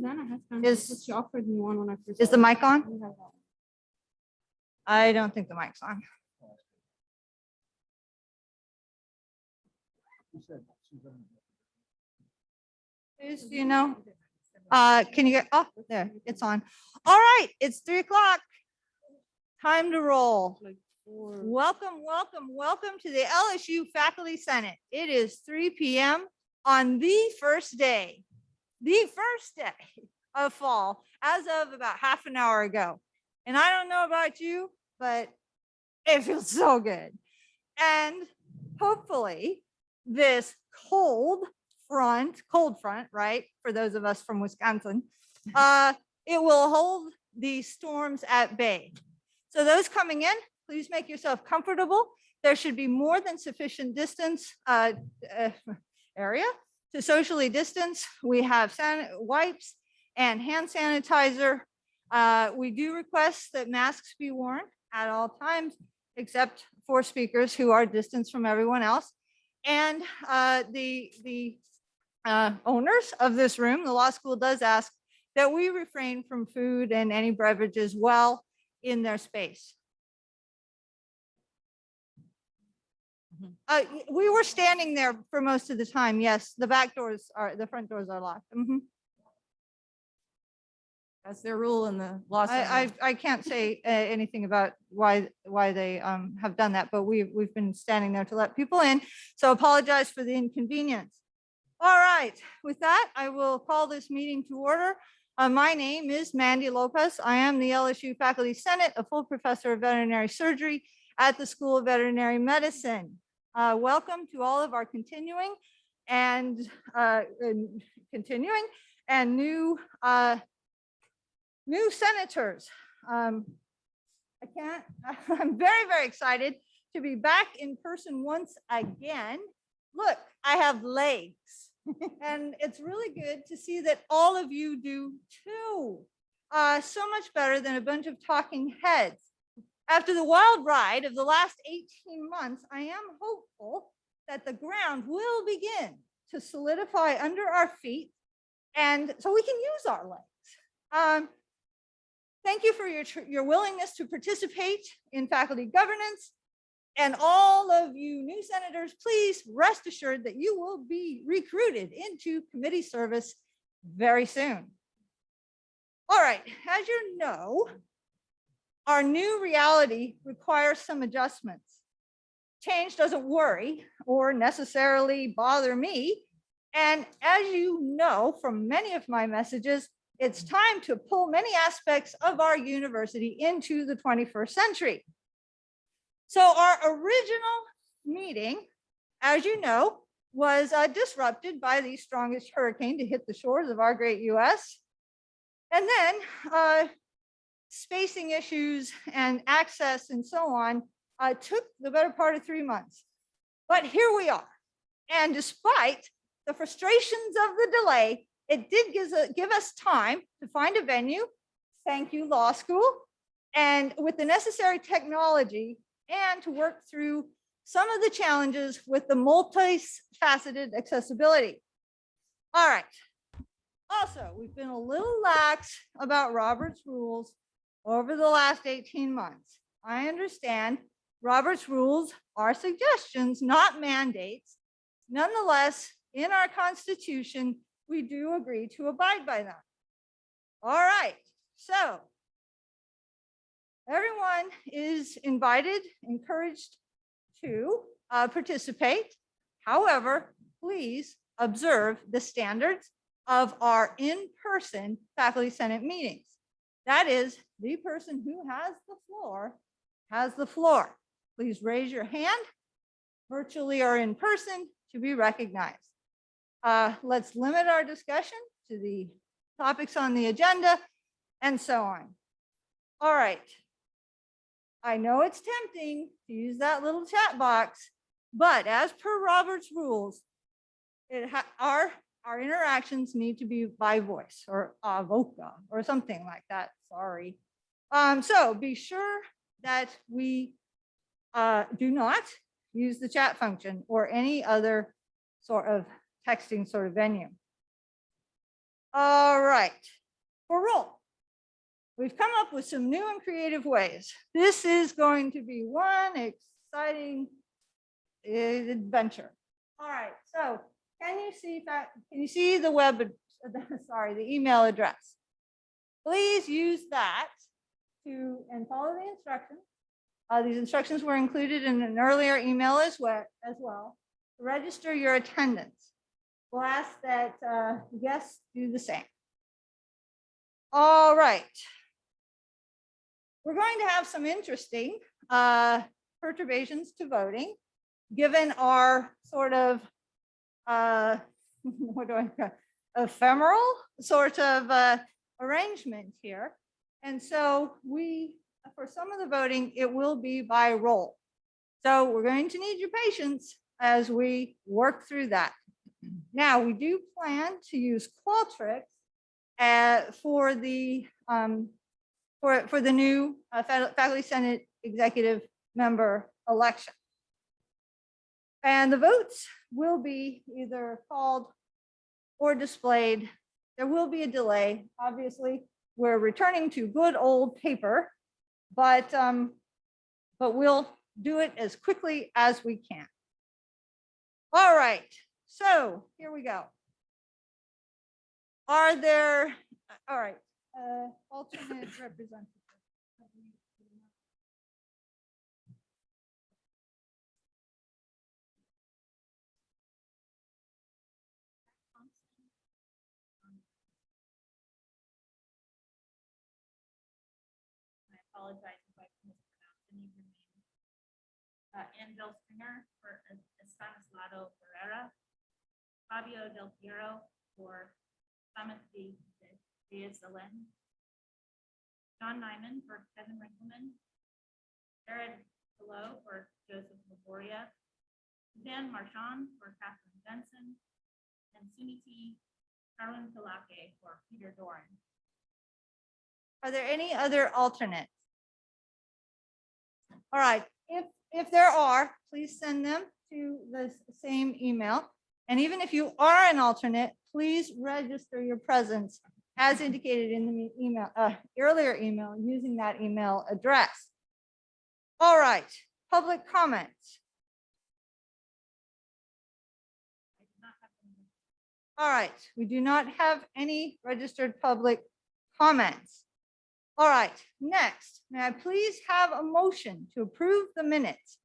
Susanna has done. Is- She offered me one when I first. Is the mic on? We have that. I don't think the mic's on. Please, do you know? Can you get, oh, there, it's on. All right, it's 3 o'clock. Time to roll. Welcome, welcome, welcome to the LSU Faculty Senate. It is 3 p.m. on the first day of fall, as of about half an hour ago. And I don't know about you, but it feels so good. And hopefully this cold front, right? For those of us from Wisconsin, it will hold these storms at bay. So those coming in, please make yourself comfortable. There should be more than sufficient distance area to socially distance. We have wipes and hand sanitizer. We do request that masks be worn at all times, except for speakers who are distanced from everyone else. And the owners of this room, the law school does ask that we refrain from food and any beverages while in their space. We were standing there for most of the time. Yes, the front doors are locked. That's their rule in the law. I can't say anything about why they have done that, but we've been standing there to let people in. So apologize for the inconvenience. All right, with that, I will call this meeting to order. My name is Mandy Lopez. I am the LSU Faculty Senate, a full professor of veterinary surgery at the School of Veterinary Medicine. Welcome to all of our continuing and new senators. I'm very, very excited to be back in person once again. Look, I have legs and it's really good to see that all of you do too. So much better than a bunch of talking heads. After the wild ride of the last 18 months, I am hopeful that the ground will begin to solidify under our feet and so we can use our legs. Thank you for your willingness to participate in faculty governance. And all of you new senators, please rest assured that you will be recruited into committee service very soon. All right, as you know, our new reality requires some adjustments. Change doesn't worry or necessarily bother me. And as you know from many of my messages, it's time to pull many aspects of our university into the 21st century. So our original meeting, as you know, was disrupted by the strongest hurricane to hit the shores of our great US. And then spacing issues and access and so on took the better part of 3 months. But here we are. And despite the frustrations of the delay, it did give us time to find a venue. Thank you, law school. And with the necessary technology and to work through some of the challenges with the multifaceted accessibility. All right. Also, we've been a little lax about Robert's rules over the last 18 months. I understand Robert's rules are suggestions, not mandates. Nonetheless, in our Constitution, we do agree to abide by them. All right, so everyone is invited, encouraged to participate. However, please observe the standards of our in-person faculty senate meetings. That is, the person who has the floor. Please raise your hand, virtually or in person, to be recognized. Let's limit our discussion to the topics on the agenda and so on. All right. I know it's tempting to use that little chat box, but as per Robert's rules, our interactions need to be by voice or voca or something like that. Sorry. So be sure that we do not use the chat function or any other sort of texting sort of venue. All right, for roll. We've come up with some new and creative ways. This is going to be one exciting adventure. All right, so can you see that? Can you see the sorry, the email address? Please use that to and follow the instructions. These instructions were included in an earlier email as well. Register your attendance. We'll ask that guests do the same. All right. We're going to have some interesting perturbations to voting, given our sort of ephemeral sort of arrangement here. And so for some of the voting, it will be by roll. So we're going to need your patience as we work through that. Now, we do plan to use Qualtrics for the new Faculty Senate Executive Member election. And the votes will be either called or displayed. There will be a delay. Obviously, we're returning to good old paper, but we'll do it as quickly as we can. All right, so here we go. Are there, all right, alternate representatives? I apologize if I mispronounced any of your names. Angel Stringer for Estanislao Ferreira, Fabio Del Piero for Timothy Diaz-Alen, John Nyman for Kevin Rinkelman, Jared Hello for Joseph Laboria, Dan Marchand for Catherine Benson, and Suniti Carlin Talake for Peter Doran. Are there any other alternates? All right, if there are, please send them to the same email. And even if you are an alternate, please register your presence as indicated in the email, earlier email, using that email address. All right, public comments. All right, we do not have any registered public comments. All right, next, may I please have a motion to approve the minutes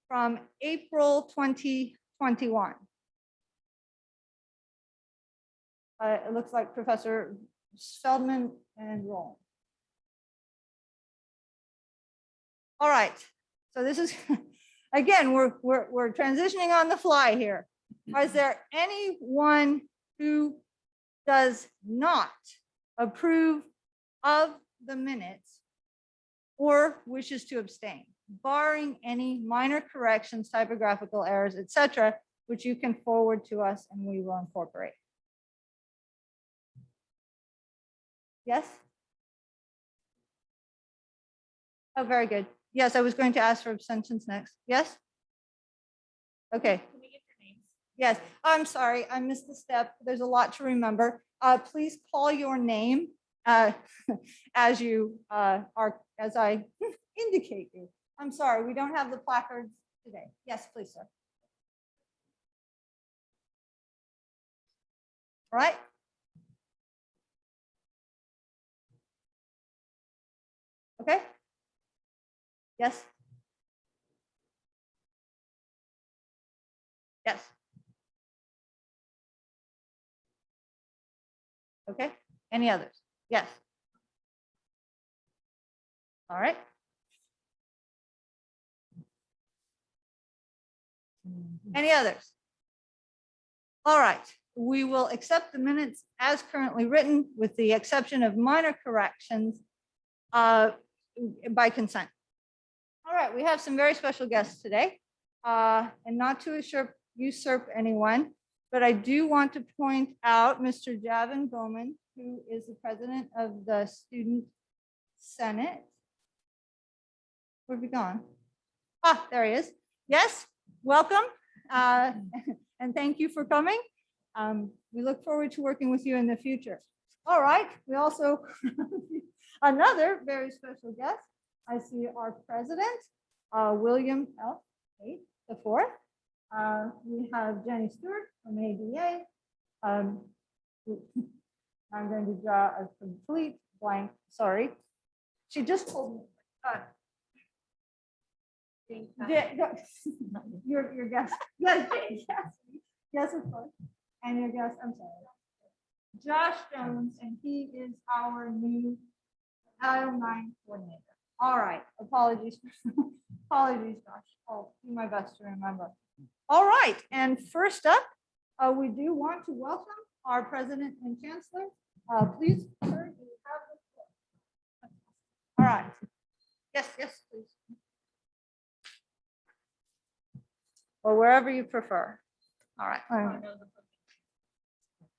from April 2021? It looks like Professor Feldman and Roll. All right, so this is, again, we're transitioning on the fly here. Is there anyone who does not approve of the minutes or wishes to abstain, barring any minor corrections, typographical errors, etc., which you can forward to us and we will incorporate? Yes? Oh, very good. Yes, I was going to ask for abstentions next. Yes? Okay. Can we get your names? Yes, I'm sorry, I missed the step. There's a lot to remember. Please call your name as you as I indicate you. I'm sorry, we don't have the placards today. Yes, please, sir. All right. Okay. Yes. Yes. Okay. Any others? Yes. All right. Any others? All right. We will accept the minutes as currently written with the exception of minor corrections by consent. All right. We have some very special guests today and not to usurp anyone, but I do want to point out Mr. Javin Bowman, who is the president of the Student Senate. Where have we gone? Ah, there he is. Yes, welcome. And thank you for coming. We look forward to working with you in the future. All right, we also, another very special guest. I see our president, William L. Tate the fourth. We have Jennie Stewart from ADA. I'm going to draw a complete blank, sorry. She just told me. Your guest, yes, yes, of course. And your guest, I'm sorry. Josh Jones, and he is our new Title IX coordinator. All right, apologies, apologies, Josh. I'll do my best to remember. All right, and first up, we do want to welcome our president and chancellor. Please, sir, you have the floor. All right. Yes, yes, please. Or wherever you prefer. All right.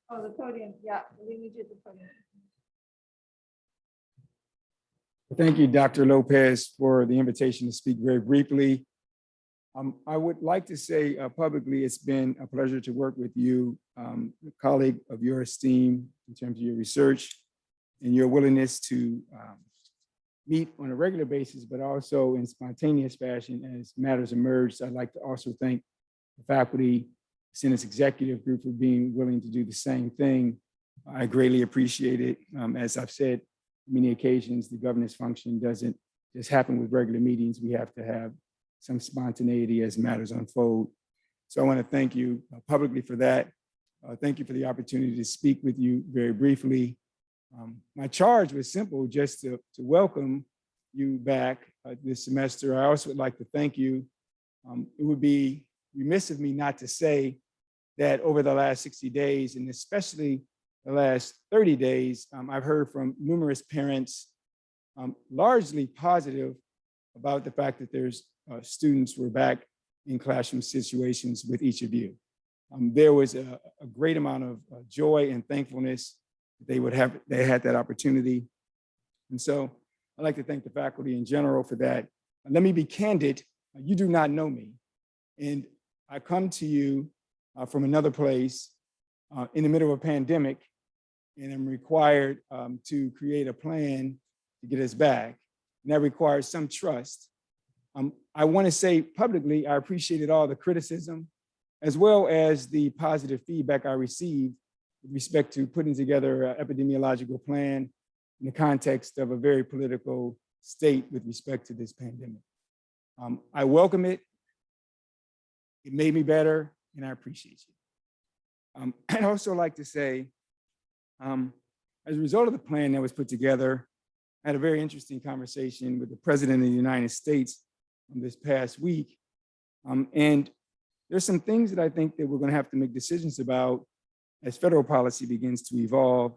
Oh, the podium, yeah, we need you at the podium. Thank you, Dr. Lopez, for the invitation to speak very briefly. I would like to say publicly, it's been a pleasure to work with you, a colleague of your esteem in terms of your research and your willingness to meet on a regular basis, but also in spontaneous fashion as matters emerge. I'd like to also thank the faculty, Senate's executive group for being willing to do the same thing. I greatly appreciate it. As I've said on many occasions, the governance function doesn't just happen with regular meetings. We have to have some spontaneity as matters unfold. So I want to thank you publicly for that. Thank you for the opportunity to speak with you very briefly. My charge was simple, just to welcome you back this semester. I also would like to thank you. It would be remiss of me not to say that over the last 60 days, and especially the last 30 days, I've heard from numerous parents, largely positive about the fact that there's students who are back in classroom situations with each of you. There was a great amount of joy and thankfulness that they had that opportunity. And so I'd like to thank the faculty in general for that. Let me be candid, you do not know me. And I come to you from another place in the middle of a pandemic, and I'm required to create a plan to get us back. And that requires some trust. I want to say publicly, I appreciated all the criticism, as well as the positive feedback I received with respect to putting together an epidemiological plan in the context of a very political state with respect to this pandemic. I welcome it. It made me better, and I appreciate you. I'd also like to say, as a result of the plan that was put together, I had a very interesting conversation with the President of the United States this past week. And there's some things that I think that we're going to have to make decisions about as federal policy begins to evolve.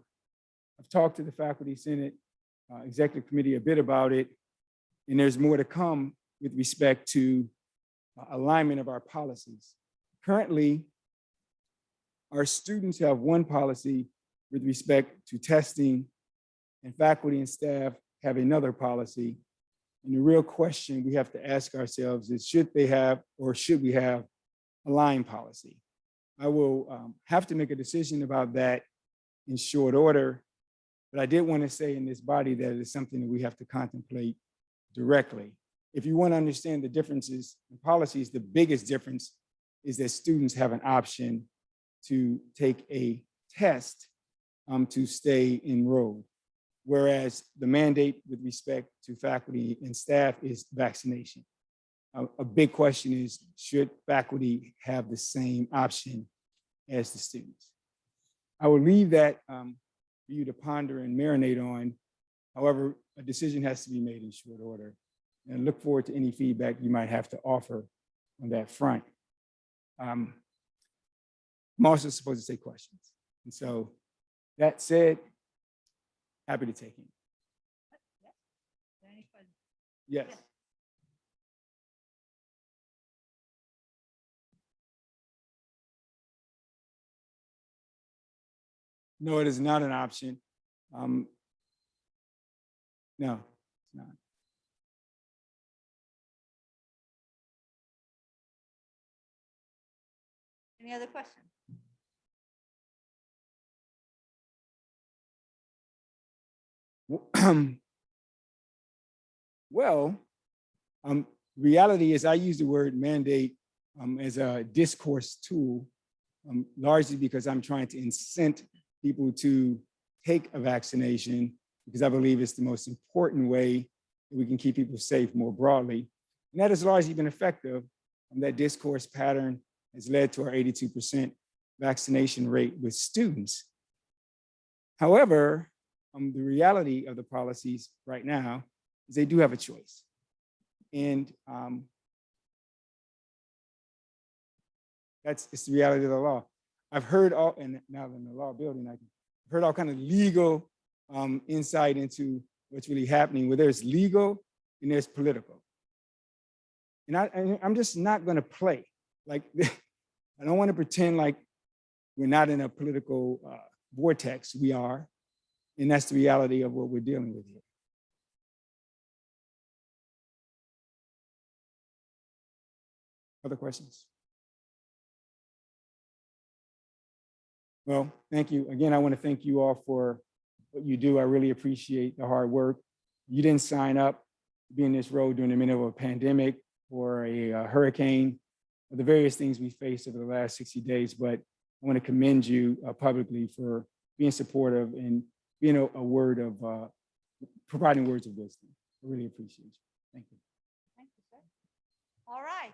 I've talked to the Faculty Senate Executive Committee a bit about it, and there's more to come with respect to alignment of our policies. Currently, our students have one policy with respect to testing, and faculty and staff have another policy. And the real question we have to ask ourselves is, should they have, or should we have, a line policy? I will have to make a decision about that in short order, but I did want to say in this body that it is something that we have to contemplate directly. If you want to understand the differences in policies, the biggest difference is that students have an option to take a test to stay enrolled, whereas the mandate with respect to faculty and staff is vaccination. A big question is, should faculty have the same option as the students? I will leave that for you to ponder and marinate on. However, a decision has to be made in short order, and look forward to any feedback you might have to offer on that front. I'm also supposed to take questions. And so that said, happy to take it. Yes. No, it is not an option. No, it's not. Any other questions? Well, reality is I use the word mandate as a discourse tool, largely because I'm trying to incent people to take a vaccination because I believe it's the most important way that we can keep people safe more broadly. And that has largely been effective. That discourse pattern has led to our 82% vaccination rate with students. However, the reality of the policies right now is they do have a choice. And it's the reality of the law. I've heard all, and now in the law building, I've heard all kind of legal insight into what's really happening, where there's legal and there's political. And I'm just not gonna play. Like, I don't wanna pretend like we're not in a political vortex, we are. And that's the reality of what we're dealing with here. Other questions? Well, thank you. Again, I want to thank you all for what you do. I really appreciate the hard work. You didn't sign up to be in this role during the middle of a pandemic or a hurricane, or the various things we faced over the last 60 days, but I want to commend you publicly for being supportive and being a word of, providing words of wisdom. I really appreciate you. Thank you. Thank you, sir. All right.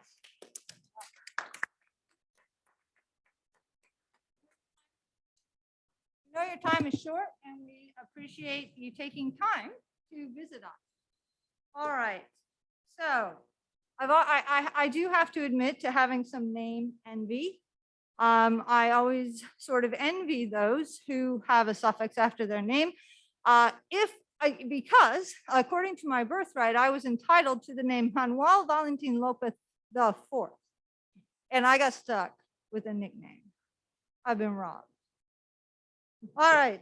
I know your time is short and we appreciate you taking time to visit us. All right. So I do have to admit to having some name envy. I always sort of envy those who have a suffix after their name. Because according to my birthright, I was entitled to the name Manuel Valentin Lopez IV. And I got stuck with a nickname. I've been robbed. All right.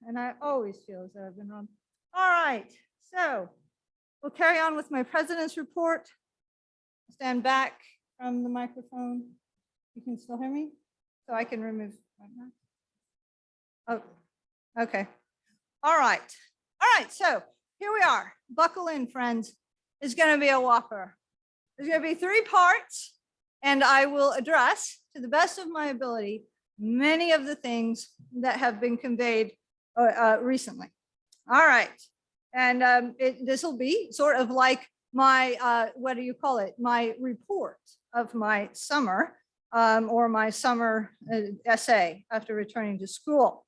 And I always feel as though I've been robbed. All right. So we'll carry on with my president's report. Stand back from the microphone. You can still hear me? So I can remove my mask. Oh, okay. All right. All right. So here we are. Buckle in, friends. It's going to be a whopper. There's going to be 3 parts, and I will address, to the best of my ability, many of the things that have been conveyed recently. All right. And this will be sort of like my, what do you call it? My report of my summer or my summer essay after returning to school.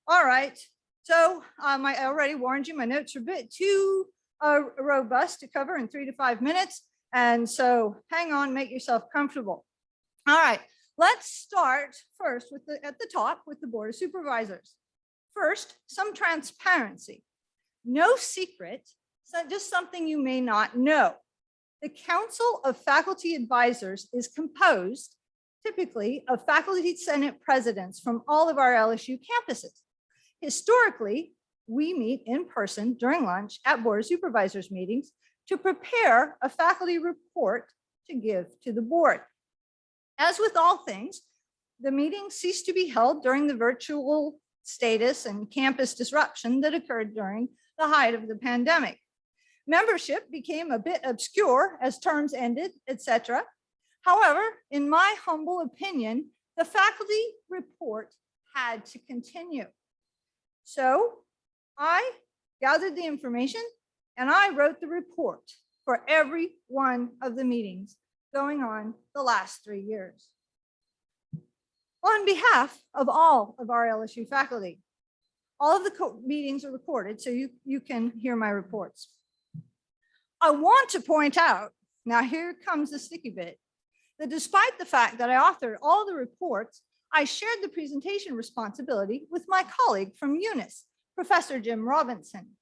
All right. So I already warned you, my notes are a bit too robust to cover in 3 to 5 minutes. And so hang on, make yourself comfortable. All right. Let's start first with at the top with the Board of Supervisors. First, some transparency. No secret, so just something you may not know. The Council of Faculty Advisors is composed typically of Faculty Senate presidents from all of our LSU campuses. Historically, we meet in person during lunch at Board of Supervisors meetings to prepare a faculty report to give to the board. As with all things, the meetings ceased to be held during the virtual status and campus disruption that occurred during the height of the pandemic. Membership became a bit obscure as terms ended, etc. However, in my humble opinion, the faculty report had to continue. So I gathered the information and I wrote the report for every one of the meetings going on the last 3 years. On behalf of all of our LSU faculty, all of the meetings are recorded so you can hear my reports. I want to point out, now here comes the sticky bit, that despite the fact that I authored all the reports, I shared the presentation responsibility with my colleague from UNIS, Professor Jim Robinson.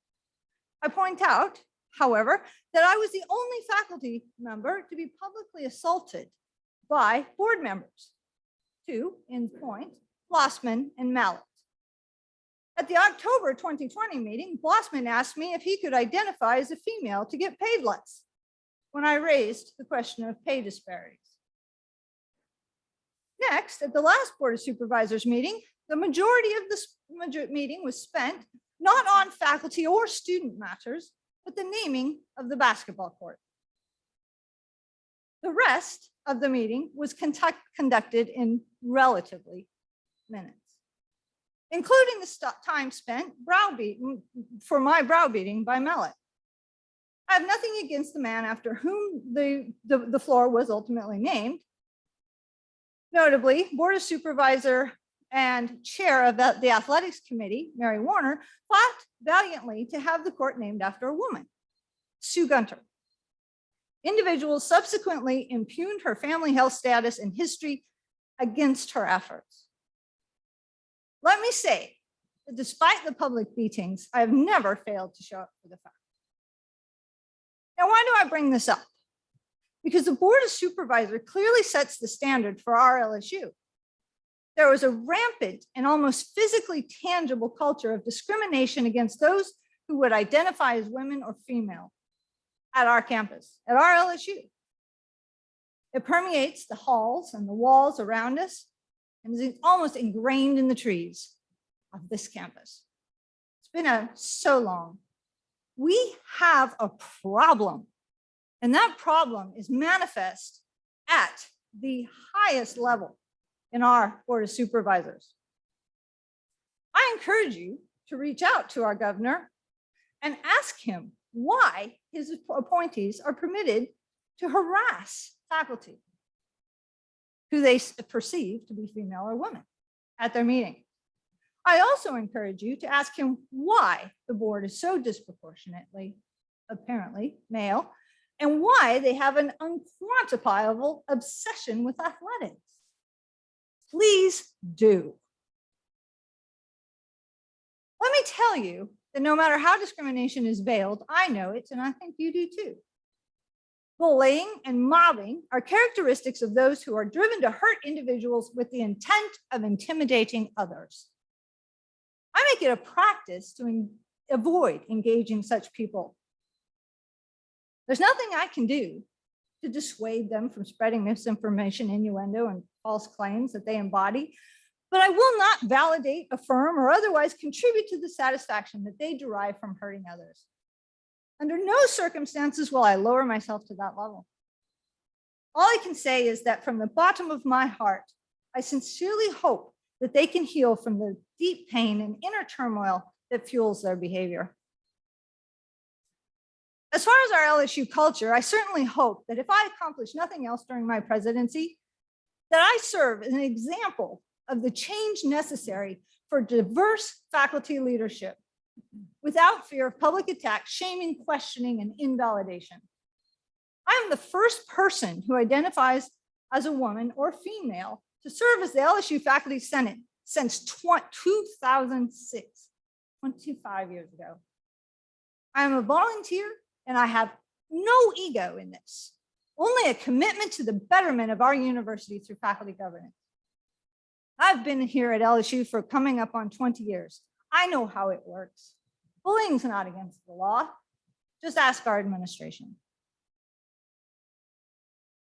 I point out, however, that I was the only faculty member to be publicly assaulted by board members, 2 in point, Blossman and Mallet. At the October 2020 meeting, Blossman asked me if he could identify as a female to get paid less when I raised the question of pay disparities. Next, at the last Board of Supervisors meeting, the majority of this meeting was spent not on faculty or student matters, but the naming of the basketball court. The rest of the meeting was conducted in relatively minutes, including the time spent browbeating by Mellon. I have nothing against the man after whom the floor was ultimately named. Notably, Board of Supervisor and Chair of the Athletics Committee, Mary Warner, fought valiantly to have the court named after a woman, Sue Gunter. Individuals subsequently impugned her family health status and history against her efforts. Let me say that despite the public beatings, I have never failed to show up for the facts. Now, why do I bring this up? Because the Board of Supervisors clearly sets the standard for our LSU. There was a rampant and almost physically tangible culture of discrimination against those who would identify as women or female at our campus, at our LSU. It permeates the halls and the walls around us and is almost ingrained in the trees of this campus. It's been so long. We have a problem, and that problem is manifest at the highest level in our Board of Supervisors. I encourage you to reach out to our governor and ask him why his appointees are permitted to harass faculty who they perceive to be female or women at their meeting. I also encourage you to ask him why the board is so disproportionately, apparently, male, and why they have an unquantifiable obsession with athletics. Please do. Let me tell you that no matter how discrimination is veiled, I know it, and I think you do too. Bullying and mobbing are characteristics of those who are driven to hurt individuals with the intent of intimidating others. I make it a practice to avoid engaging such people. There's nothing I can do to dissuade them from spreading misinformation, innuendo, and false claims that they embody, but I will not validate, affirm, or otherwise contribute to the satisfaction that they derive from hurting others. Under no circumstances will I lower myself to that level. All I can say is that from the bottom of my heart, I sincerely hope that they can heal from the deep pain and inner turmoil that fuels their behavior. As far as our LSU culture, I certainly hope that if I accomplish nothing else during my presidency, that I serve as an example of the change necessary for diverse faculty leadership without fear of public attack, shaming, questioning, and invalidation. I am the first person who identifies as a woman or female to serve as the LSU Faculty Senate since 2006, 25 years ago. I am a volunteer and I have no ego in this, only a commitment to the betterment of our university through faculty governance. I've been here at LSU for coming up on 20 years. I know how it works. Bullying is not against the law. Just ask our administration.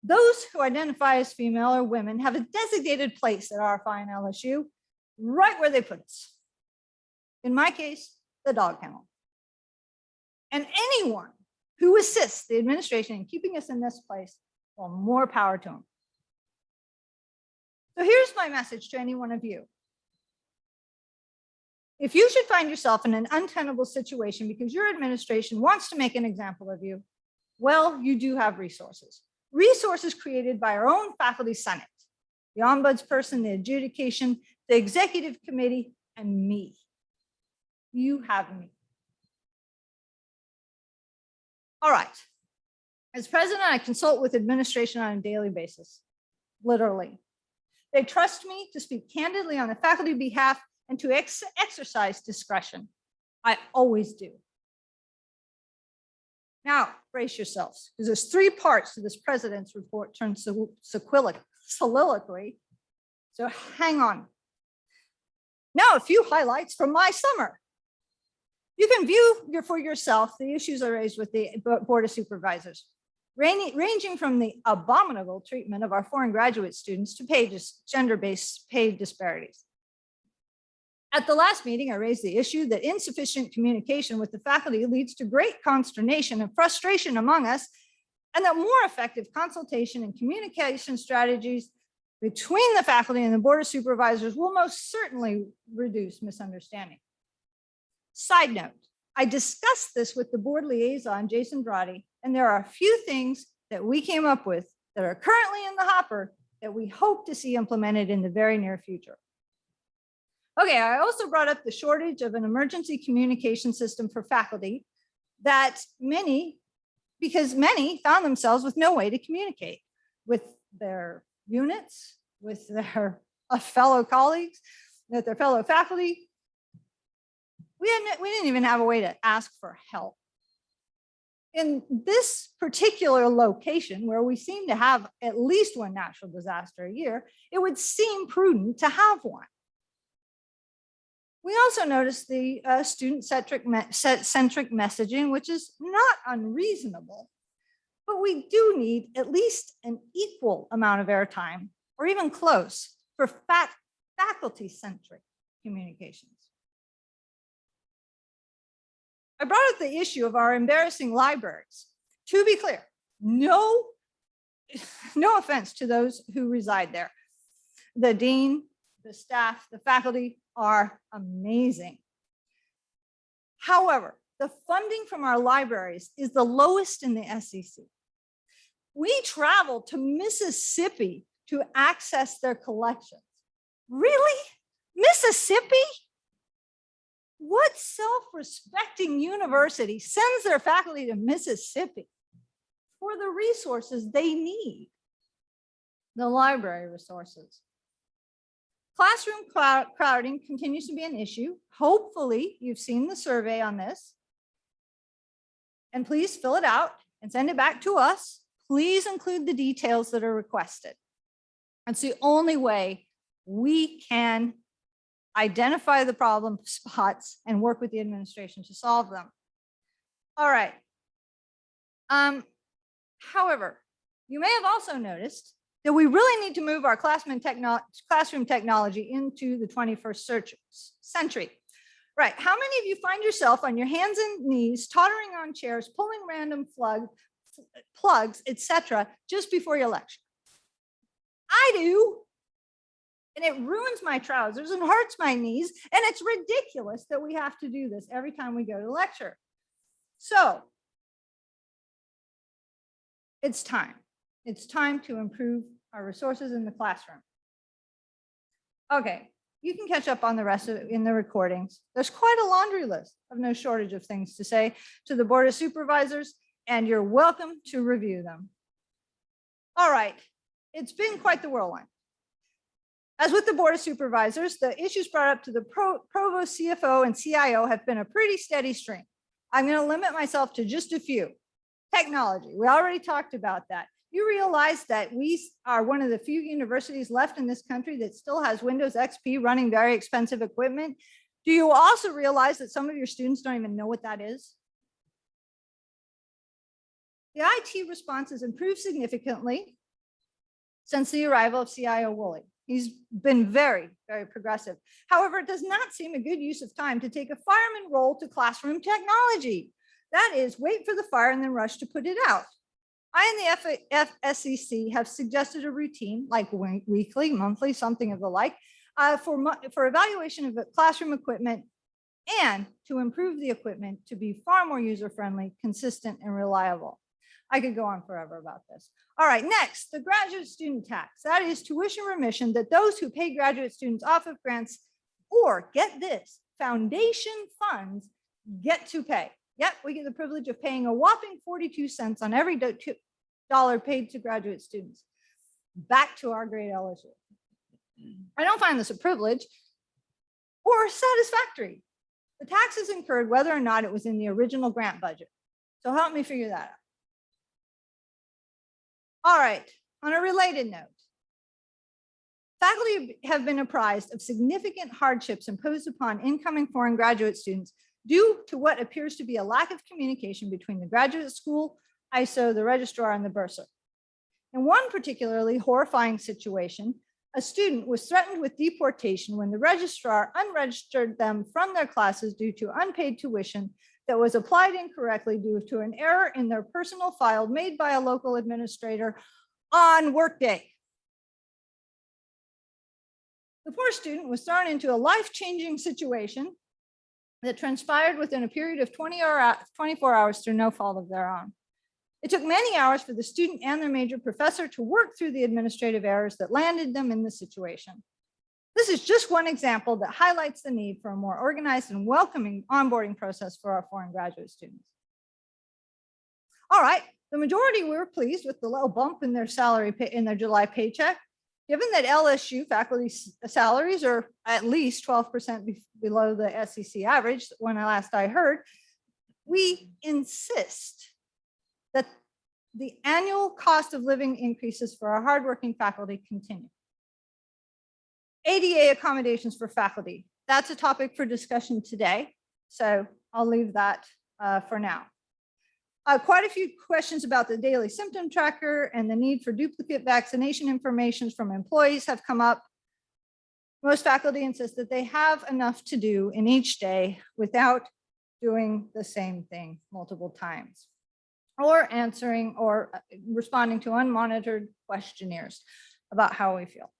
Those who identify as female or women have a designated place at our fine LSU, right where they put us. In my case, the dog kennel. And anyone who assists the administration in keeping us in this place, well, more power to them. So here's my message to any one of you. If you should find yourself in an untenable situation because your administration wants to make an example of you, well, you do have resources. Resources created by our own faculty senate, the ombudsperson, the adjudication, the executive committee, and me. You have me. All right. As president, I consult with administration on a daily basis, literally. They trust me to speak candidly on the faculty behalf and to exercise discretion. I always do. Now, brace yourselves, because there's 3 parts to this president's report turned soliloquy. So hang on. Now, a few highlights from my summer. You can view for yourself the issues I raised with the Board of Supervisors, ranging from the abominable treatment of our foreign graduate students to gender-based pay disparities. At the last meeting, I raised the issue that insufficient communication with the faculty leads to great consternation and frustration among us, and that more effective consultation and communication strategies between the faculty and the Board of Supervisors will most certainly reduce misunderstanding. Side note, I discussed this with the board liaison, Jason Brody, and there are a few things that we came up with that are currently in the hopper that we hope to see implemented in the very near future. Okay, I also brought up the shortage of an emergency communication system for faculty because many found themselves with no way to communicate with their units, with their fellow colleagues, with their fellow faculty. We didn't even have a way to ask for help. In this particular location, where we seem to have at least one natural disaster a year, it would seem prudent to have one. We also noticed the student-centric messaging, which is not unreasonable, but we do need at least an equal amount of airtime, or even close, for faculty-centric communications. I brought up the issue of our embarrassing libraries. To be clear, no offense to those who reside there. The dean, the staff, the faculty are amazing. However, the funding from our libraries is the lowest in the SEC. We travel to Mississippi to access their collections. Really? Mississippi? What self-respecting university sends their faculty to Mississippi for the resources they need? The library resources. Classroom crowding continues to be an issue. Hopefully, you've seen the survey on this. And please fill it out and send it back to us. Please include the details that are requested. That's the only way we can identify the problem spots and work with the administration to solve them. All right. However, you may have also noticed that we really need to move our classroom technology into the 21st century. Right, how many of you find yourself on your hands and knees, tottering on chairs, pulling random plugs, etc., just before your lecture? I do. And it ruins my trousers and hurts my knees. And it's ridiculous that we have to do this every time we go to lecture. So it's time. It's time to improve our resources in the classroom. Okay, you can catch up on the rest of it in the recordings. There's quite a laundry list of no shortage of things to say to the Board of Supervisors, and you're welcome to review them. All right, it's been quite the whirlwind. As with the Board of Supervisors, the issues brought up to the Provost, CFO, and CIO have been a pretty steady stream. I'm going to limit myself to just a few. Technology, we already talked about that. You realize that we are one of the few universities left in this country that still has Windows XP running very expensive equipment. Do you also realize that some of your students don't even know what that is? The IT response has improved significantly since the arrival of CIO Woolley. He's been very, very progressive. However, it does not seem a good use of time to take a fireman role to classroom technology. That is, wait for the fire and then rush to put it out. I and the FSCC have suggested a routine, like weekly, monthly, something of the like, for evaluation of classroom equipment and to improve the equipment to be far more user-friendly, consistent, and reliable. I could go on forever about this. All right, next, the graduate student tax. That is tuition remission that those who pay graduate students off of grants or, get this, foundation funds get to pay. Yep, we get the privilege of paying a whopping 42 cents on every dollar paid to graduate students. Back to our great LSU. I don't find this a privilege or satisfactory. The tax is incurred whether or not it was in the original grant budget. So help me figure that out. All right, on a related note, faculty have been apprised of significant hardships imposed upon incoming foreign graduate students due to what appears to be a lack of communication between the graduate school, ISO, the registrar, and the bursar. In one particularly horrifying situation, a student was threatened with deportation when the registrar unregistered them from their classes due to unpaid tuition that was applied incorrectly due to an error in their personal file made by a local administrator on workday. The poor student was thrown into a life-changing situation that transpired within a period of 24 hours through no fault of their own. It took many hours for the student and their major professor to work through the administrative errors that landed them in the situation. This is just one example that highlights the need for a more organized and welcoming onboarding process for our foreign graduate students. All right, the majority were pleased with the little bump in their salary in their July paycheck. Given that LSU faculty salaries are at least 12% below the SEC average, when last I heard, we insist that the annual cost of living increases for our hardworking faculty continue. ADA accommodations for faculty. That's a topic for discussion today, so I'll leave that for now. Quite a few questions about the daily symptom tracker and the need for duplicate vaccination information from employees have come up. Most faculty insist that they have enough to do in each day without doing the same thing multiple times, or answering or responding to unmonitored questionnaires about how we feel.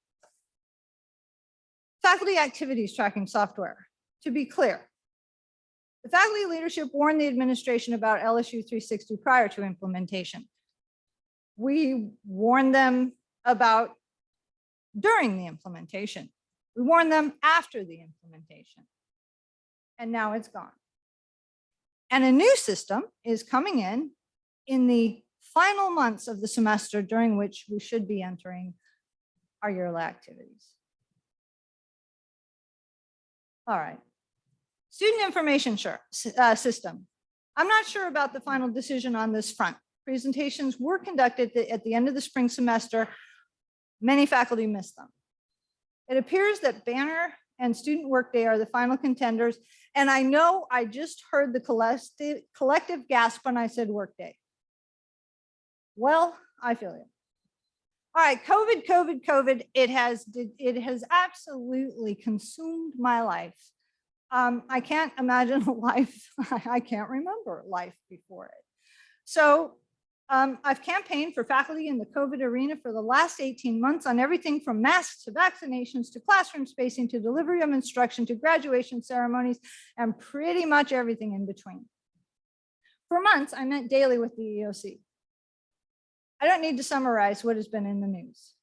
Faculty activities tracking software. To be clear, the faculty leadership warned the administration about LSU 360 prior to implementation. We warned them about during the implementation. We warned them after the implementation. And now it's gone. And a new system is coming in the final months of the semester during which we should be entering our yearly activities. All right. Student information system. I'm not sure about the final decision on this front. Presentations were conducted at the end of the spring semester. Many faculty missed them. It appears that Banner and Student Workday are the final contenders. And I know I just heard the collective gasp when I said Workday. Well, I feel you. All right, COVID. It has absolutely consumed my life. I can't imagine a life, I can't remember life before it. So I've campaigned for faculty in the COVID arena for the last 18 months on everything from masks to vaccinations to classroom spacing to delivery of instruction to graduation ceremonies and pretty much everything in between. For months, I met daily with the EOC. I don't need to summarize what has been in the news.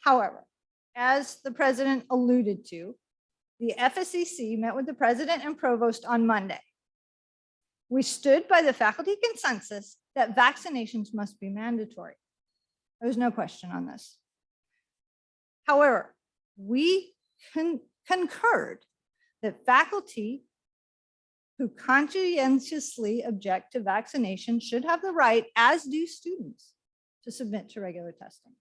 However, as the president alluded to, the FSCC met with the president and provost on Monday. We stood by the faculty consensus that vaccinations must be mandatory. There's no question on this. However, we concurred that faculty who conscientiously object to vaccination should have the right, as do students, to submit to regular testing.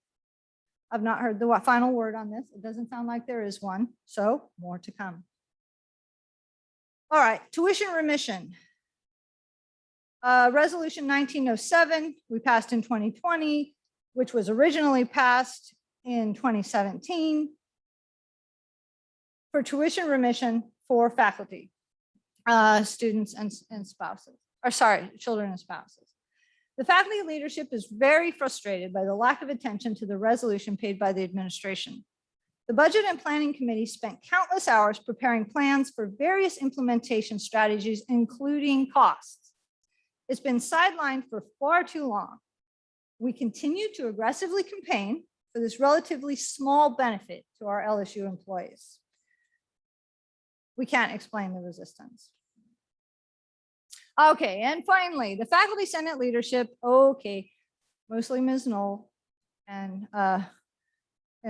I've not heard the final word on this. It doesn't sound like there is one, so more to come. All right, tuition remission. Resolution 1907, we passed in 2020, which was originally passed in 2017 for tuition remission for faculty, students and spouses, or sorry, children and spouses. The faculty leadership is very frustrated by the lack of attention to the resolution paid by the administration. The Budget and Planning Committee spent countless hours preparing plans for various implementation strategies, including costs. It's been sidelined for far too long. We continue to aggressively campaign for this relatively small benefit to our LSU employees. We can't explain the resistance. Okay, and finally, the Faculty Senate leadership, okay, mostly Ms. Knoll and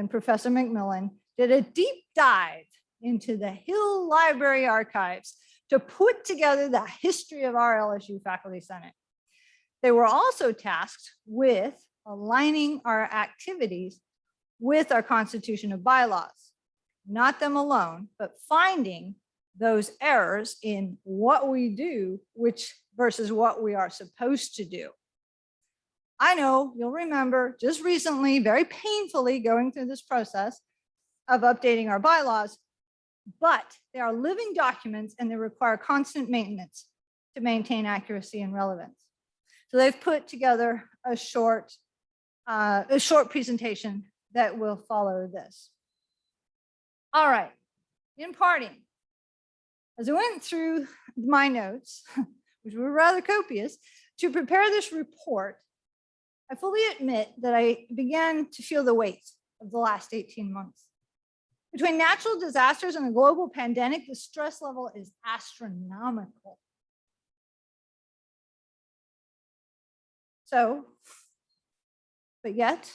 Professor McMillin, did a deep dive into the Hill Library archives to put together the history of our LSU Faculty Senate. They were also tasked with aligning our activities with our Constitution of Bylaws, not them alone, but finding those errors in what we do, which versus what we are supposed to do. I know you'll remember just recently, very painfully going through this process of updating our bylaws, but they are living documents and they require constant maintenance to maintain accuracy and relevance. So they've put together a short presentation that will follow this. All right, in parting, as I went through my notes, which were rather copious, to prepare this report, I fully admit that I began to feel the weight of the last 18 months. Between natural disasters and a global pandemic, the stress level is astronomical. So, but yet,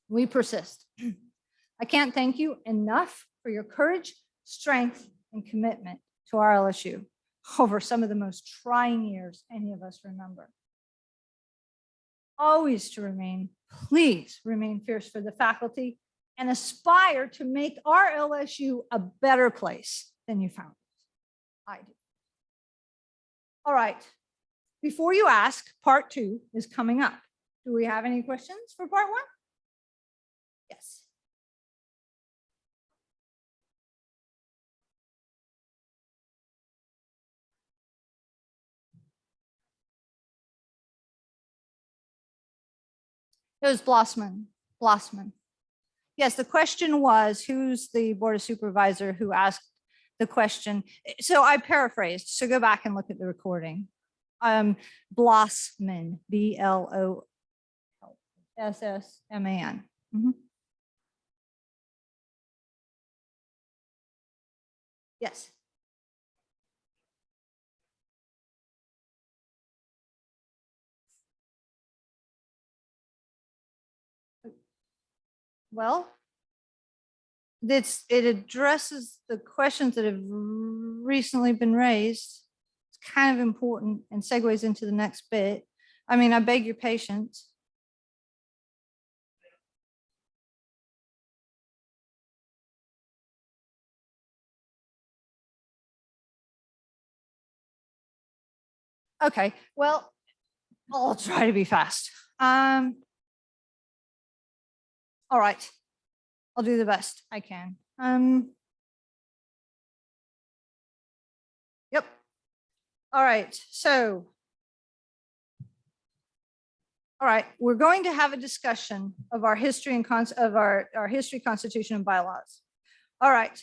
we persist. I can't thank you enough for your courage, strength, and commitment to our LSU over some of the most trying years any of us remember. Always to remain, please remain fierce for the faculty and aspire to make our LSU a better place than you found it. I do. All right. Before you ask, part 2 is coming up. Do we have any questions for part 1? Yes. It was Blossman. Yes, the question was, who's the Board of Supervisor who asked the question? So I paraphrased, so go back and look at the recording. Blossman, B-L-O-S-S-M-A-N. Yes. Well, it addresses the questions that have recently been raised. It's kind of important and segues into the next bit. I mean, I beg your patience. Okay, well, I'll try to be fast. All right, I'll do the best I can. Yep. All right, so. All right, we're going to have a discussion of our history and our history, constitution, and bylaws. All right.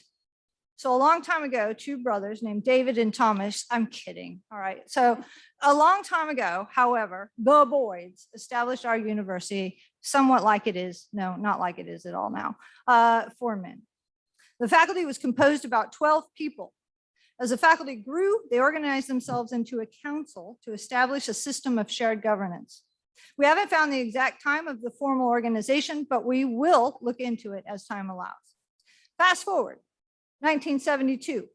So a long time ago, 2 brothers named David and Thomas, I'm kidding. All right. So a long time ago, however, the Boyds established our university somewhat like it is. No, not like it is at all now, for men. The faculty was composed of about 12 people. As the faculty grew, they organized themselves into a council to establish a system of shared governance. We haven't found the exact time of the formal organization, but we will look into it as time allows. Fast forward, 1972.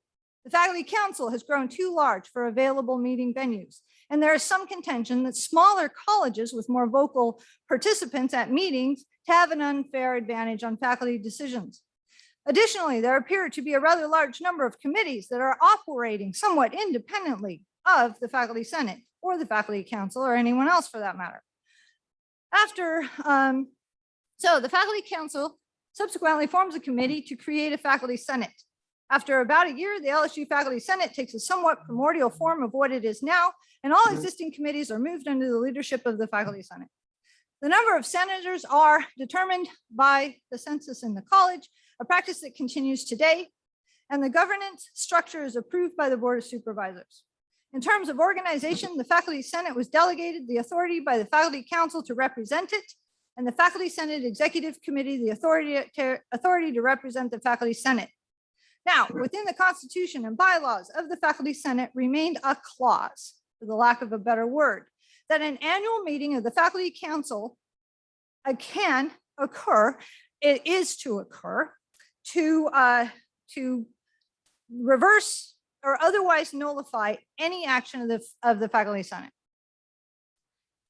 The faculty council has grown too large for available meeting venues, and there is some contention that smaller colleges with more vocal participants at meetings have an unfair advantage on faculty decisions. Additionally, there appear to be a rather large number of committees that are operating somewhat independently of the faculty senate or the faculty council or anyone else for that matter. So the faculty council subsequently forms a committee to create a faculty senate. After about a year, the LSU Faculty Senate takes a somewhat primordial form of what it is now, and all existing committees are moved under the leadership of the Faculty Senate. The number of senators are determined by the census in the college, a practice that continues today, and the governance structure is approved by the Board of Supervisors. In terms of organization, the Faculty Senate was delegated the authority by the Faculty Council to represent it, and the Faculty Senate Executive Committee the authority to represent the Faculty Senate. Now, within the Constitution and bylaws of the Faculty Senate remained a clause, for the lack of a better word, that an annual meeting of the Faculty Council can occur, it is to occur, to reverse or otherwise nullify any action of the Faculty Senate.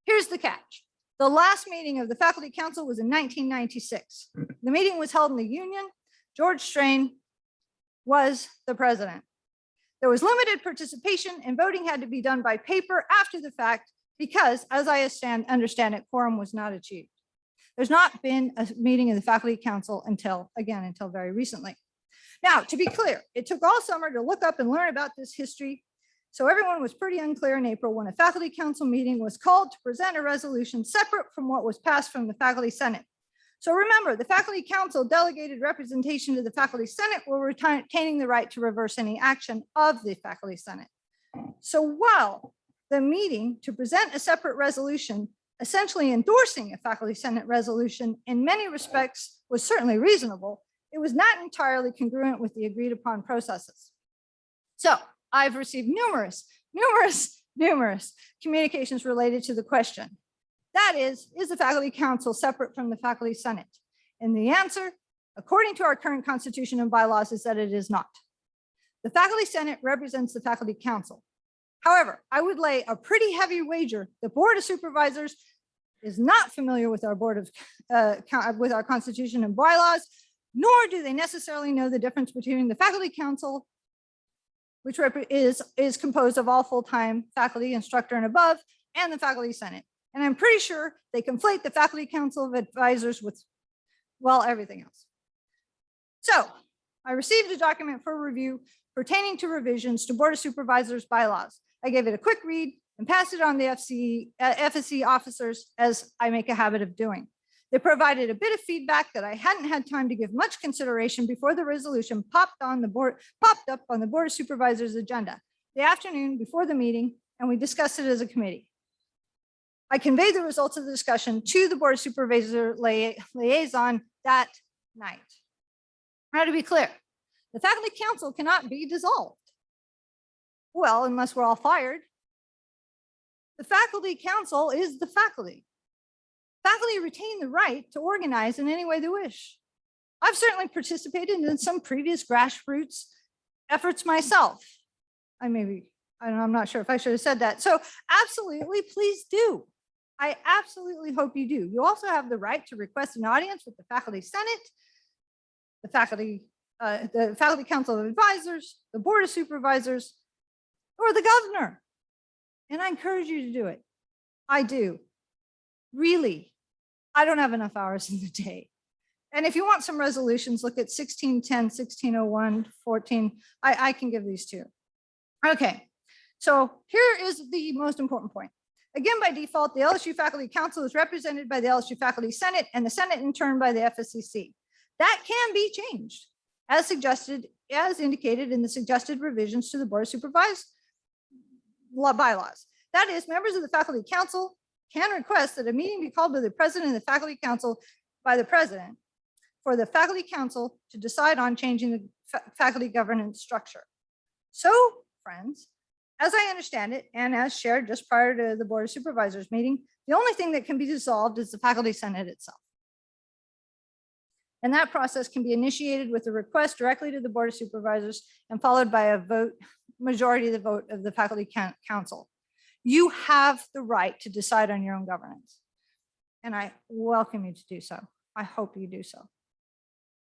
Here's the catch. The last meeting of the Faculty Council was in 1996. The meeting was held in the Union. George Strain was the president. There was limited participation and voting had to be done by paper after the fact because as I understand it, quorum was not achieved. There's not been a meeting of the faculty council until very recently. Now, to be clear, it took all summer to look up and learn about this history. So everyone was pretty unclear in April when a faculty council meeting was called to present a resolution separate from what was passed from the faculty senate. So remember, the faculty council delegated representation to the faculty senate while retaining the right to reverse any action of the faculty senate. So while the meeting to present a separate resolution, essentially endorsing a faculty senate resolution in many respects was certainly reasonable, it was not entirely congruent with the agreed upon processes. So I've received numerous communications related to the question. That is the faculty council separate from the faculty senate? And the answer, according to our current constitution and bylaws, is that it is not. The faculty senate represents the faculty council. However, I would lay a pretty heavy wager the Board of Supervisors is not familiar with our with our constitution and bylaws, nor do they necessarily know the difference between the faculty council, which is composed of all full-time faculty, instructor and above, and the faculty senate. And I'm pretty sure they conflate the faculty council of advisors with, well, everything else. So I received a document for review pertaining to revisions to Board of Supervisors bylaws. I gave it a quick read and passed it on to FSC officers, as I make a habit of doing. They provided a bit of feedback that I hadn't had time to give much consideration before the resolution popped up on the Board of Supervisors agenda the afternoon before the meeting, and we discussed it as a committee. I conveyed the results of the discussion to the Board of Supervisor liaison that night. Now, to be clear, the faculty council cannot be dissolved. Well, unless we're all fired. The faculty council is the faculty. Faculty retain the right to organize in any way they wish. I've certainly participated in some previous grassroots efforts myself. I'm not sure if I should have said that. So absolutely, please do. I absolutely hope you do. You also have the right to request an audience with the faculty senate, the faculty council of advisors, the Board of Supervisors, or the governor. And I encourage you to do it. I do. Really, I don't have enough hours in the day. And if you want some resolutions, look at 1610, 1601, 14. I can give these to you. Okay, so here is the most important point. Again, by default, the LSU Faculty Council is represented by the LSU Faculty Senate and the Senate in turn by the FSCC. That can be changed as indicated in the suggested revisions to the Board of Supervisors bylaws. That is, members of the Faculty Council can request that a meeting be called by the President of the Faculty Council by the President for the Faculty Council to decide on changing the faculty governance structure. So, friends, as I understand it, and as shared just prior to the Board of Supervisors meeting, the only thing that can be dissolved is the Faculty Senate itself. And that process can be initiated with a request directly to the Board of Supervisors and followed by a vote, majority of the vote of the Faculty Council. You have the right to decide on your own governance. And I welcome you to do so. I hope you do so.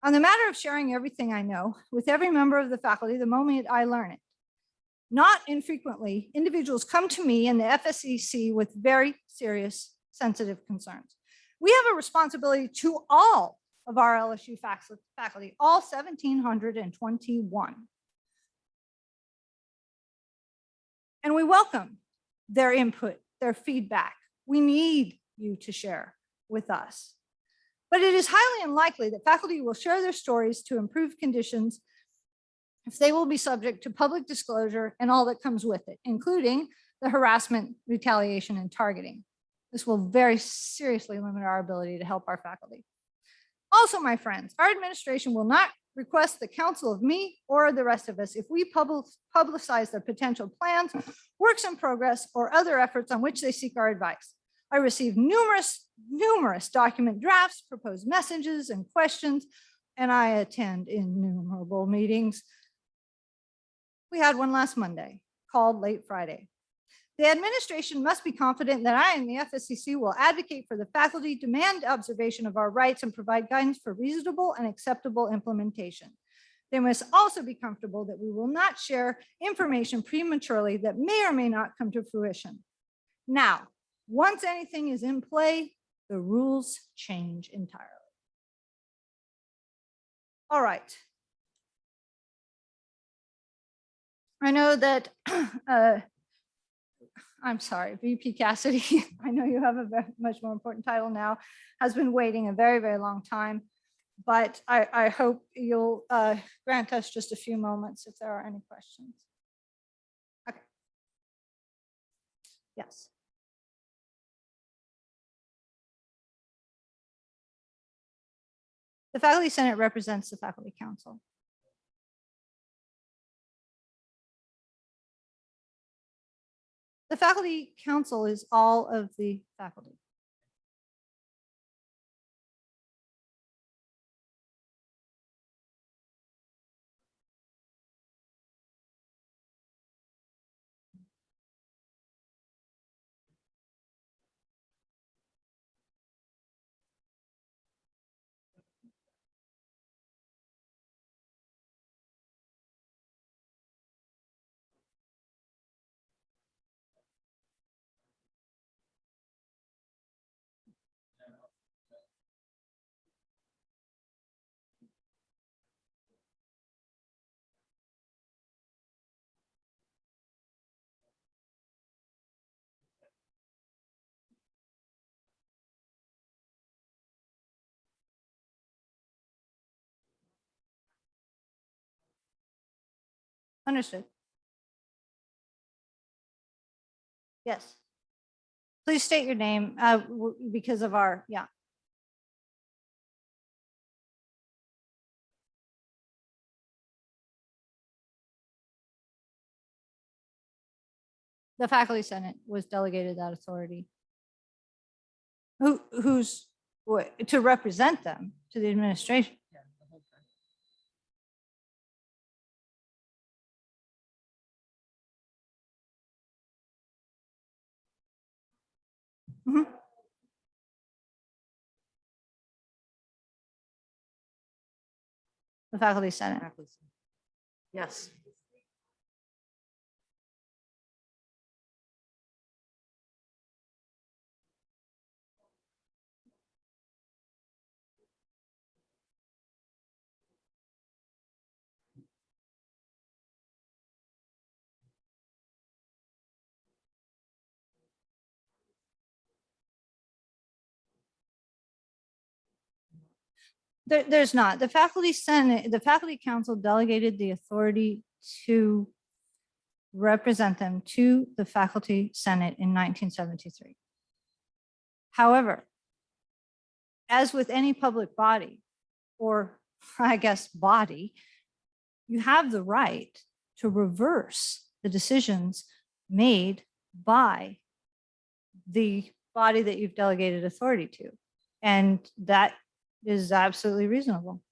On the matter of sharing everything I know with every member of the faculty the moment I learn it, not infrequently, individuals come to me and the FSCC with very serious, sensitive concerns. We have a responsibility to all of our LSU faculty, all 1,721. And we welcome their input, their feedback. We need you to share with us. But it is highly unlikely that faculty will share their stories to improve conditions if they will be subject to public disclosure and all that comes with it, including the harassment, retaliation, and targeting. This will very seriously limit our ability to help our faculty. Also, my friends, our administration will not request the counsel of me or the rest of us if we publicize their potential plans, works in progress, or other efforts on which they seek our advice. I received numerous document drafts, proposed messages, and questions, and I attend innumerable meetings. We had one last Monday, called late Friday. The administration must be confident that I and the FSCC will advocate for the faculty, demand observation of our rights, and provide guidance for reasonable and acceptable implementation. They must also be comfortable that we will not share information prematurely that may or may not come to fruition. Now, Once anything is in play, the rules change entirely. All right. I know that, I'm sorry, VP Cassidy, I know you have a much more important title now, has been waiting a very, very long time. But I hope you'll grant us just a few moments if there are any questions. Okay. Yes. The Faculty Senate represents the Faculty Council. The Faculty Council is all of the faculty. Understood. Yes. Please state your name because of our, yeah. The Faculty Senate was delegated that authority. Who's to represent them to the administration? Mhm. The Faculty Senate. Yes. There's not. The Faculty Senate, the Faculty Council delegated the authority to represent them to the Faculty Senate in 1973. However, as with any public body, or I guess body, you have the right to reverse the decisions made by the body that you've delegated authority to. And that is absolutely reasonable.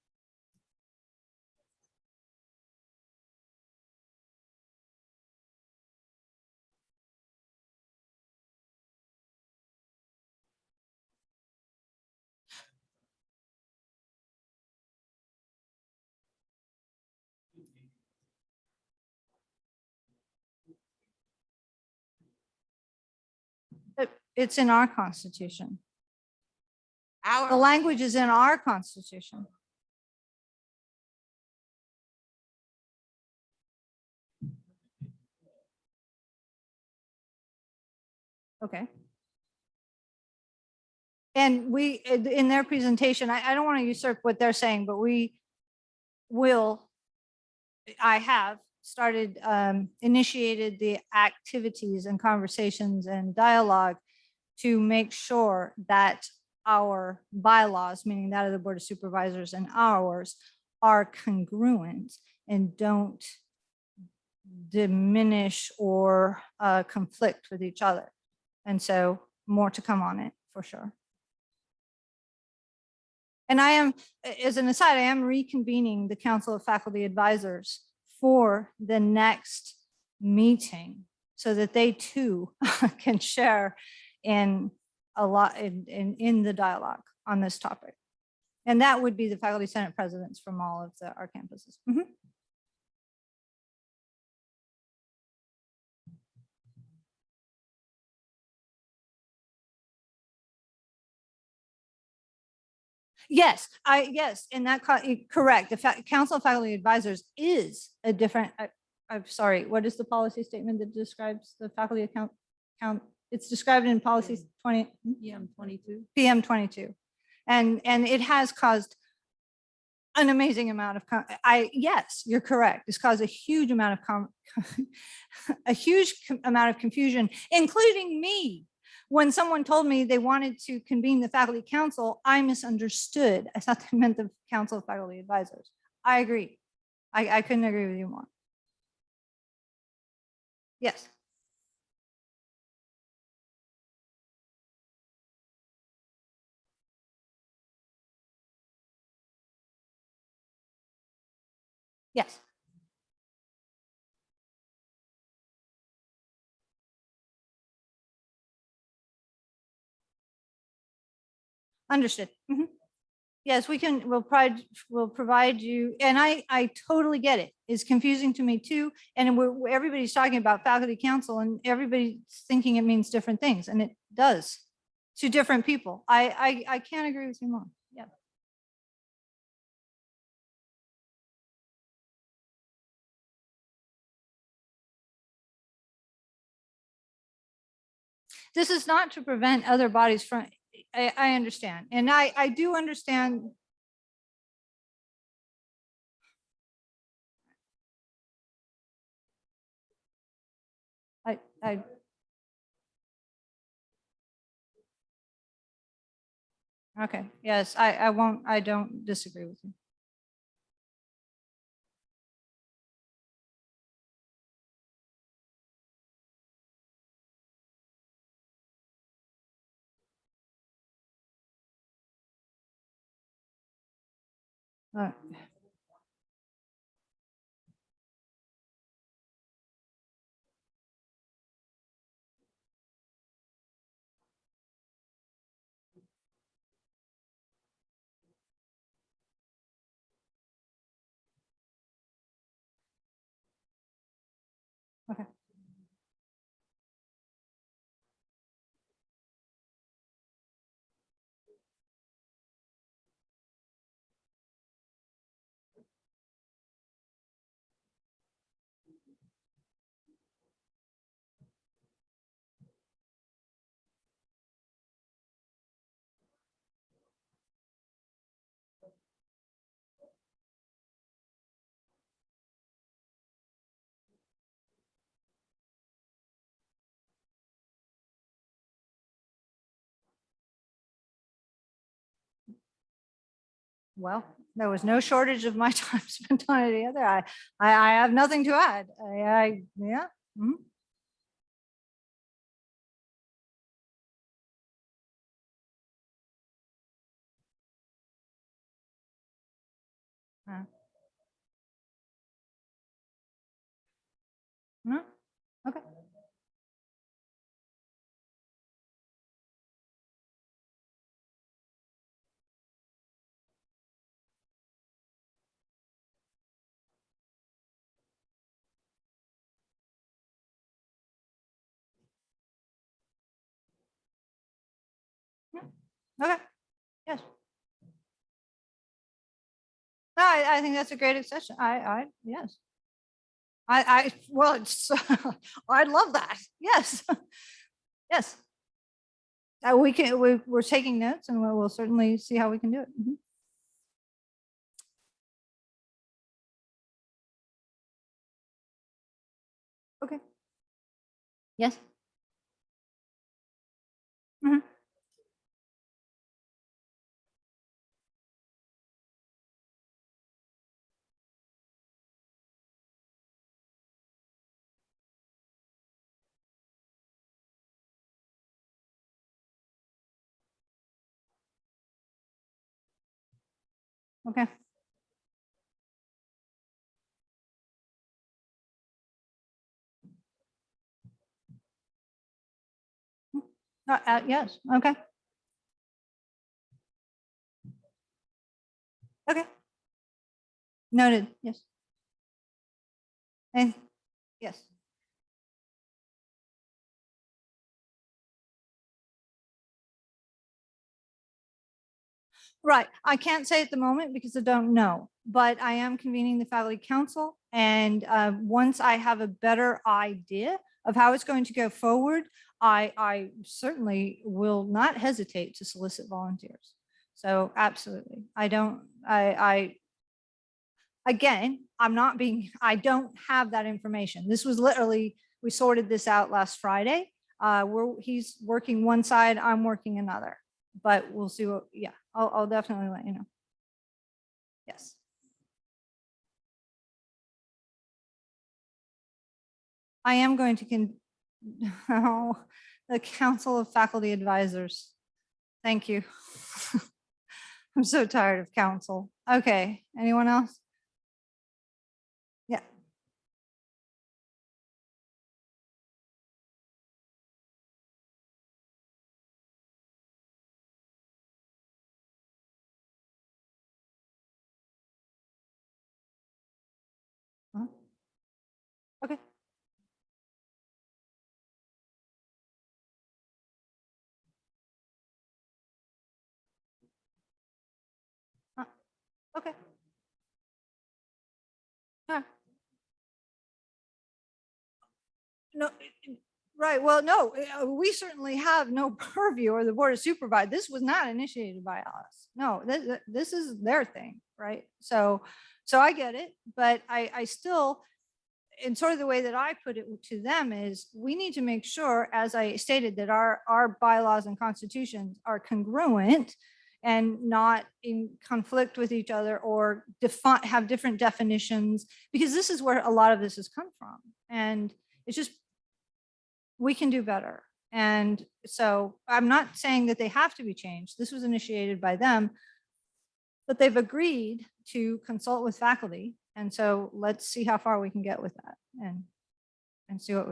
It's in our Constitution. The language is in our Constitution. Okay. And we, in their presentation, I don't want to usurp what they're saying, but we will, I have started, initiated the activities and conversations and dialogue to make sure that our bylaws, meaning that of the Board of Supervisors and ours, are congruent and don't diminish or conflict with each other. And so more to come on it for sure. And I am, as an aside, I am reconvening the Council of Faculty Advisors for the next meeting so that they too can share in a lot in the dialogue on this topic. And that would be the Faculty Senate presidents from all of our campuses. Mhm. Yes, yes, and that, correct. The Council of Faculty Advisors is a different, I'm sorry, what is the policy statement that describes the faculty count? It's described in policies 20. PM 22. And it has caused an amazing amount of, yes, you're correct. It's caused a huge amount of, amount of confusion, including me. When someone told me they wanted to convene the faculty council, I misunderstood. I thought they meant the Council of Faculty Advisors. I agree. I couldn't agree with you more. Yes. Yes. Understood. Mhm. Yes, we'll provide you, and I totally get it. It's confusing to me too. And everybody's talking about faculty council and everybody's thinking it means different things, and it does to different people. I can't agree with you more. Yeah. This is not to prevent other bodies from, I understand. And I do understand. I, okay, yes, I don't disagree with you. Uh, Okay. Well, there was no shortage of my time spent on it either. I have nothing to add. Yeah. Mhm. Uh, no? Okay. Yeah. Okay. Yes. No, I think that's a great exception. Yes. Well, it's, I'd love that. Yes. Yes. We're taking notes and we'll certainly see how we can do it. Mhm. Okay. Yes. Mhm. Okay. Yes. Okay. Okay. Noted. Yes. And yes. Right. I can't say at the moment because I don't know, but I am convening the faculty council. And once I have a better idea of how it's going to go forward, I certainly will not hesitate to solicit volunteers. So absolutely. Again, I don't have that information. This was literally, we sorted this out last Friday. He's working one side, I'm working another, but we'll see what, yeah, I'll definitely let you know. Yes. I am going to the Council of Faculty Advisors. Thank you. I'm so tired of council. Okay, anyone else? Yeah. Huh? Okay. Okay. Yeah. No, right. Well, no, we certainly have no purview, or the Board of Supervisors. This was not initiated by us. No, this is their thing, right? So I get it, but I still, and sort of the way that I put it to them is, we need to make sure, as I stated, that our bylaws and constitutions are congruent and not in conflict with each other, or have different definitions, because this is where a lot of this has come from. And it's just, we can do better. And so I'm not saying that they have to be changed. This was initiated by them, but they've agreed to consult with faculty. And so let's see how far we can get with that and see what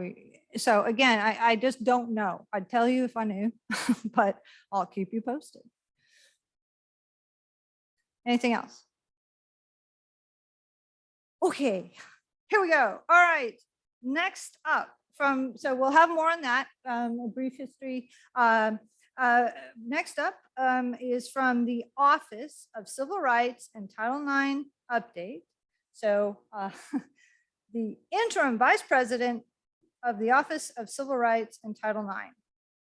so again, I just don't know. I'd tell you if I knew, but I'll keep you posted. Anything else? Okay, here we go. All right, next up so we'll have more on that, a brief history. Next up is from the Office of Civil Rights and Title IX update. So the interim vice president of the Office of Civil Rights and Title IX,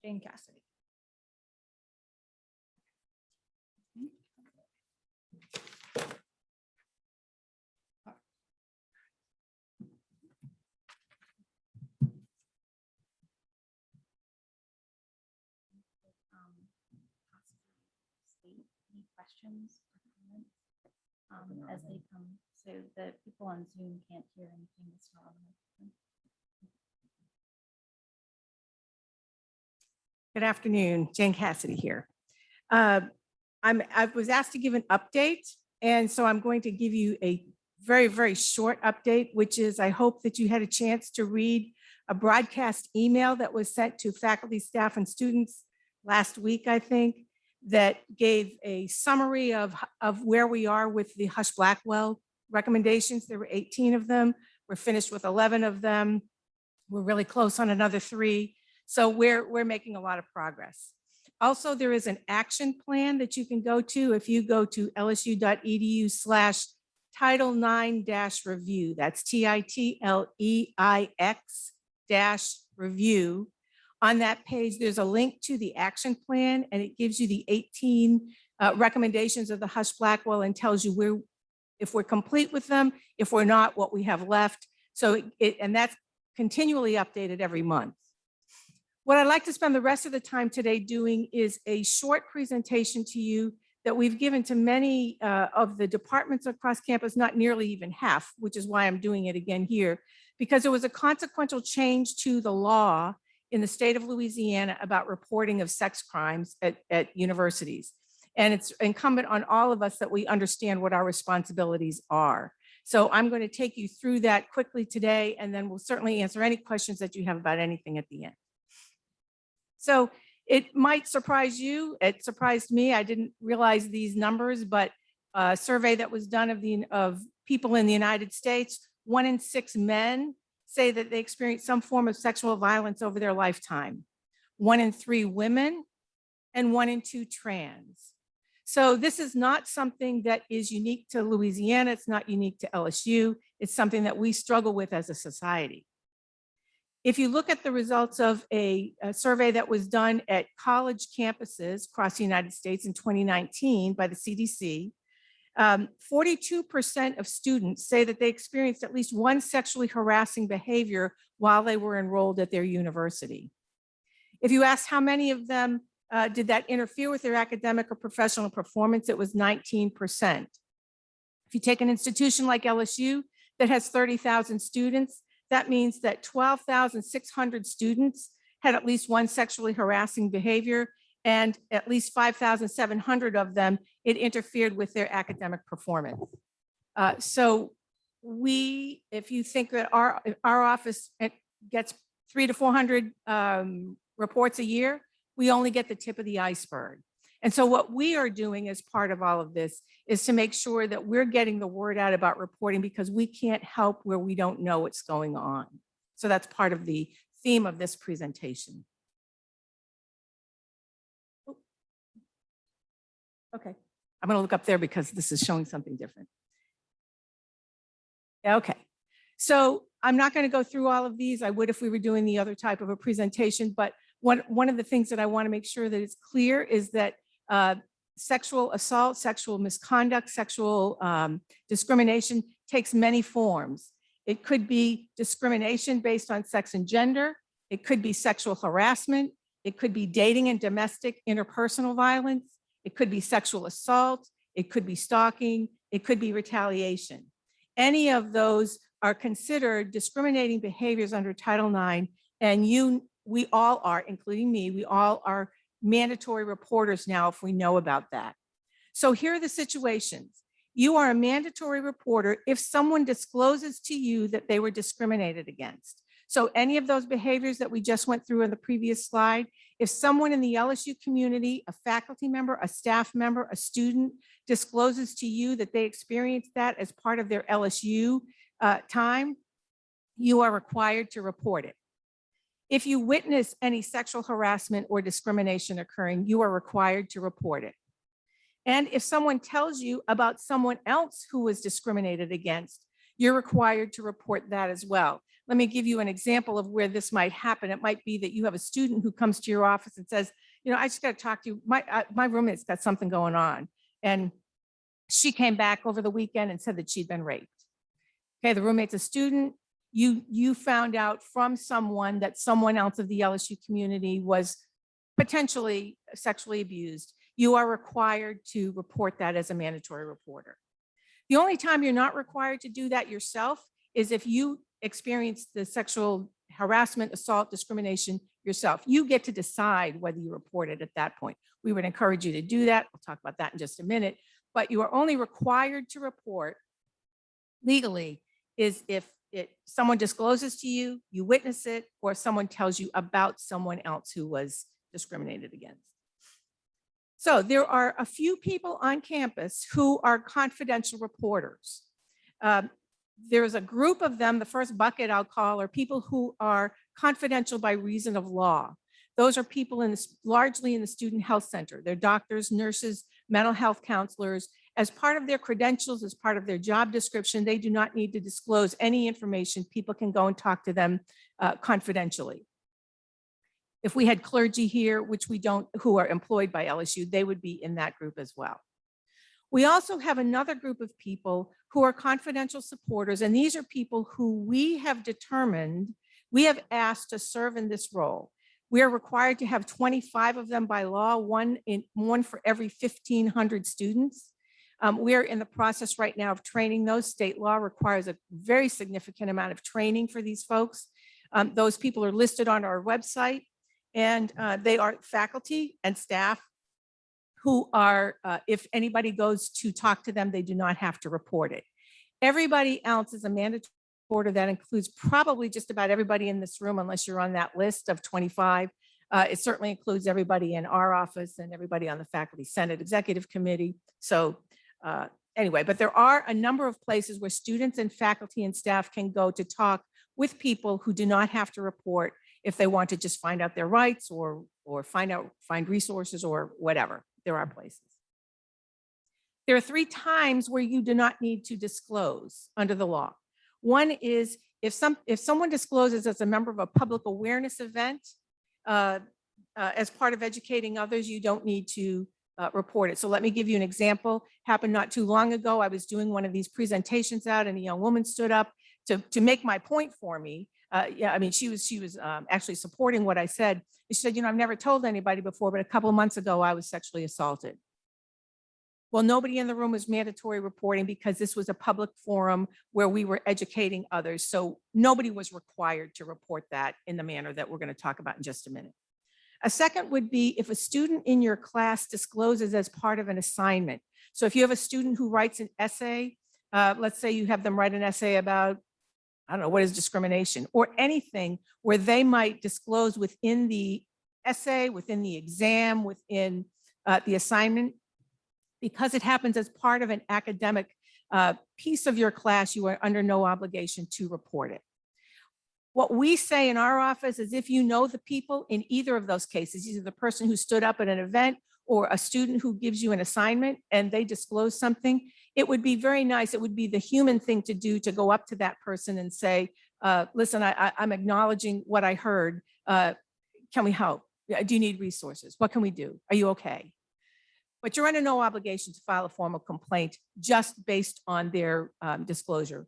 Jane Cassidy. Any questions or comments as they come, so the people on Zoom can't hear anything that's not on the microphone. Good afternoon, Jane Cassidy here. I was asked to give an update, and so I'm going to give you a very, very short update, which is, I hope that you had a chance to read a broadcast email that was sent to faculty, staff, and students last week, I think, that gave a summary of where we are with the Husch-Blackwell recommendations. There were 18 of them. We're finished with 11 of them. We're really close on another 3. So we're making a lot of progress. Also, there is an action plan that you can go to if you go to lsu.edu/Title IX-review. That's TITLEIX-review. On that page, there's a link to the action plan, and it gives you the 18 recommendations of the Husch-Blackwell and tells you if we're complete with them, if we're not, what we have left. So and that's continually updated every month. What I'd like to spend the rest of the time today doing is a short presentation to you that we've given to many of the departments across campus, not nearly even half, which is why I'm doing it again here, because there was a consequential change to the law in the state of Louisiana about reporting of sex crimes at universities. And it's incumbent on all of us that we understand what our responsibilities are. So I'm going to take you through that quickly today, and then we'll certainly answer any questions that you have about anything at the end. So it might surprise you. It surprised me. I didn't realize these numbers, but a survey that was done of people in the United States, 1 in 6 men say that they experienced some form of sexual violence over their lifetime. 1 in 3 women, and 1 in 2 trans. So this is not something that is unique to Louisiana. It's not unique to LSU. It's something that we struggle with as a society. If you look at the results of a survey that was done at college campuses across the United States in 2019 by the CDC, 42% of students say that they experienced at least one sexually harassing behavior while they were enrolled at their university. If you asked how many of them did that interfere with their academic or professional performance, it was 19%. If you take an institution like LSU that has 30,000 students, that means that 12,600 students had at least one sexually harassing behavior, and at least 5,700 of them, it interfered with their academic performance. So if you think that our office gets 300 to 400 reports a year, we only get the tip of the iceberg. And so what we are doing as part of all of this is to make sure that we're getting the word out about reporting, because we can't help where we don't know what's going on. So that's part of the theme of this presentation. Okay, I'm going to look up there because this is showing something different. Okay, so I'm not going to go through all of these. I would if we were doing the other type of a presentation, but one of the things that I want to make sure that it's clear is that sexual assault, sexual misconduct, sexual discrimination takes many forms. It could be discrimination based on sex and gender. It could be sexual harassment. It could be dating and domestic interpersonal violence. It could be sexual assault. It could be stalking. It could be retaliation. Any of those are considered discriminating behaviors under Title IX, and we all are, including me, we all are mandatory reporters now if we know about that. So here are the situations. You are a mandatory reporter if someone discloses to you that they were discriminated against. So any of those behaviors that we just went through in the previous slide, if someone in the LSU community, a faculty member, a staff member, a student discloses to you that they experienced that as part of their LSU time, you are required to report it. If you witness any sexual harassment or discrimination occurring, you are required to report it. And if someone tells you about someone else who was discriminated against, you're required to report that as well. Let me give you an example of where this might happen. It might be that you have a student who comes to your office and says, I just got to talk to you. My roommate's got something going on. And she came back over the weekend and said that she'd been raped. Okay, the roommate's a student. You found out from someone that someone else of the LSU community was potentially sexually abused. You are required to report that as a mandatory reporter. The only time you're not required to do that yourself is if you experience the sexual harassment, assault, discrimination yourself. You get to decide whether you report it at that point. We would encourage you to do that. We'll talk about that in just a minute. But you are only required to report legally is if someone discloses to you, you witness it, or someone tells you about someone else who was discriminated against. So there are a few people on campus who are confidential reporters. There's a group of them, the first bucket I'll call are people who are confidential by reason of law. Those are people largely in the student health center. They're doctors, nurses, mental health counselors. As part of their credentials, as part of their job description, they do not need to disclose any information. People can go and talk to them confidentially. If we had clergy here, which we don't, who are employed by LSU, they would be in that group as well. We also have another group of people who are confidential supporters, and these are people who we have determined, we have asked to serve in this role. We are required to have 25 of them by law, one for every 1,500 students. We are in the process right now of training those. State law requires a very significant amount of training for these folks. Those people are listed on our website, and they are faculty and staff who are, if anybody goes to talk to them, they do not have to report it. Everybody else is a mandatory reporter. That includes probably just about everybody in this room, unless you're on that list of 25. It certainly includes everybody in our office and everybody on the Faculty Senate Executive Committee. So anyway, but there are a number of places where students and faculty and staff can go to talk with people who do not have to report if they want to just find out their rights or find resources or whatever. There are places. There are 3 times where you do not need to disclose under the law. One is if someone discloses as a member of a public awareness event, as part of educating others, you don't need to report it. So let me give you an example. Happened not too long ago. I was doing one of these presentations out and a young woman stood up to make my point for me. Yeah, I mean, she was actually supporting what I said. She said, I've never told anybody before, but a couple of months ago, I was sexually assaulted. Well, nobody in the room was mandatory reporting because this was a public forum where we were educating others. So nobody was required to report that in the manner that we're going to talk about in just a minute. A second would be if a student in your class discloses as part of an assignment. So if you have a student who writes an essay, let's say you have them write an essay about, I don't know, what is discrimination, or anything where they might disclose within the essay, within the exam, within the assignment, because it happens as part of an academic piece of your class, you are under no obligation to report it. What we say in our office is if you know the people in either of those cases, either the person who stood up at an event or a student who gives you an assignment and they disclose something, it would be very nice. It would be the human thing to do to go up to that person and say, listen, I'm acknowledging what I heard. Can we help? Do you need resources? What can we do? Are you okay? But you're under no obligation to file a formal complaint just based on their disclosure.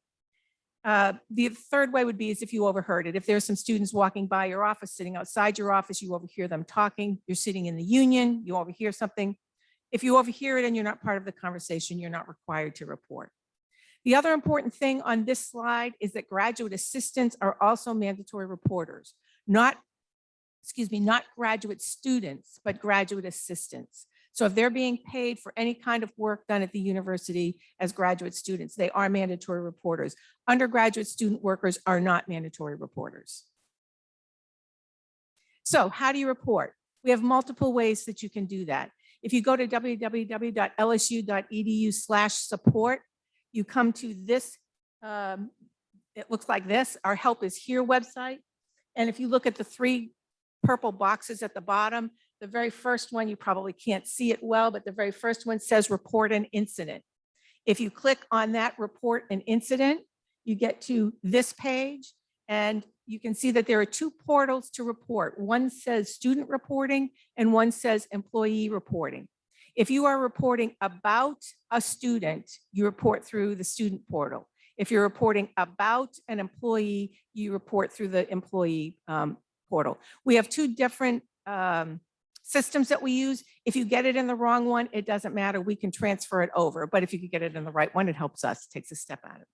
The third way would be is if you overheard it. If there's some students walking by your office, sitting outside your office, you overhear them talking, you're sitting in the union, you overhear something. If you overhear it and you're not part of the conversation, you're not required to report. The other important thing on this slide is that graduate assistants are also mandatory reporters, not graduate students, but graduate assistants. So if they're being paid for any kind of work done at the university as graduate students, they are mandatory reporters. Undergraduate student workers are not mandatory reporters. So how do you report? We have multiple ways that you can do that. If you go to www.lsu.edu/support, you come to this, it looks like this, our Help is Here website. And if you look at the 3 purple boxes at the bottom, the very first one, you probably can't see it well, but the very first one says report an incident. If you click on that report an incident, you get to this page and you can see that there are 2 portals to report. One says student reporting and one says employee reporting. If you are reporting about a student, you report through the student portal. If you're reporting about an employee, you report through the employee portal. We have 2 different systems that we use. If you get it in the wrong one, it doesn't matter. We can transfer it over. But if you could get it in the right one, it helps us, takes a step out of it.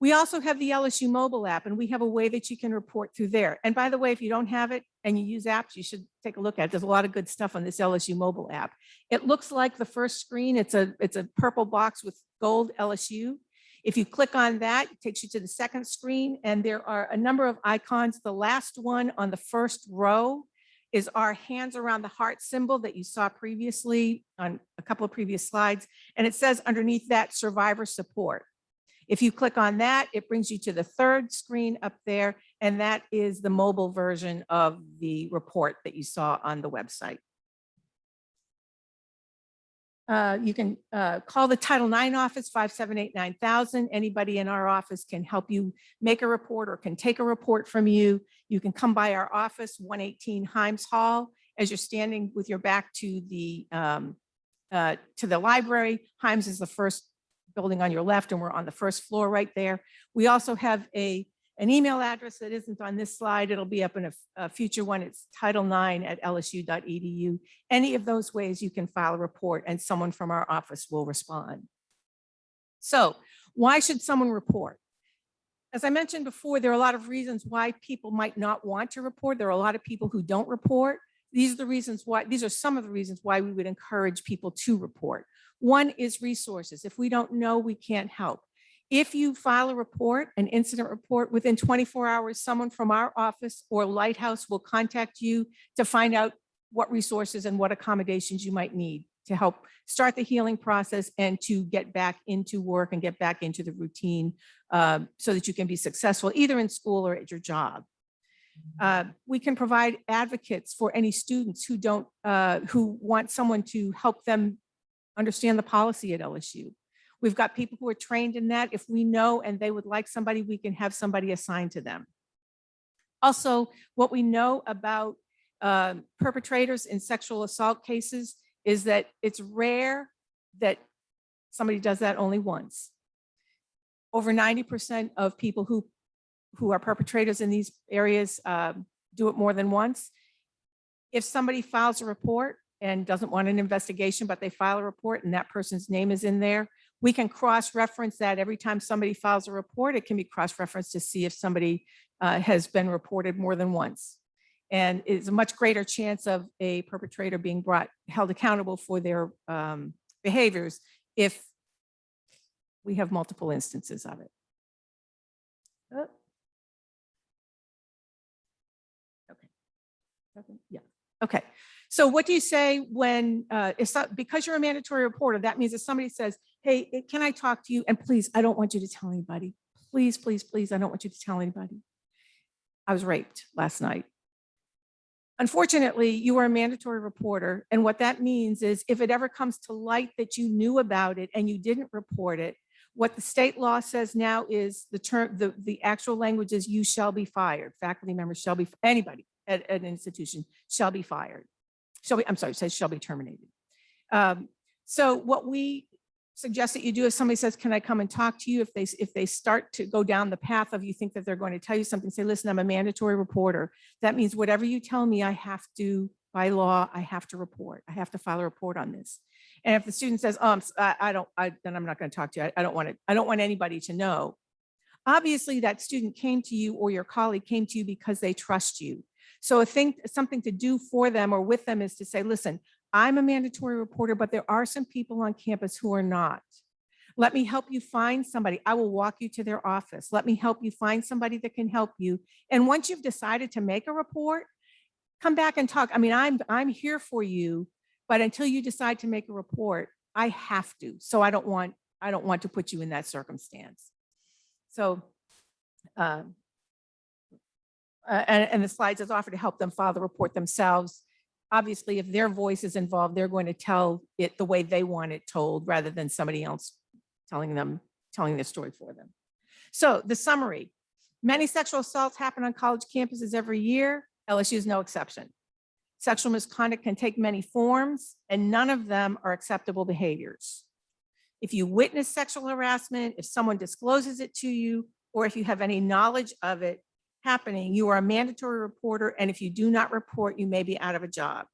We also have the LSU mobile app, and we have a way that you can report through there. And by the way, if you don't have it and you use apps, you should take a look at it. There's a lot of good stuff on this LSU mobile app. It looks like the first screen. It's a purple box with gold LSU. If you click on that, it takes you to the second screen, and there are a number of icons. The last one on the first row is our hands around the heart symbol that you saw previously on a couple of previous slides. And it says underneath that survivor support. If you click on that, it brings you to the third screen up there, and that is the mobile version of the report that you saw on the website. You can call the Title IX office, 578-9000. Anybody in our office can help you make a report or can take a report from you. You can come by our office, 118 Himes Hall. As you're standing with your back to the library, Himes is the first building on your left, and we're on the first floor right there. We also have an email address that isn't on this slide. It'll be up in a future one. It's title9@lsu.edu. Any of those ways you can file a report and someone from our office will respond. So why should someone report? As I mentioned before, there are a lot of reasons why people might not want to report. There are a lot of people who don't report. These are some of the reasons why we would encourage people to report. One is resources. If we don't know, we can't help. If you file a report, an incident report, within 24 hours, someone from our office or Lighthouse will contact you to find out what resources and what accommodations you might need to help start the healing process and to get back into work and get back into the routine so that you can be successful either in school or at your job. We can provide advocates for any students who don't, who want someone to help them understand the policy at LSU. We've got people who are trained in that. If we know and they would like somebody, we can have somebody assigned to them. Also, what we know about perpetrators in sexual assault cases is that it's rare that somebody does that only once. Over 90% of people who are perpetrators in these areas do it more than once. If somebody files a report and doesn't want an investigation, but they file a report and that person's name is in there, we can cross-reference that every time somebody files a report. It can be cross-referenced to see if somebody has been reported more than once. And it's a much greater chance of a perpetrator being held accountable for their behaviors if we have multiple instances of it. Okay. Yeah. Okay. So what do you say when, because you're a mandatory reporter, that means if somebody says, hey, can I talk to you? And please, I don't want you to tell anybody. Please, please, please, I don't want you to tell anybody. I was raped last night. Unfortunately, you are a mandatory reporter. And what that means is if it ever comes to light that you knew about it and you didn't report it, what the state law says now is the actual language is you shall be fired. Faculty members shall be, anybody at an institution shall be fired. I'm sorry, it says shall be terminated. So what we suggest that you do if somebody says, can I come and talk to you? If they start to go down the path of you think that they're going to tell you something, say, listen, I'm a mandatory reporter. That means whatever you tell me, I have to, by law, I have to report. I have to file a report on this. And if the student says, oh, then I'm not going to talk to you. I don't want anybody to know. Obviously, that student came to you or your colleague came to you because they trust you. So something to do for them or with them is to say, listen, I'm a mandatory reporter, but there are some people on campus who are not. Let me help you find somebody. I will walk you to their office. Let me help you find somebody that can help you. And once you've decided to make a report, come back and talk. I mean, I'm here for you, but until you decide to make a report, I have to. So I don't want to put you in that circumstance. So, and the slides is offered to help them file the report themselves. Obviously, if their voice is involved, they're going to tell it the way they want it told rather than somebody else telling the story for them. So the summary, many sexual assaults happen on college campuses every year. LSU is no exception. Sexual misconduct can take many forms and none of them are acceptable behaviors. If you witness sexual harassment, if someone discloses it to you, or if you have any knowledge of it happening, you are a mandatory reporter, and if you do not report, you may be out of a job.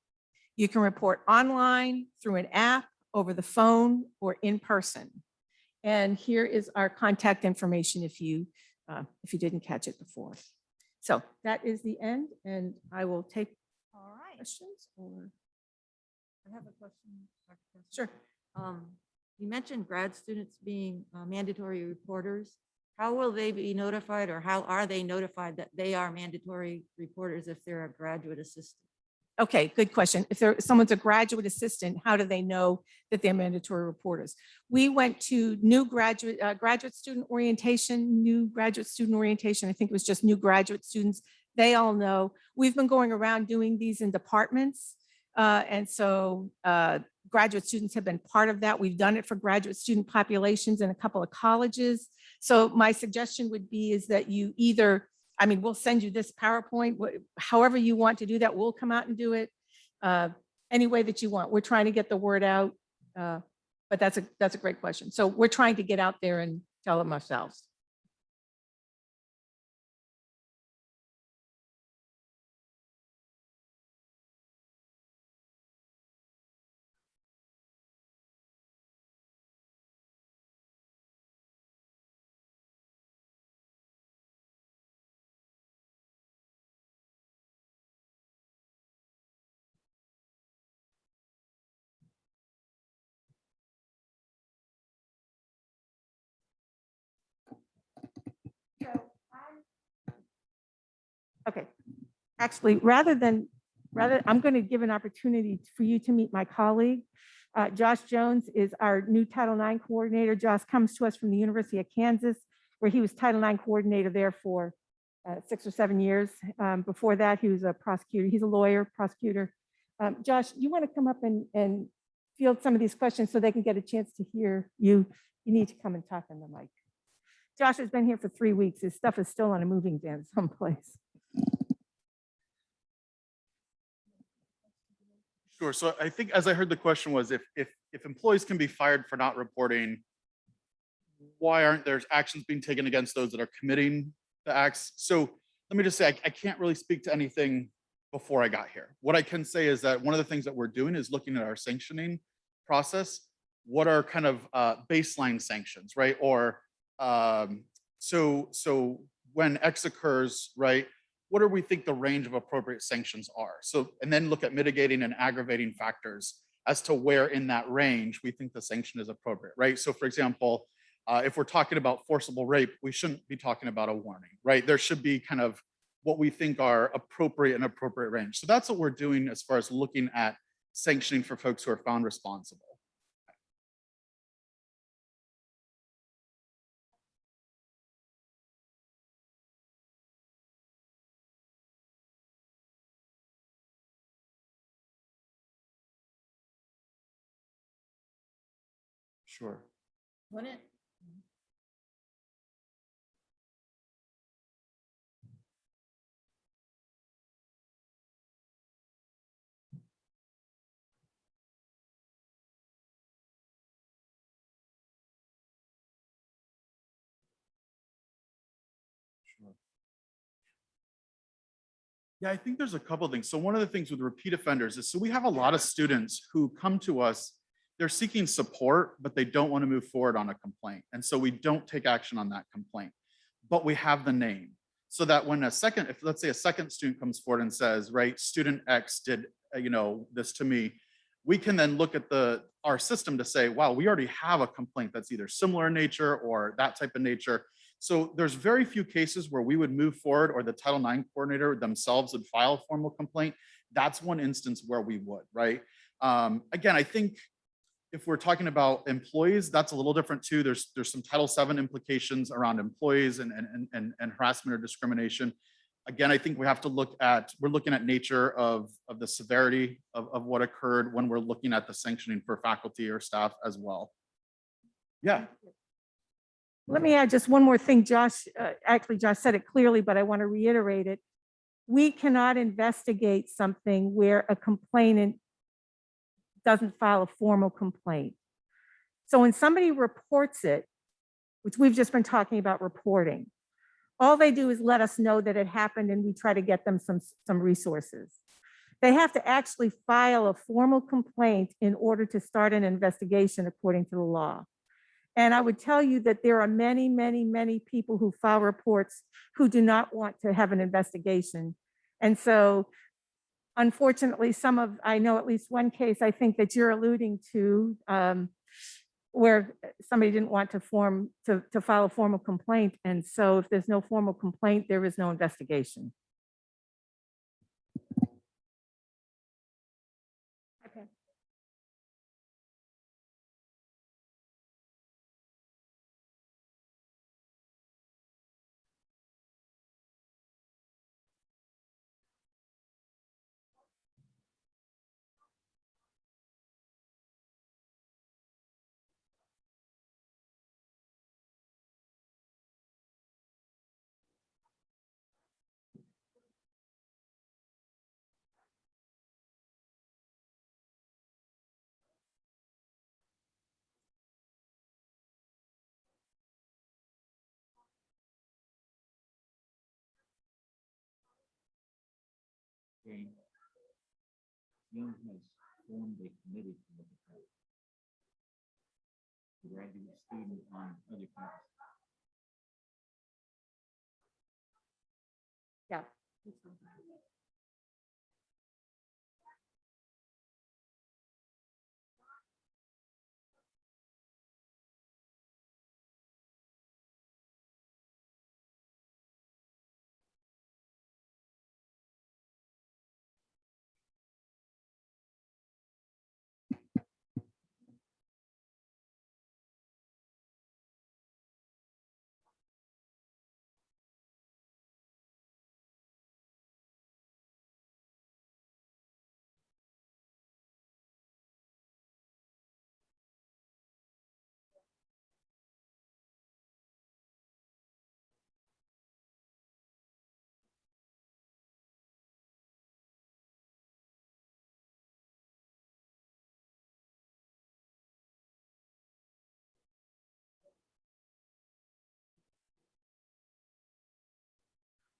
You can report online, through an app, over the phone, or in person. And here is our contact information if you didn't catch it before. So that is the end, and I will take questions. Or I have a question. Dr. Cassidy. sure. You mentioned grad students being mandatory reporters. How will they be notified, or how are they notified that they are mandatory reporters if they're a graduate assistant? Okay, good question. If someone's a graduate assistant, how do they know that they're mandatory reporters? We went to new graduate student orientation. I think it was just new graduate students. They all know. We've been going around doing these in departments. And so graduate students have been part of that. We've done it for graduate student populations in a couple of colleges. So my suggestion would be is that you either, I mean, we'll send you this PowerPoint, however you want to do that, we'll come out and do it any way that you want. We're trying to get the word out, but that's a great question. So we're trying to get out there and tell them ourselves. Okay, actually, I'm going to give an opportunity for you to meet my colleague. Josh Jones is our new Title IX coordinator. Josh comes to us from the University of Kansas, where he was Title IX coordinator there for 6 or 7 years. Before that, he was a prosecutor. He's a lawyer, prosecutor. Josh, you want to come up and field some of these questions so they can get a chance to hear you? You need to come and talk on the mic. Josh has been here for 3 weeks. His stuff is still on a moving van someplace. Sure. So I think as I heard the question was if employees can be fired for not reporting, why aren't there actions being taken against those that are committing the acts? So let me just say, I can't really speak to anything before I got here. What I can say is that one of the things that we're doing is looking at our sanctioning process. What are kind of baseline sanctions, right? Or so when X occurs, right? What do we think the range of appropriate sanctions are? So, and then look at mitigating and aggravating factors as to where in that range we think the sanction is appropriate, right? So for example, if we're talking about forcible rape, we shouldn't be talking about a warning, right? There should be kind of what we think are appropriate and appropriate range. So that's what we're doing as far as looking at sanctioning for folks who are found responsible. Sure. When it, Sure. Yeah, I think there's a couple of things. So one of the things with repeat offenders is, so we have a lot of students who come to us, they're seeking support, but they don't want to move forward on a complaint. And so we don't take action on that complaint, but we have the name. So that when if let's say a second student comes forward and says, right, student X did, this to me, we can then look at our system to say, wow, we already have a complaint that's either similar in nature or that type of nature. So there's very few cases where we would move forward or the Title IX coordinator themselves would file a formal complaint. That's one instance where we would, right? Again, I think if we're talking about employees, that's a little different too. There's some Title VII implications around employees and harassment or discrimination. Again, I think we're looking at nature of the severity of what occurred when we're looking at the sanctioning for faculty or staff as well. Yeah. Let me add just one more thing. Josh said it clearly, but I want to reiterate it. We cannot investigate something where a complainant doesn't file a formal complaint. So when somebody reports it, which we've just been talking about reporting, all they do is let us know that it happened and we try to get them some resources. They have to actually file a formal complaint in order to start an investigation according to the law. And I would tell you that there are many, many, many people who file reports who do not want to have an investigation. And so unfortunately, I know at least one case I think that you're alluding to, where somebody didn't want to file a formal complaint. And so if there's no formal complaint, there is no investigation. Okay. Jane, Joan has formed a committee to look at that. The graduate student on other campuses. Yeah.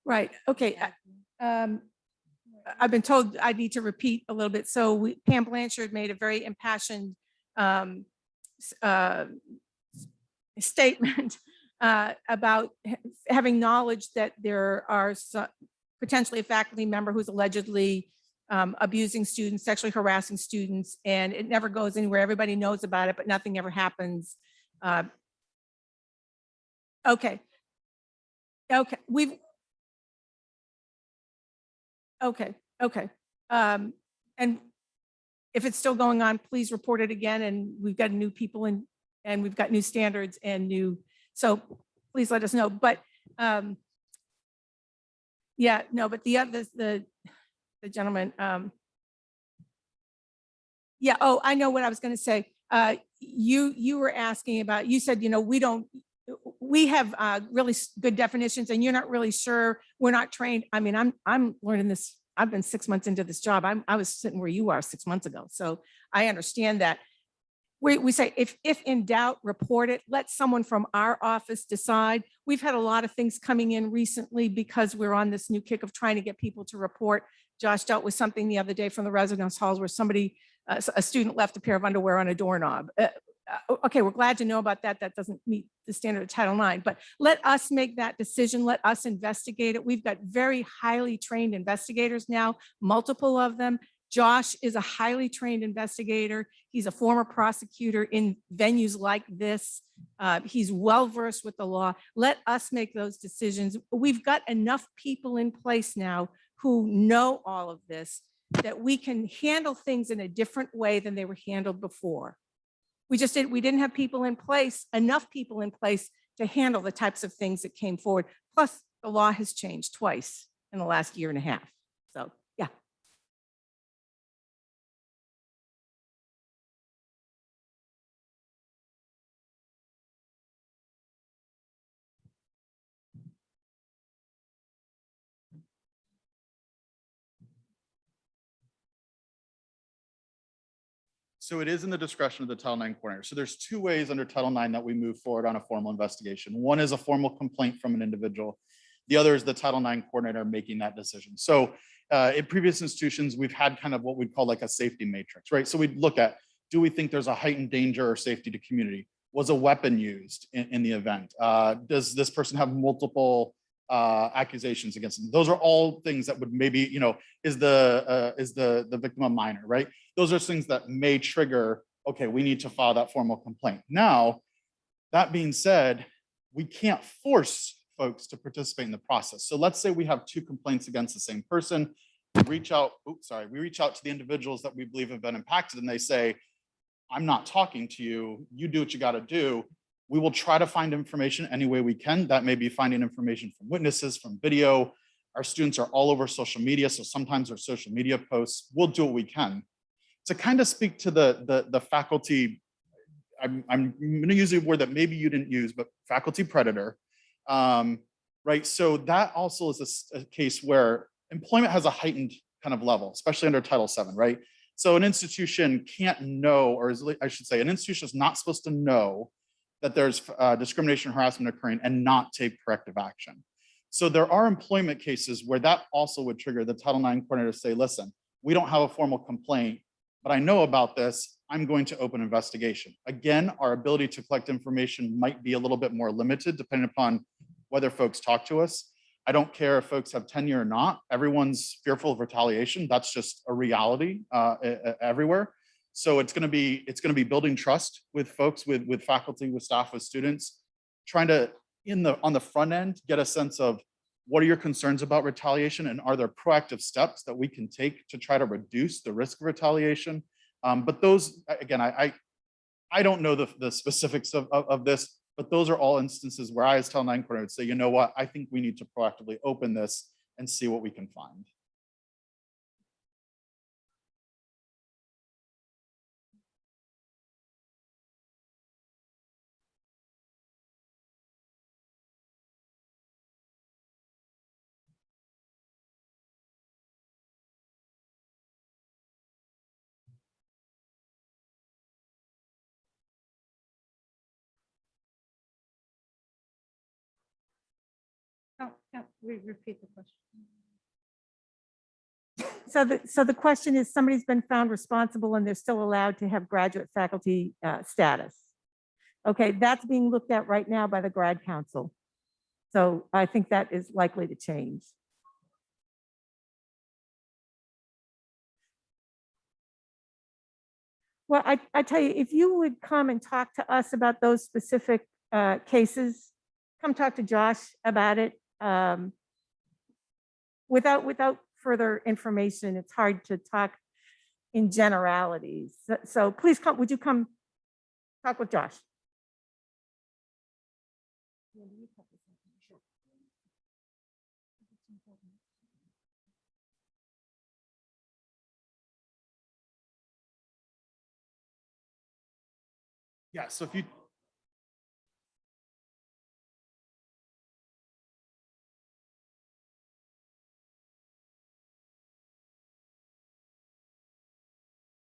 Right, okay. I've been told I need to repeat a little bit. So Pam Blanchard made a very impassioned statement about having knowledge that there are potentially a faculty member who's allegedly abusing students, sexually harassing students, and it never goes anywhere. Everybody knows about it, but nothing ever happens. Okay. Okay, okay. And if it's still going on, please report it again. And we've got new people and we've got new standards and so please let us know. But yeah, no, but the gentleman, yeah, oh, I know what I was going to say. You were asking about, you said, we have really good definitions and you're not really sure, we're not trained. I mean, I'm learning this. I've been 6 months into this job. I was sitting where you are 6 months ago. So I understand that. We say, if in doubt, report it. Let someone from our office decide. We've had a lot of things coming in recently because we're on this new kick of trying to get people to report. Josh dealt with something the other day from the residence halls where somebody, a student left a pair of underwear on a doorknob. Okay, we're glad to know about that. That doesn't meet the standard of Title IX, but let us make that decision. Let us investigate it. We've got very highly trained investigators now, multiple of them. Josh is a highly trained investigator. He's a former prosecutor in venues like this. He's well-versed with the law. Let us make those decisions. We've got enough people in place now who know all of this, that we can handle things in a different way than they were handled before. We didn't have people in place, enough people in place to handle the types of things that came forward. Plus, the law has changed twice in the last year and a half. So, yeah. So it is in the discretion of the Title IX coordinator. So there's two ways under Title IX that we move forward on a formal investigation. One is a formal complaint from an individual. The other is the Title IX coordinator making that decision. So in previous institutions, we've had kind of what we'd call like a safety matrix, right? So we'd look at, do we think there's a heightened danger or safety to community? Was a weapon used in the event? Does this person have multiple accusations against them? Those are all things that would maybe, is the victim a minor, right? Those are things that may trigger, okay, we need to file that formal complaint. Now, that being said, we can't force folks to participate in the process. So let's say we have two complaints against the same person. We reach out to the individuals that we believe have been impacted and they say, I'm not talking to you, you do what you gotta do. We will try to find information any way we can. That may be finding information from witnesses, from video. Our students are all over social media, so sometimes our social media posts, we'll do what we can. To kind of speak to the faculty, I'm going to use a word that maybe you didn't use, but faculty predator, right? So that also is a case where employment has a heightened kind of level, especially under Title VII, right? So an institution can't know, or I should say, an institution is not supposed to know that there's discrimination and harassment occurring and not take corrective action. So there are employment cases where that also would trigger the Title IX coordinator to say, listen, we don't have a formal complaint, but I know about this, I'm going to open an investigation. Again, our ability to collect information might be a little bit more limited depending upon whether folks talk to us. I don't care if folks have tenure or not. Everyone's fearful of retaliation. That's just a reality everywhere. So it's going to be building trust with folks, with faculty, with staff, with students, trying to on the front end get a sense of what are your concerns about retaliation and are there proactive steps that we can take to try to reduce the risk of retaliation. But those, again, I don't know the specifics of this, but those are all instances where I as Title IX coordinator would say, you know what, I think we need to proactively open this and see what we can find. Count Repeat the question. So the question is, somebody's been found responsible and they're still allowed to have graduate faculty status. Okay, that's being looked at right now by the grad council. So I think that is likely to change. Well, I tell you, if you would come and talk to us about those specific cases, come talk to Josh about it. Without further information, it's hard to talk in generalities. So please come, would you come talk with Josh? Yeah, so if you,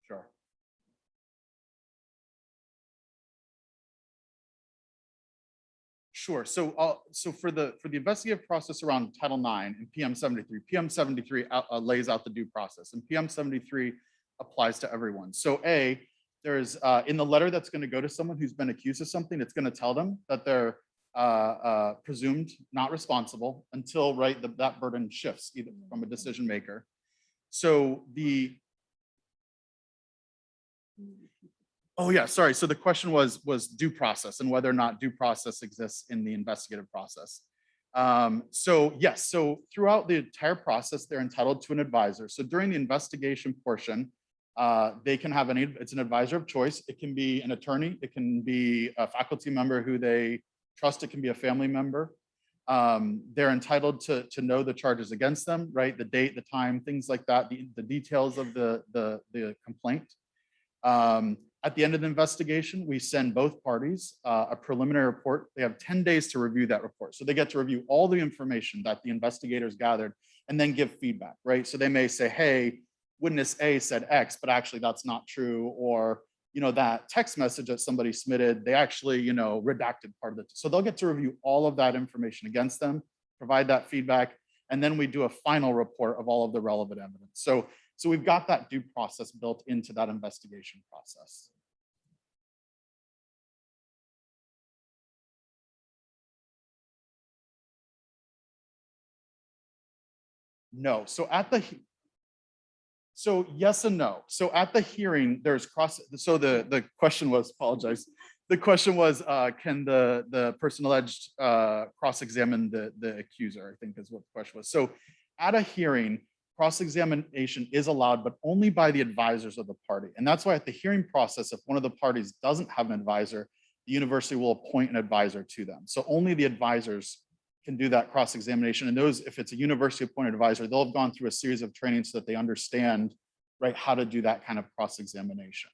sure. Sure. So for the investigative process around Title IX and PM 73, PM 73 lays out the due process, and PM 73 applies to everyone. So there's in the letter that's going to go to someone who's been accused of something, it's going to tell them that they're presumed not responsible until that burden shifts either from a decision maker. So oh yeah, sorry. So the question was due process and whether or not due process exists in the investigative process. So yes, so throughout the entire process, they're entitled to an advisor. So during the investigation portion, they can have it's an advisor of choice. It can be an attorney. It can be a faculty member who they trust. It can be a family member. They're entitled to know the charges against them, right? The date, the time, things like that, the details of the complaint. At the end of the investigation, we send both parties a preliminary report. They have 10 days to review that report. So they get to review all the information that the investigators gathered and then give feedback, right? So they may say, hey, witness A said X, but actually that's not true. Or, that text message that somebody submitted, they actually, redacted part of it. So they'll get to review all of that information against them, provide that feedback, and then we do a final report of all of the relevant evidence. So we've got that due process built into that investigation process. No, so yes and no. So at the hearing, there's so the question was, apologize. The question was, can the person alleged cross-examine the accuser, I think is what the question was. So at a hearing, cross-examination is allowed, but only by the advisors of the party. And that's why at the hearing process, if one of the parties doesn't have an advisor, the university will appoint an advisor to them. So only the advisors can do that cross-examination. And those, if it's a university appointed advisor, they'll have gone through a series of trainings so that they understand, right, how to do that kind of cross-examination.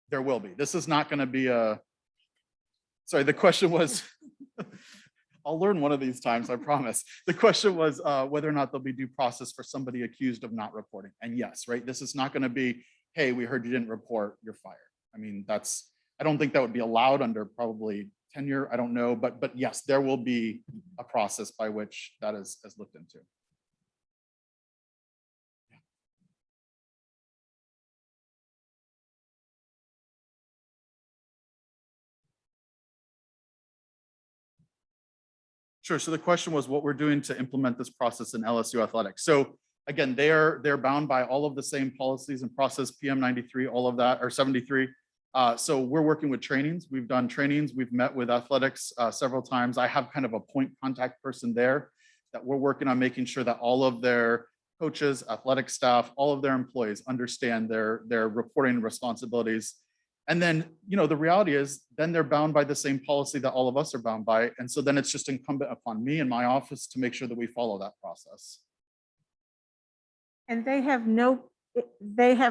There will be. This is not going to be sorry, the question was, I'll learn one of these times, I promise. The question was whether or not there'll be due process for somebody accused of not reporting. And yes, right, this is not going to be, hey, we heard you didn't report, you're fired. I mean, I don't think that would be allowed under probably tenure, I don't know, but yes, there will be a process by which that is looked into. Sure. So the question was what we're doing to implement this process in LSU athletics. So again, they're bound by all of the same policies and process, PM 93, all of that, or 73. So we're working with trainings. We've done trainings. We've met with athletics several times. I have kind of a point contact person there that we're working on making sure that all of their coaches, athletic staff, all of their employees understand their reporting responsibilities. And then, the reality is then they're bound by the same policy that all of us are bound by. And so then it's just incumbent upon me and my office to make sure that we follow that process. And they have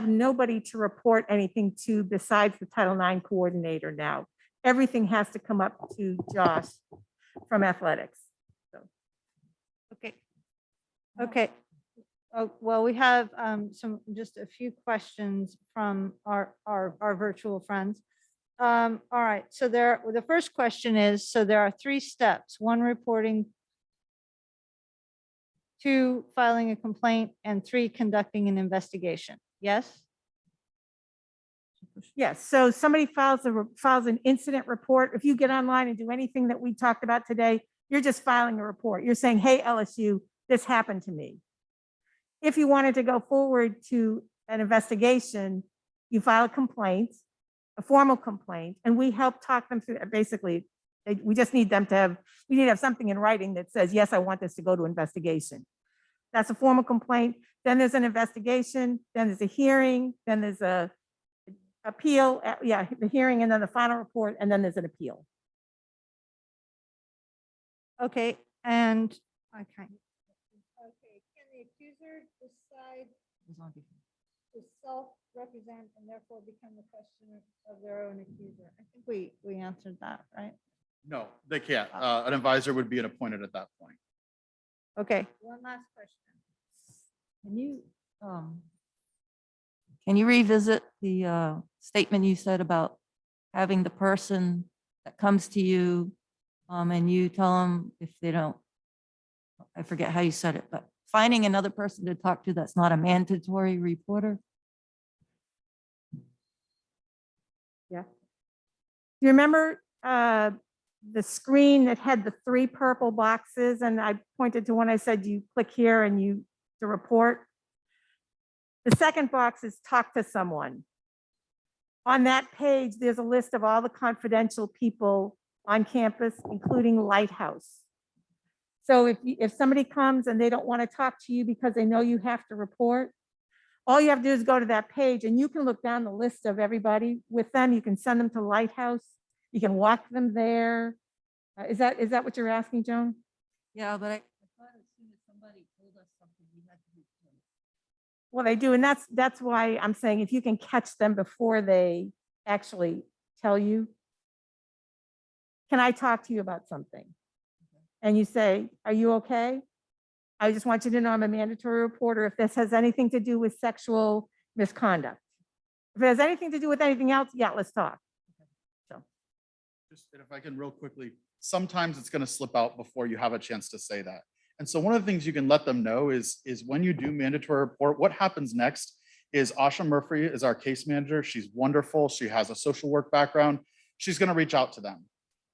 nobody to report anything to besides the Title IX coordinator now. Everything has to come up to Josh from athletics. So. Okay. Okay. Oh, well, we have just a few questions from our virtual friends. All right, so the first question is, so there are 3 steps: 1, reporting; 2, filing a complaint; and 3, conducting an investigation. Yes? Yes, so somebody files an incident report. If you get online and do anything that we talked about today, you're just filing a report. You're saying, hey, LSU, this happened to me. If you wanted to go forward to an investigation, you file a complaint, a formal complaint, and we help talk them through. Basically, we just need them to have, we need to have something in writing that says, yes, I want this to go to investigation. That's a formal complaint. Then there's an investigation, then there's a hearing, then there's a appeal, the hearing, and then the final report, and then there's an appeal. Okay, and, okay. Okay, can the accuser decide to self-represent and therefore become the questioner of their own accuser? I think we answered that, right? No, they can't. An advisor would be appointed at that point. Okay, one last question. Can you revisit the statement you said about having the person that comes to you and you tell them if they don't, I forget how you said it, but finding another person to talk to that's not a mandatory reporter? Yeah. You remember the screen that had the 3 purple boxes, and I pointed to one, I said, you click here and you to report. The second box is talk to someone. On that page, there's a list of all the confidential people on campus, including Lighthouse. So if somebody comes and they don't want to talk to you because they know you have to report, all you have to do is go to that page and you can look down the list of everybody with them. You can send them to Lighthouse. You can walk them there. Is that what you're asking, Joan? Yeah, but I thought as soon as somebody told us something, we had to report. Well, they do, and that's why I'm saying if you can catch them before they actually tell you, can I talk to you about something? And you say, are you okay? I just want you to know I'm a mandatory reporter. If this has anything to do with sexual misconduct, if it has anything to do with anything else, yeah, let's talk. So, Just if I can real quickly, sometimes it's going to slip out before you have a chance to say that. And so one of the things you can let them know is when you do mandatory report, what happens next is Asha Murphy is our case manager. She's wonderful. She has a social work background. She's going to reach out to them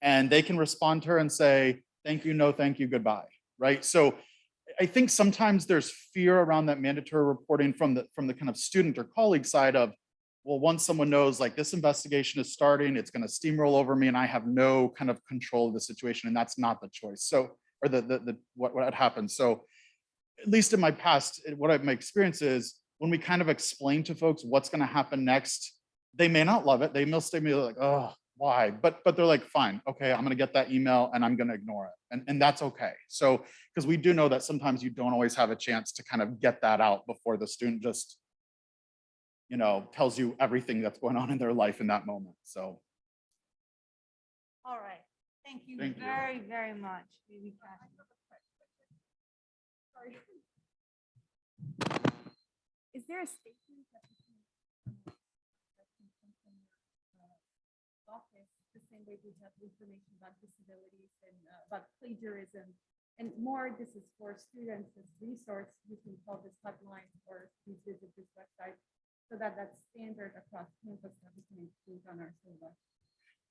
and they can respond to her and say, thank you, no, thank you, goodbye, right? So I think sometimes there's fear around that mandatory reporting from the kind of student or colleague side of, well, once someone knows like this investigation is starting, it's going to steamroll over me and I have no kind of control of the situation, and that's not the choice. So, or what happens. So at least in my past, my experience is when we kind of explain to folks what's going to happen next, they may not love it. They may stay like, oh, why? But they're like, fine, okay, I'm going to get that email and I'm going to ignore it. And that's okay. So, because we do know that sometimes you don't always have a chance to kind of get that out before the student just, tells you everything that's going on in their life in that moment. So. All right. Thank you Thank you. very, very much. Sorry. Is there a statement that we can office the same way we have information about disabilities and about plagiarism, and more this is for students as resource, you can call this hotline or please visit this website, so that's standard across campus that we can include on our syllabus.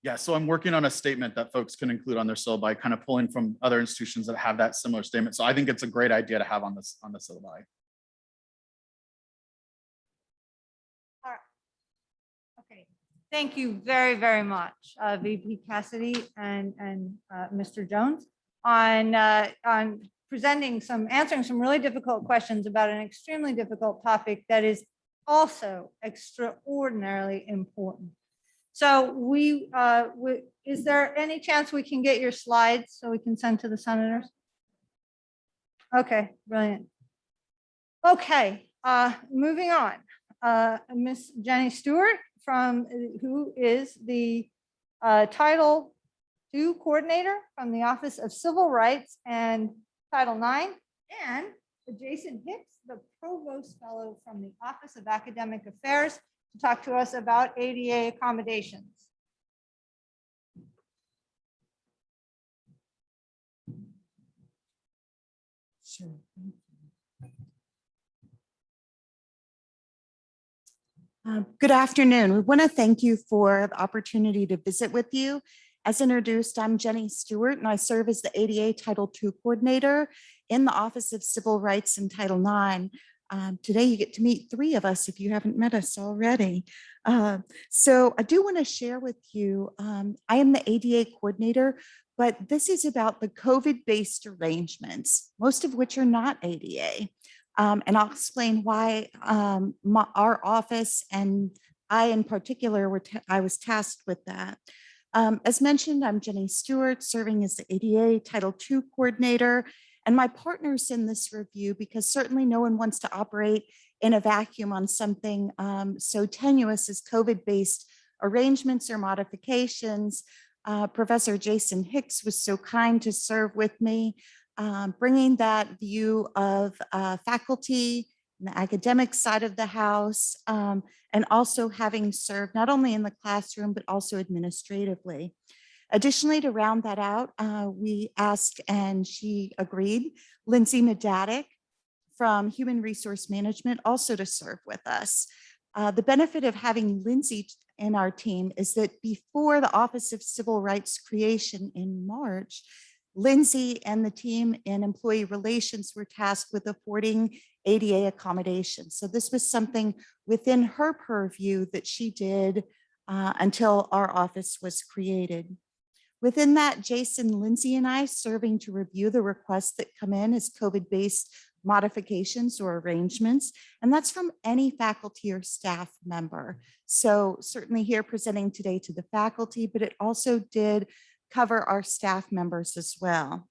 Yeah, so I'm working on a statement that folks can include on their syllabi, kind of pulling from other institutions that have that similar statement. So I think it's a great idea to have on the syllabi. All right. Okay. Thank you very, very much, VP Cassidy and Mr. Jones on answering some really difficult questions about an extremely difficult topic that is also extraordinarily important. So is there any chance we can get your slides so we can send to the senators? Okay, brilliant. Okay, moving on. Miss Jennie Stewart, who is the Title II coordinator from the Office of Civil Rights and Title IX, and to Jason Hicks, the Provost Fellow from the Office of Academic Affairs, to talk to us about ADA accommodations. Sure. Good afternoon. We want to thank you for the opportunity to visit with you. As introduced, I'm Jennie Stewart, and I serve as the ADA Title II Coordinator in the Office of Civil Rights and Title IX. Today, you get to meet 3 of us if you haven't met us already. So I do want to share with you, I am the ADA Coordinator, but this is about the COVID-based arrangements, most of which are not ADA. And I'll explain why our office and I in particular, I was tasked with that. As mentioned, I'm Jennie Stewart, serving as the ADA Title II Coordinator, and my partners in this review, because certainly no one wants to operate in a vacuum on something so tenuous as COVID-based arrangements or modifications. Professor Jason Hicks was so kind to serve with me, bringing that view of faculty, and the academic side of the house, and also having served not only in the classroom, but also administratively. Additionally, to round that out, we asked, and she agreed, Lindsay Medatic from Human Resource Management also to serve with us. The benefit of having Lindsay in our team is that before the Office of Civil Rights creation in March, Lindsay and the team in employee relations were tasked with affording ADA accommodation. So this was something within her purview that she did until our office was created. Within that, Jason, Lindsay, and I serving to review the requests that come in as COVID-based modifications or arrangements, and that's from any faculty or staff member. So certainly here presenting today to the faculty, but it also did cover our staff members as well.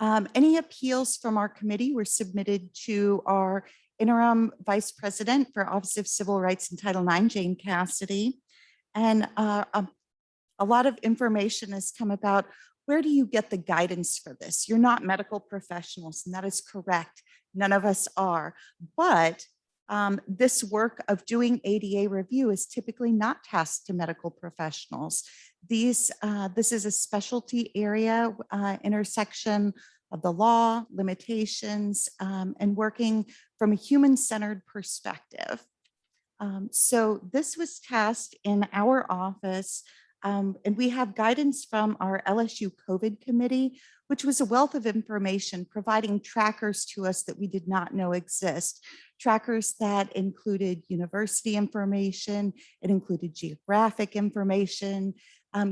Any appeals from our committee were submitted to our interim vice president for Office of Civil Rights and Title IX, Jane Cassidy. And a lot of information has come about where do you get the guidance for this? You're not medical professionals, and that is correct. None of us are. But this work of doing ADA review is typically not tasked to medical professionals. This is a specialty area, intersection of the law, limitations, and working from a human-centered perspective. So this was tasked in our office, and we have guidance from our LSU COVID committee, which was a wealth of information, providing trackers to us that we did not know exist. Trackers that included university information, it included geographic information,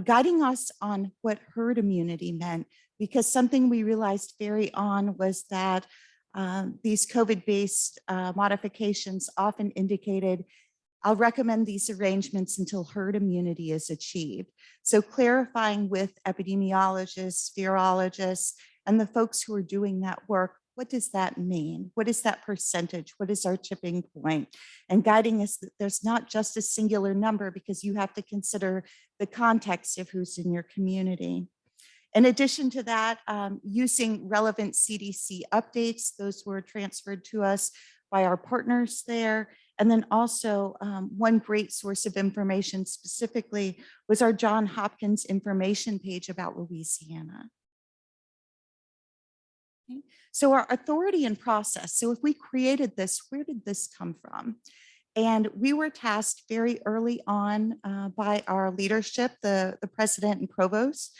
guiding us on what herd immunity meant, because something we realized very on was that these COVID-based modifications often indicated, I'll recommend these arrangements until herd immunity is achieved. So clarifying with epidemiologists, virologists, and the folks who are doing that work, what does that mean? What is that percentage? What is our tipping point? And guiding us that there's not just a singular number, because you have to consider the context of who's in your community. In addition to that, using relevant CDC updates, those were transferred to us by our partners there. And then also one great source of information specifically was our Johns Hopkins information page about Louisiana. Okay. So our authority and process. So if we created this, where did this come from? And we were tasked very early on by our leadership, the president and provost,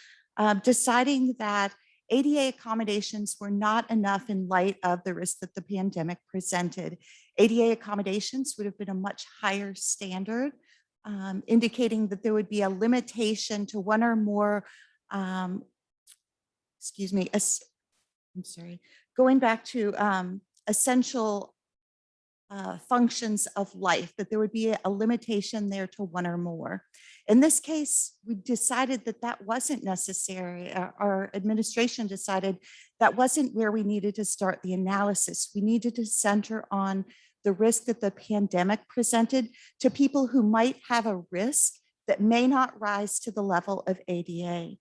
deciding that ADA accommodations were not enough in light of the risk that the pandemic presented. ADA accommodations would have been a much higher standard, indicating that there would be a limitation to one or more, going back to essential functions of life, that there would be a limitation there to one or more. In this case, we decided that that wasn't necessary. Our administration decided that wasn't where we needed to start the analysis. We needed to center on the risk that the pandemic presented to people who might have a risk that may not rise to the level of ADA.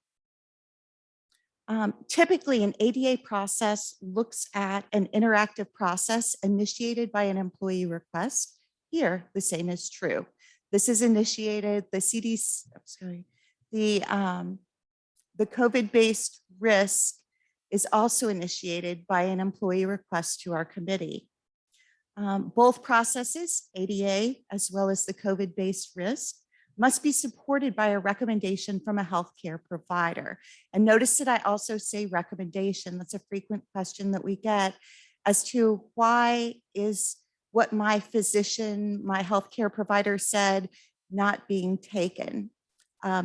Typically, an ADA process looks at an interactive process initiated by an employee request. Here, the same is true. This is initiated, the CDC, the COVID-based risk is also initiated by an employee request to our committee. Both processes, ADA as well as the COVID-based risk, must be supported by a recommendation from a healthcare provider. And notice that I also say recommendation. That's a frequent question that we get as to why is what my physician, my healthcare provider said not being taken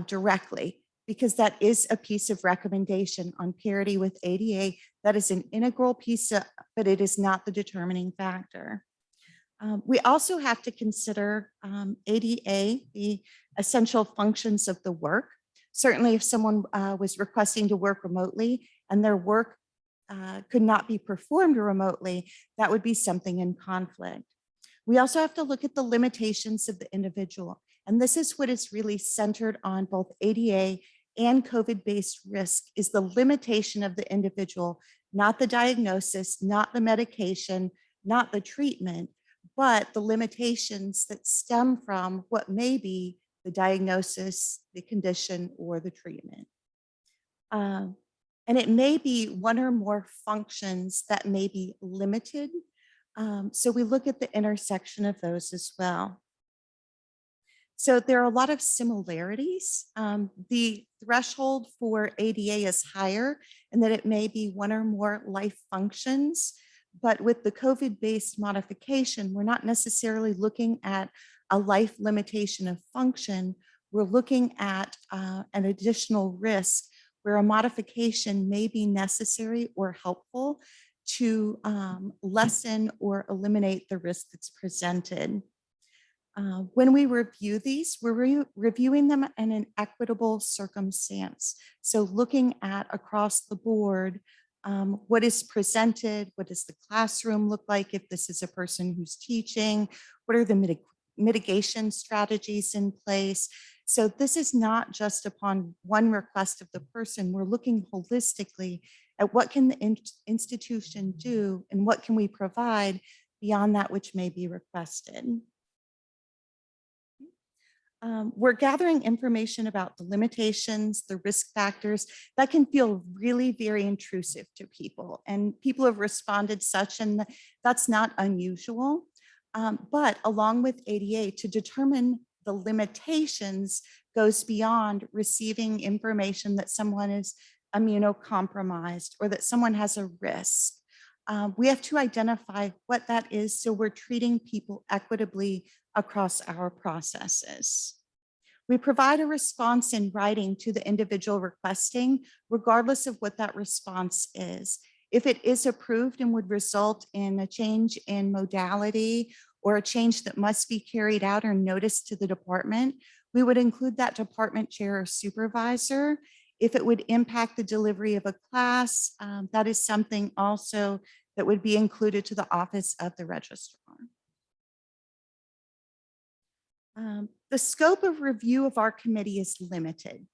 directly, because that is a piece of recommendation on parity with ADA. That is an integral piece, but it is not the determining factor. We also have to consider ADA, the essential functions of the work. Certainly, if someone was requesting to work remotely and their work could not be performed remotely, that would be something in conflict. We also have to look at the limitations of the individual. And this is what is really centered on both ADA and COVID-based risk, is the limitation of the individual, not the diagnosis, not the medication, not the treatment, but the limitations that stem from what may be the diagnosis, the condition, or the treatment. And it may be one or more functions that may be limited. So we look at the intersection of those as well. So there are a lot of similarities. The threshold for ADA is higher, and that it may be one or more life functions. But with the COVID-based modification, we're not necessarily looking at a life limitation of function. We're looking at an additional risk where a modification may be necessary or helpful to lessen or eliminate the risk that's presented. When we review these, we're reviewing them in an equitable circumstance. So looking at across the board, what is presented, what does the classroom look like if this is a person who's teaching, what are the mitigation strategies in place. So this is not just upon one request of the person, we're looking holistically at what can the institution do and what can we provide beyond that which may be requested. We're gathering information about the limitations, the risk factors that can feel really very intrusive to people, and people have responded such, and that's not unusual. But along with ADA, to determine the limitations goes beyond receiving information that someone is immunocompromised or that someone has a risk. We have to identify what that is so we're treating people equitably across our processes. We provide a response in writing to the individual requesting, regardless of what that response is. If it is approved and would result in a change in modality or a change that must be carried out or noticed to the department, we would include that department chair or supervisor. If it would impact the delivery of a class, that is something also that would be included to the office of the registrar. The scope of review of our committee is limited.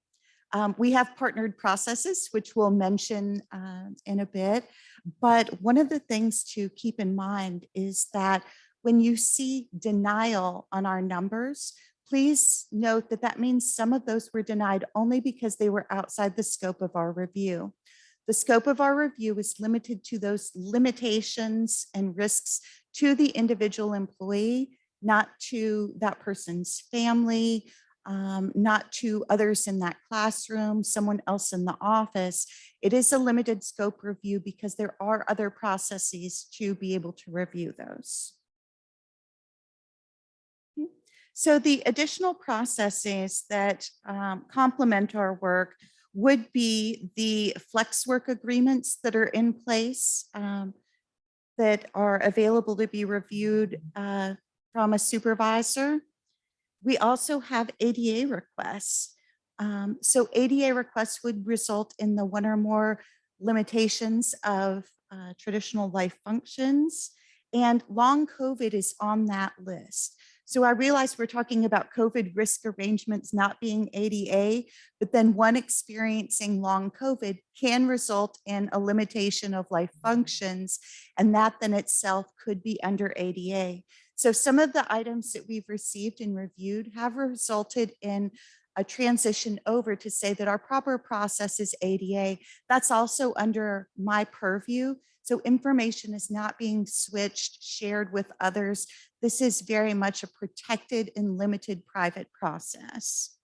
We have partnered processes, which we'll mention in a bit, but one of the things to keep in mind is that when you see denial on our numbers, please note that that means some of those were denied only because they were outside the scope of our review. The scope of our review is limited to those limitations and risks to the individual employee, not to that person's family, not to others in that classroom, someone else in the office. It is a limited scope review because there are other processes to be able to review those. So the additional processes that complement our work would be the flex work agreements that are in place that are available to be reviewed from a supervisor. We also have ADA requests. So ADA requests would result in the one or more limitations of traditional life functions, and long COVID is on that list. So I realize we're talking about COVID risk arrangements not being ADA, but then one experiencing long COVID can result in a limitation of life functions, and that then itself could be under ADA. So some of the items that we've received and reviewed have resulted in a transition over to say that our proper process is ADA. That's also under my purview. So information is not being switched, shared with others. This is very much a protected and limited private process.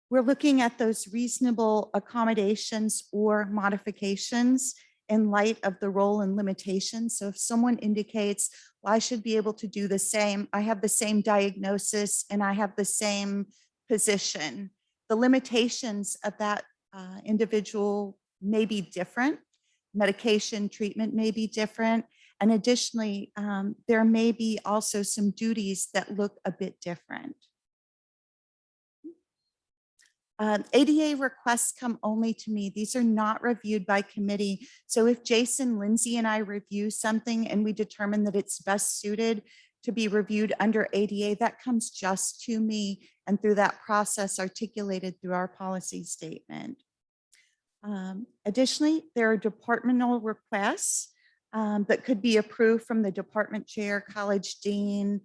We're looking at those reasonable accommodations or modifications in light of the role and limitations. So if someone indicates, well, I should be able to do the same, I have the same diagnosis and I have the same position, the limitations of that individual may be different. Medication treatment may be different. And additionally, there may be also some duties that look a bit different. ADA requests come only to me. These are not reviewed by committee. So if Jason, Lindsay, and I review something and we determine that it's best suited to be reviewed under ADA, that comes just to me and through that process articulated through our policy statement. Additionally, there are departmental requests that could be approved from the department chair, college dean,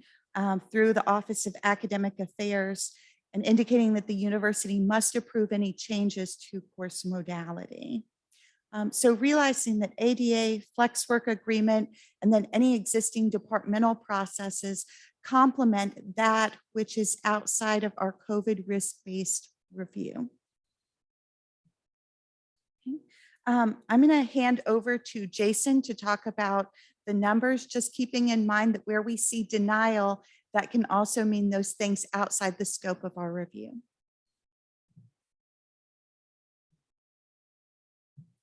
through the Office of Academic Affairs, and indicating that the university must approve any changes to course modality. So realizing that ADA, flex work agreement, and then any existing departmental processes complement that which is outside of our COVID risk-based review. I'm going to hand over to Jason to talk about the numbers, just keeping in mind that where we see denial, that can also mean those things outside the scope of our review.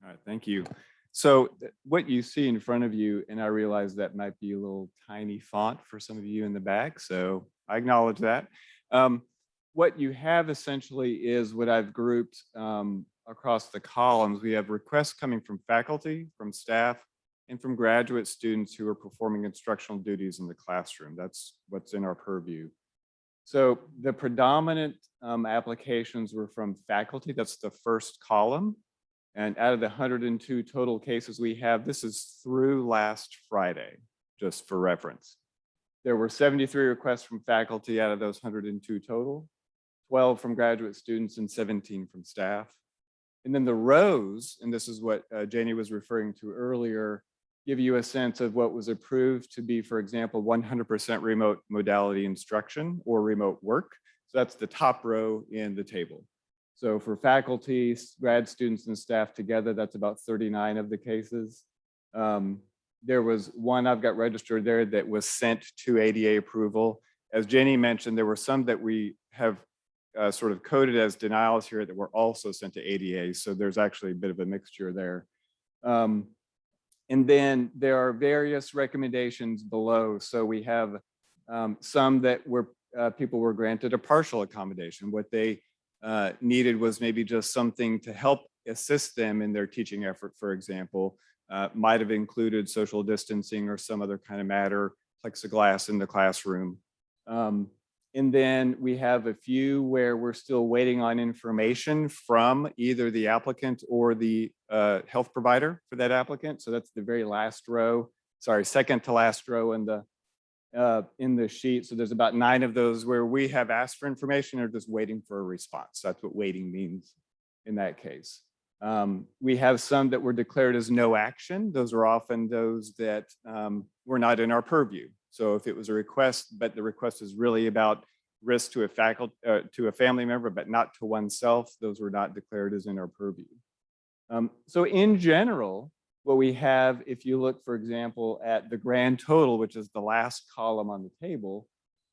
All right, thank you. So what you see in front of you, and I realize that might be a little tiny font for some of you in the back, so I acknowledge that. What you have essentially is what I've grouped across the columns. We have requests coming from faculty, from staff, and from graduate students who are performing instructional duties in the classroom. That's what's in our purview. So the predominant applications were from faculty. That's the first column. And out of the 102 total cases we have, this is through last Friday, just for reference. There were 73 requests from faculty out of those 102 total, 12 from graduate students and 17 from staff. And then the rows, and this is what Jennie was referring to earlier, give you a sense of what was approved to be, for example, 100% remote modality instruction or remote work. So that's the top row in the table. So for faculty, grad students, and staff together, that's about 39 of the cases. There was one I've got registered there that was sent to ADA approval. As Jennie mentioned, there were some that we have sort of coded as denials here that were also sent to ADA. So there's actually a bit of a mixture there. And then there are various recommendations below. So we have some that were people were granted a partial accommodation. What they needed was maybe just something to help assist them in their teaching effort, for example, might have included social distancing or some other kind of matter, plexiglass in the classroom. And then we have a few where we're still waiting on information from either the applicant or the health provider for that applicant. So that's the very last row, sorry, second to last row in the sheet. So there's about 9 of those where we have asked for information or just waiting for a response. That's what waiting means in that case. We have some that were declared as no action. Those are often those that were not in our purview. So if it was a request, but the request is really about risk to a faculty, to a family member, but not to oneself, those were not declared as in our purview. So in general, what we have, if you look, for example, at the grand total, which is the last column on the table,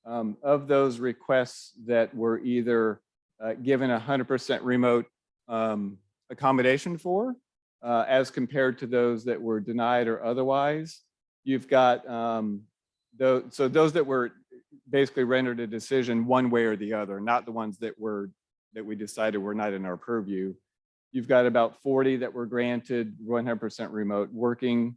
of those requests that were either given 100% remote accommodation for, as compared to those that were denied or otherwise, you've got so those that were basically rendered a decision one way or the other, not the ones that we decided were not in our purview. You've got about 40 that were granted 100% remote working,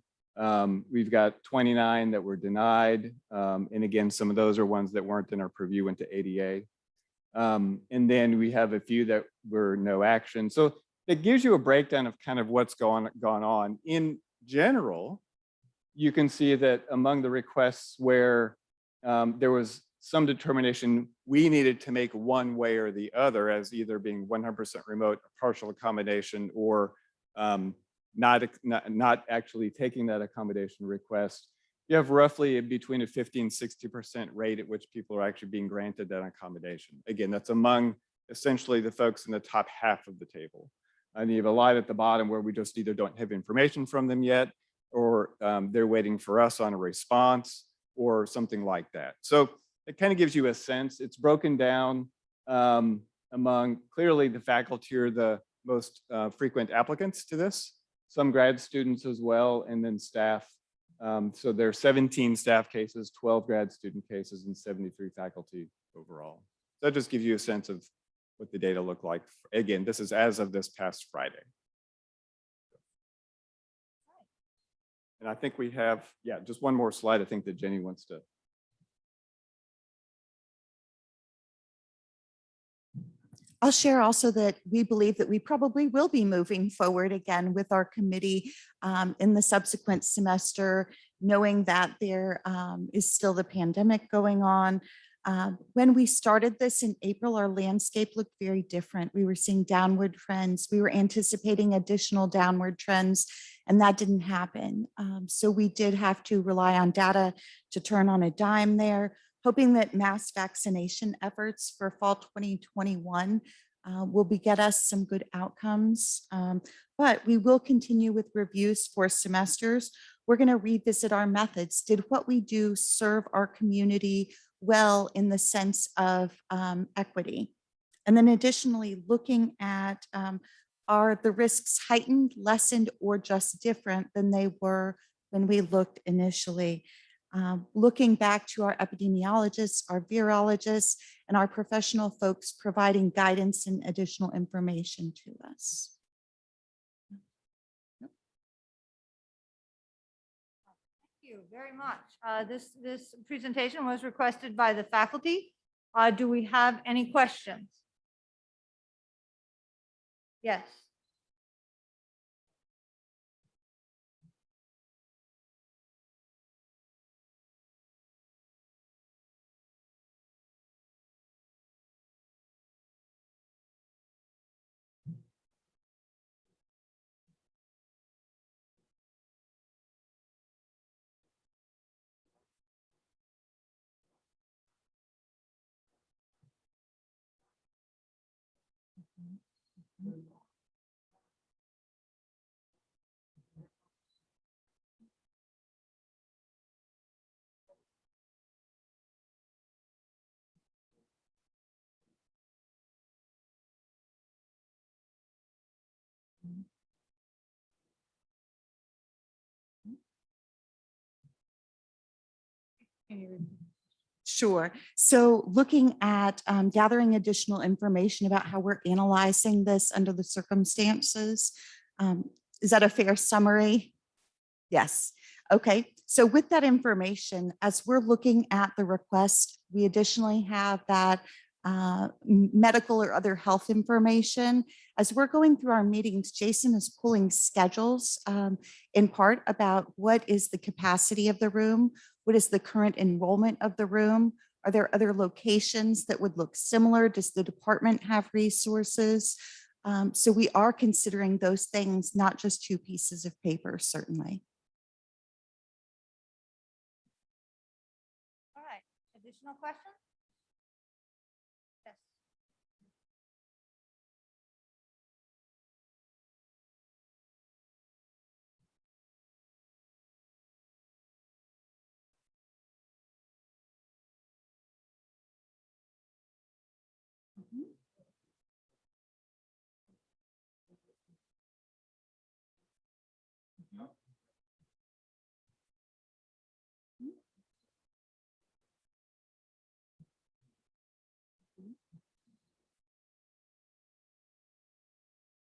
We've got 29 that were denied. And again, some of those are ones that weren't in our purview, went to ADA. And then we have a few that were no action. So it gives you a breakdown of kind of what's gone on. In general, you can see that among the requests where there was some determination we needed to make one way or the other as either being 100% remote, partial accommodation, or not actually taking that accommodation request. You have roughly between a 50 and 60% rate at which people are actually being granted that accommodation. Again, that's among essentially the folks in the top half of the table. And you have a lot at the bottom where we just either don't have information from them yet, or they're waiting for us on a response or something like that. So it kind of gives you a sense. It's broken down among, clearly the faculty are the most frequent applicants to this, some grad students as well, and then staff. So there are 17 staff cases, 12 grad student cases, and 73 faculty overall. So that just gives you a sense of what the data look like. Again, this is as of this past Friday. And I think we have, yeah, just one more slide I think that Jennie wants to. I'll share also that we believe that we probably will be moving forward again with our committee in the subsequent semester, knowing that there is still the pandemic going on. When we started this in April, our landscape looked very different. We were seeing downward trends. We were anticipating additional downward trends, and that didn't happen. So we did have to rely on data to turn on a dime there, hoping that mass vaccination efforts for fall 2021 will get us some good outcomes. But we will continue with reviews for semesters. We're going to revisit our methods. Did what we do serve our community well in the sense of equity? And then additionally, looking at are the risks heightened, lessened, or just different than they were when we looked initially? Looking back to our epidemiologists, our virologists, and our professional folks providing guidance and additional information to us. Thank you very much. This presentation was requested by the faculty. Do we have any questions? Yes. Sure. So looking at gathering additional information about how we're analyzing this under the circumstances, is that a fair summary? Yes. Okay. So with that information, as we're looking at the request, we additionally have that medical or other health information. As we're going through our meetings, Jason is pulling schedules in part about what is the capacity of the room, what is the current enrollment of the room, are there other locations that would look similar? Does the department have resources? So we are considering those things, not just two pieces of paper, certainly. All right. Additional questions? Yes.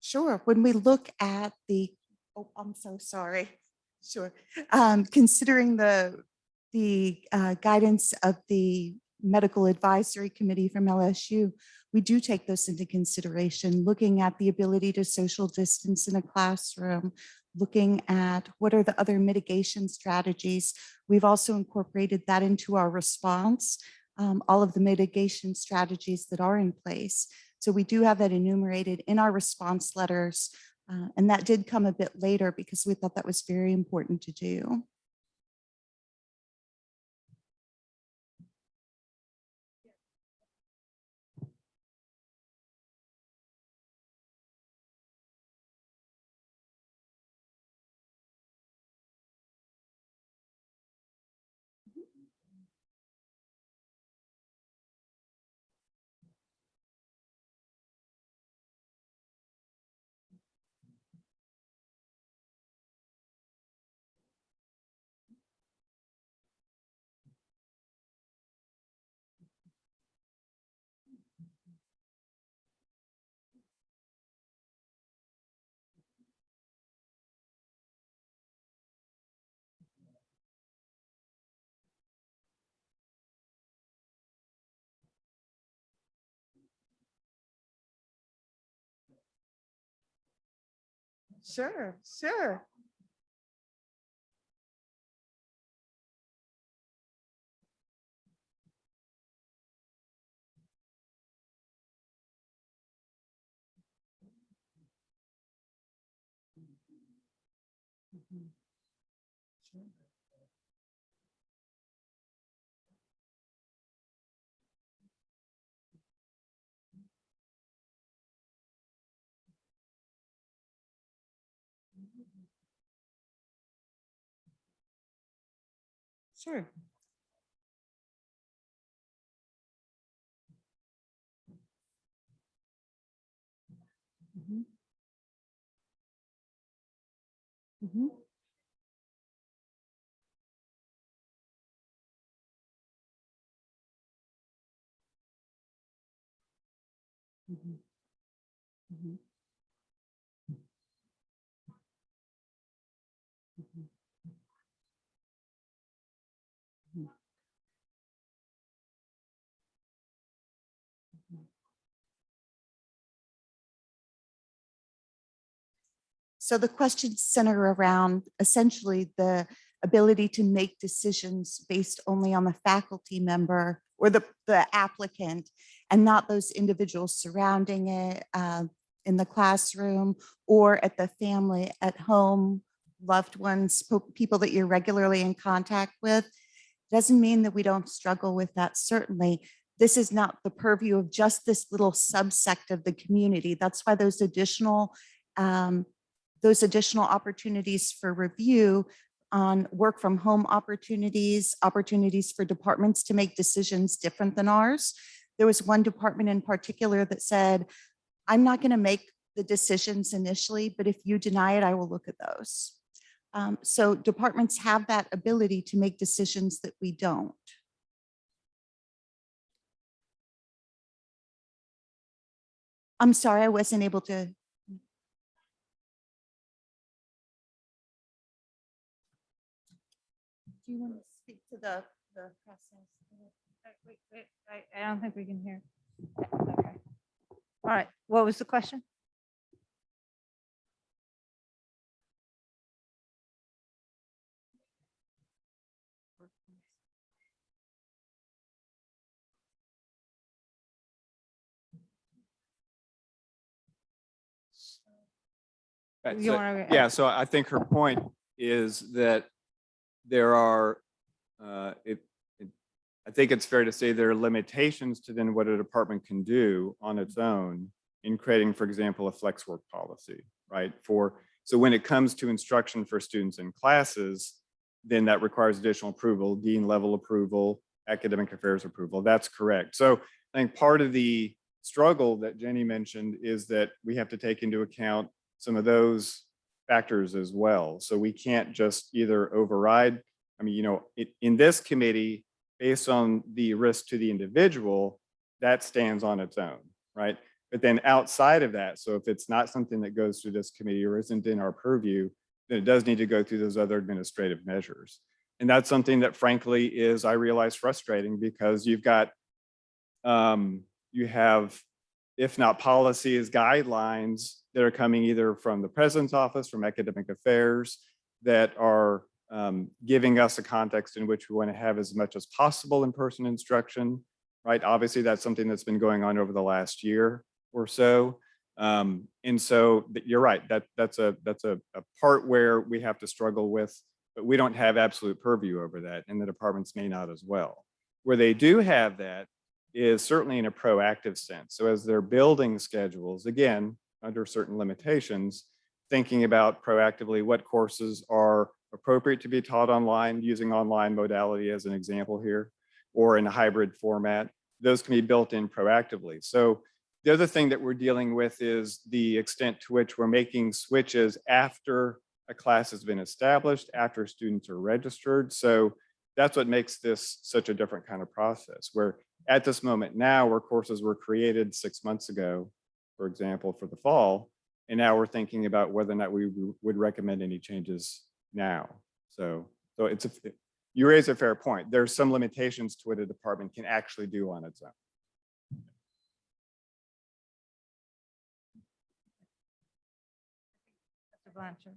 Sure. When we look at the, oh, I'm so sorry. Sure. Considering the guidance of the Medical Advisory Committee from LSU, we do take those into consideration, looking at the ability to social distance in a classroom, looking at what are the other mitigation strategies. We've also incorporated that into our response, all of the mitigation strategies that are in place. So we do have that enumerated in our response letters. And that did come a bit later because we thought that was very important to do. Sure, sure. Sure. Mhm. Mhm. Mhm. Mhm. Mhm. Mhm. Mhm. So the questions center around essentially the ability to make decisions based only on the faculty member or the applicant and not those individuals surrounding it in the classroom or at the family at home, loved ones, people that you're regularly in contact with. Doesn't mean that we don't struggle with that. Certainly, this is not the purview of just this little subsect of the community. That's why those additional opportunities for review on work from home opportunities, opportunities for departments to make decisions different than ours. There was one department in particular that said, I'm not going to make the decisions initially, but if you deny it, I will look at those. So departments have that ability to make decisions that we don't. I'm sorry, I wasn't able to. Do you want to speak to the process? Wait, I don't think we can hear. Okay. All right, what was the question? Right, You so- wanna- Yeah, so I think her point is that there are, I think it's fair to say there are limitations to then what a department can do on its own in creating, for example, a flex work policy, right? So when it comes to instruction for students in classes, then that requires additional approval, dean level approval, academic affairs approval. That's correct. So I think part of the struggle that Jennie mentioned is that we have to take into account some of those factors as well. So we can't just either override, in this committee, based on the risk to the individual, that stands on its own, right? But then outside of that, so if it's not something that goes through this committee or isn't in our purview, then it does need to go through those other administrative measures. And that's something that frankly is, I realize, frustrating because you've got, you have, if not policies, guidelines that are coming either from the president's office, from academic affairs, that are giving us a context in which we want to have as much as possible in-person instruction, right? Obviously, that's something that's been going on over the last year or so. And so you're right, that's a part where we have to struggle with, but we don't have absolute purview over that, and the departments may not as well. Where they do have that is certainly in a proactive sense. So as they're building schedules, again, under certain limitations, thinking about proactively what courses are appropriate to be taught online, using online modality as an example here, or in a hybrid format, those can be built in proactively. So the other thing that we're dealing with is the extent to which we're making switches after a class has been established, after students are registered. So that's what makes this such a different kind of process, where at this moment now, where courses were created 6 months ago, for example, for the fall, and now we're thinking about whether or not we would recommend any changes now. So it's you raise a fair point. There's some limitations to what a department can actually do on its own. Mr. Blanchard.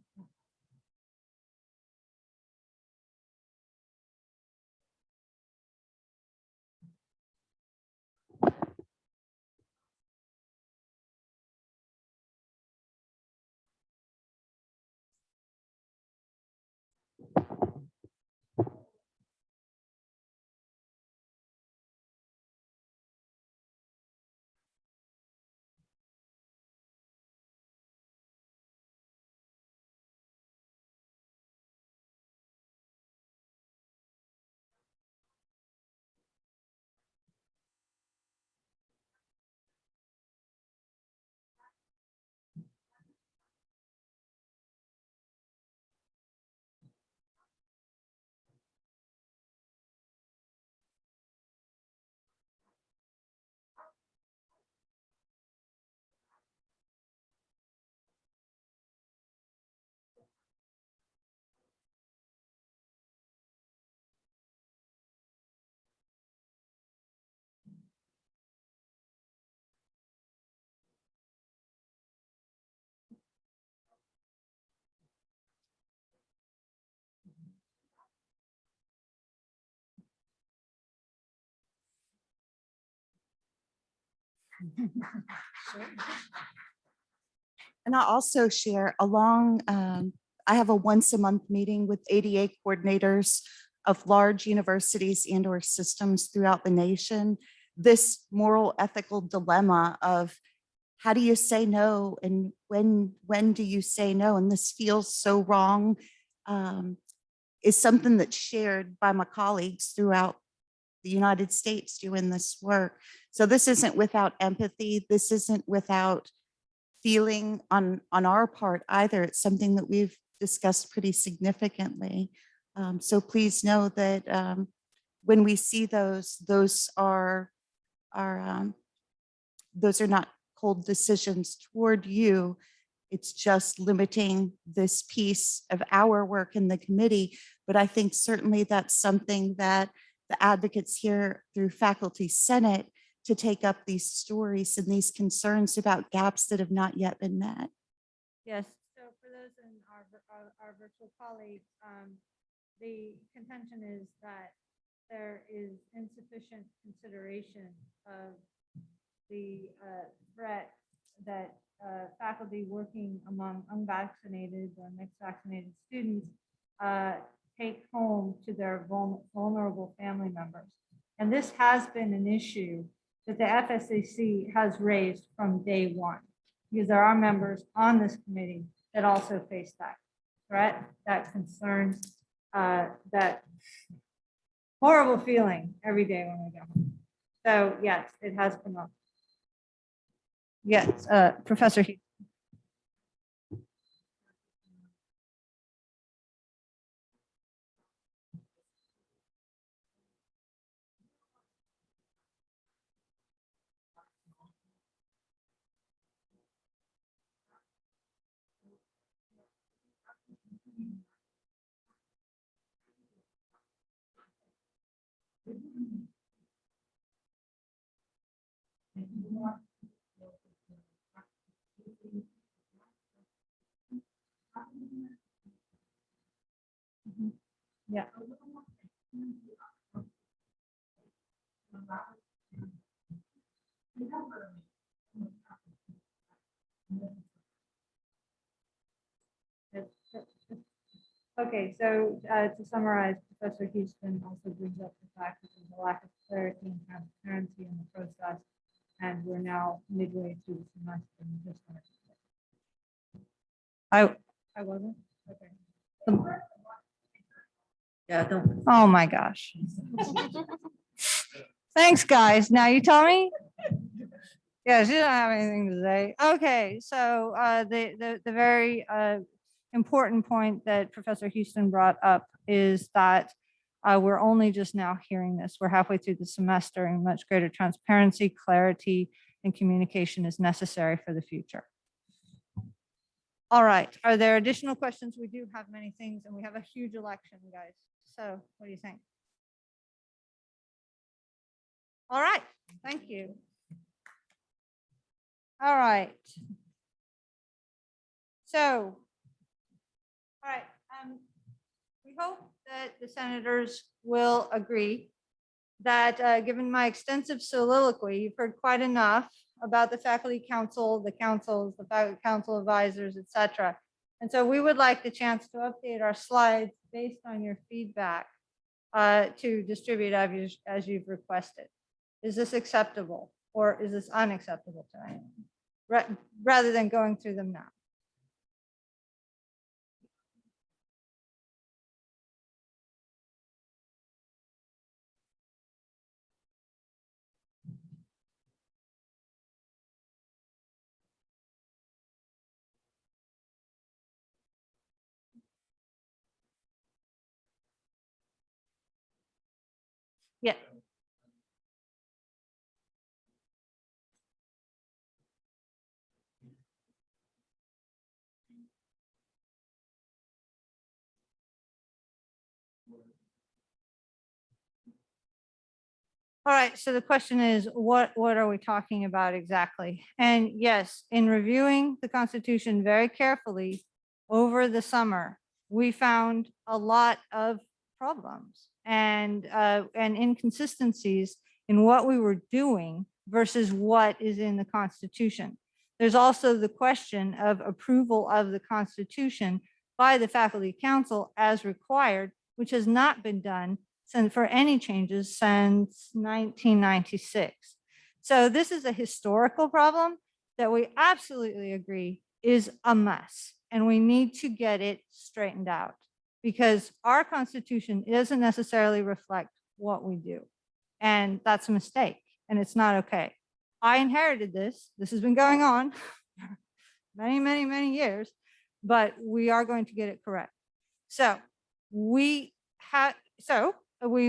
And I'll also share along, I have a once a month meeting with ADA coordinators of large universities and or systems throughout the nation. This moral ethical dilemma of how do you say no and when do you say no? And this feels so wrong, is something that's shared by my colleagues throughout the United States doing this work. So this isn't without empathy. This isn't without feeling on our part either. It's something that we've discussed pretty significantly. So please know that when we see those are not cold decisions toward you. It's just limiting this piece of our work in the committee. But I think certainly that's something that the advocates here through Faculty Senate to take up these stories and these concerns about gaps that have not yet been met. Yes. So for those in our virtual colleagues, the contention is that there is insufficient consideration of the threat that faculty working among unvaccinated or mixed vaccinated students take home to their vulnerable family members. And this has been an issue that the FSAC has raised from day one, because there are members on this committee that also face that threat, that concern, that horrible feeling every day when we go home. So yes, it has come up. Yes, Professor Hicks. Yeah. Okay, so to summarize, Professor Houston also brings up the fact that there's a lack of clarity and transparency in the process, and we're now midway through the semester. And just wanted to say- I wasn't? Okay. Yeah, don't. Oh, my gosh. Thanks, guys. Now you tell me? Yes, you don't have anything to say. Okay, so the very important point that Professor Houston brought up is that we're only just now hearing this. We're halfway through the semester, and much greater transparency, clarity, and communication is necessary for the future. All right, are there additional questions? We do have many things, and we have a huge election, guys. So what do you think? All right, thank you. All right. So, all right, we hope that the senators will agree that given my extensive soliloquy, you've heard quite enough about the faculty council, the councils, the faculty council advisors, et cetera. And so we would like the chance to update our slides based on your feedback to distribute as you've requested. Is this acceptable or is this unacceptable to anyone? Rather than going through them now. Yeah. All right, so the question is, what are we talking about exactly? And yes, in reviewing the Constitution very carefully over the summer, we found a lot of problems and inconsistencies in what we were doing versus what is in the Constitution. There's also the question of approval of the Constitution by the Faculty Council as required, which has not been done for any changes since 1996. So this is a historical problem that we absolutely agree is a mess, and we need to get it straightened out because our Constitution doesn't necessarily reflect what we do. And that's a mistake, and it's not okay. I inherited this. This has been going on for many, many, many years, but we are going to get it correct. So we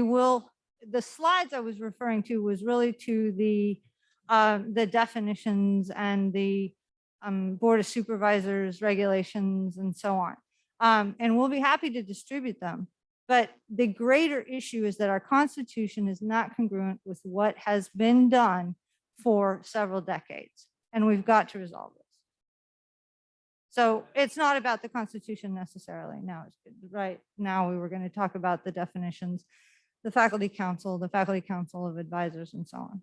will, the slides I was referring to was really to the definitions and the Board of Supervisors regulations and so on. And we'll be happy to distribute them. But the greater issue is that our Constitution is not congruent with what has been done for several decades. And we've got to resolve this. So it's not about the Constitution necessarily. Now, right now we were going to talk about the definitions, the Faculty Council of Advisors, and so on.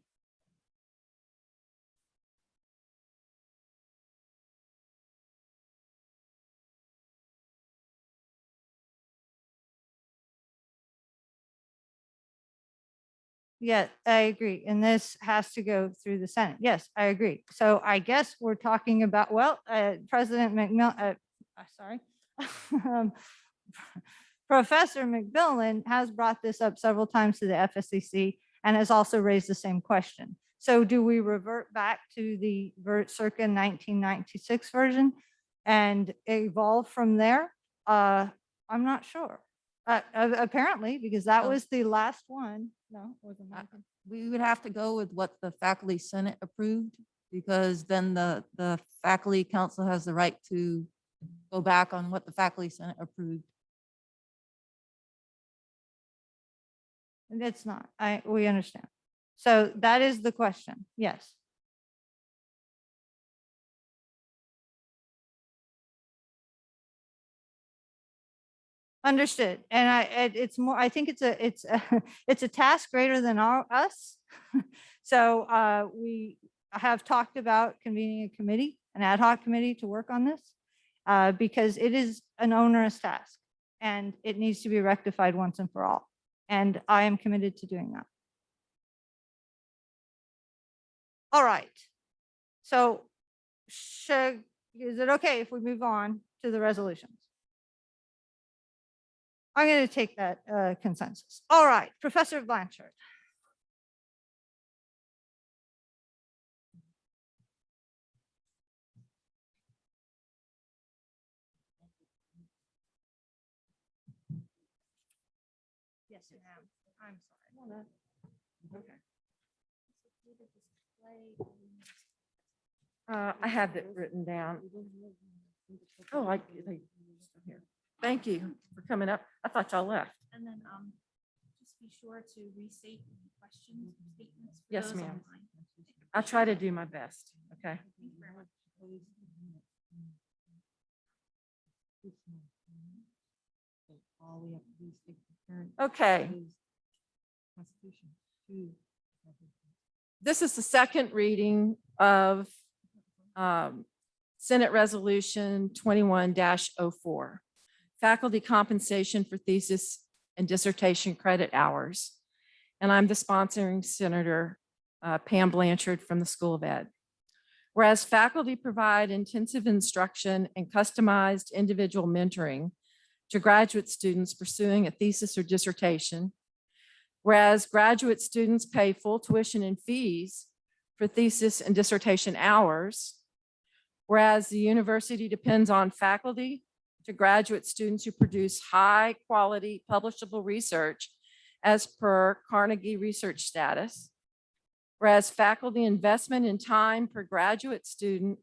Yeah, I agree. And this has to go through the Senate. Yes, I agree. So I guess we're talking about, well, President McMillin, sorry. Professor McMillin has brought this up several times to the FSCC and has also raised the same question. So do we revert back to the circa 1996 version and evolve from there? I'm not sure. Apparently, because that was the last one. No, it wasn't. We would have to go with what the faculty senate approved, because then the faculty council has the right to go back on what the faculty senate approved. And it's not, we understand. So that is the question. Yes. Understood. And it's more, I think it's a task greater than us. So we have talked about convening a committee, an ad hoc committee to work on this because it is an onerous task and it needs to be rectified once and for all. And I am committed to doing that. All right. So is it okay if we move on to the resolutions? I'm going to take that consensus. All right, Professor Blanchard. Yes, ma'am. I'm sorry. Okay. I have it written down. Oh, here. Thank you for coming up. I thought y'all left. And then just be sure to restate any questions, statements. for Yes, those ma'am. online. I'll try to do my best. Okay. Thank you very much. Okay. This is the second reading of Senate Resolution 21-04, faculty compensation for thesis and dissertation credit hours. And I'm the sponsoring Senator Pam Blanchard from the School of Ed. Whereas faculty provide intensive instruction and customized individual mentoring to graduate students pursuing a thesis or dissertation, whereas graduate students pay full tuition and fees for thesis and dissertation hours, whereas the university depends on faculty to graduate students who produce high quality publishable research as per Carnegie research status, whereas faculty investment in time per graduate student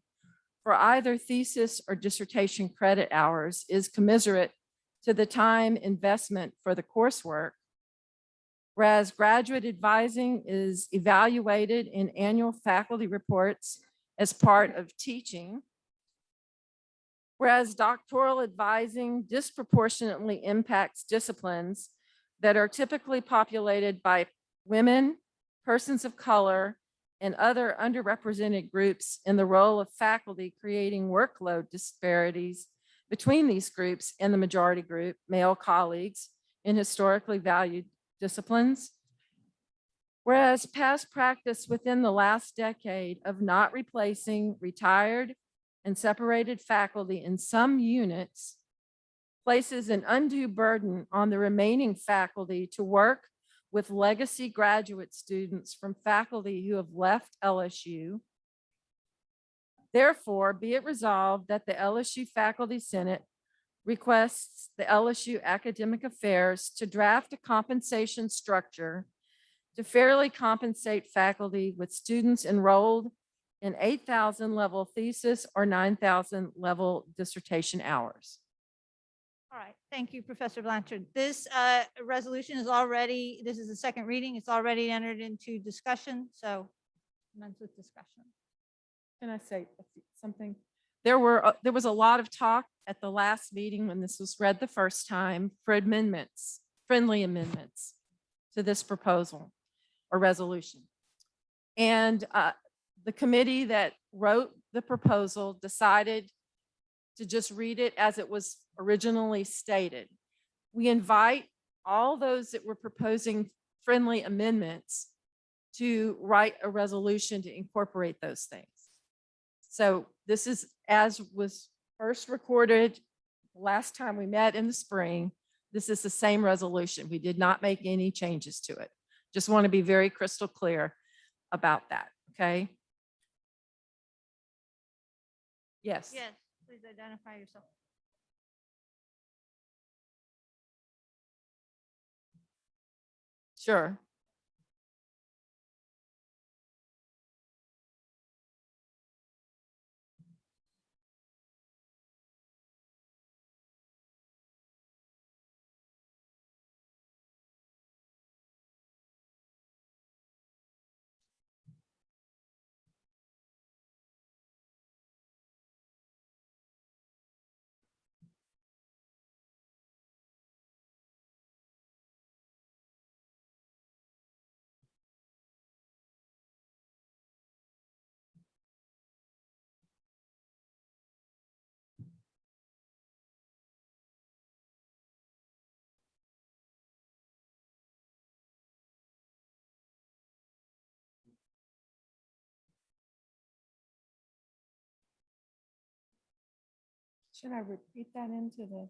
for either thesis or dissertation credit hours is commensurate to the time investment for the coursework, whereas graduate advising is evaluated in annual faculty reports as part of teaching, whereas doctoral advising disproportionately impacts disciplines that are typically populated by women, persons of color, and other underrepresented groups in the role of faculty, creating workload disparities between these groups and the majority group, male colleagues, in historically valued disciplines. Whereas past practice within the last decade of not replacing retired and separated faculty in some units places an undue burden on the remaining faculty to work with legacy graduate students from faculty who have left LSU. Therefore, be it resolved that the LSU Faculty Senate requests the LSU Academic Affairs to draft a compensation structure to fairly compensate faculty with students enrolled in 8,000 level thesis or 9,000 level dissertation hours. All right, thank you, Professor Blanchard. This resolution is already, this is the second reading. It's already entered into discussion, so commence with discussion. Can I say something? There was a lot of talk at the last meeting when this was read the first time for amendments, friendly amendments to this proposal or resolution. And the committee that wrote the proposal decided to just read it as it was originally stated. We invite all those that were proposing friendly amendments to write a resolution to incorporate those things. So this is as was first recorded last time we met in the spring. This is the same resolution. We did not make any changes to it. Just want to be very crystal clear about that, okay? Yes. Yes, please identify yourself. Sure. Should I repeat that into the?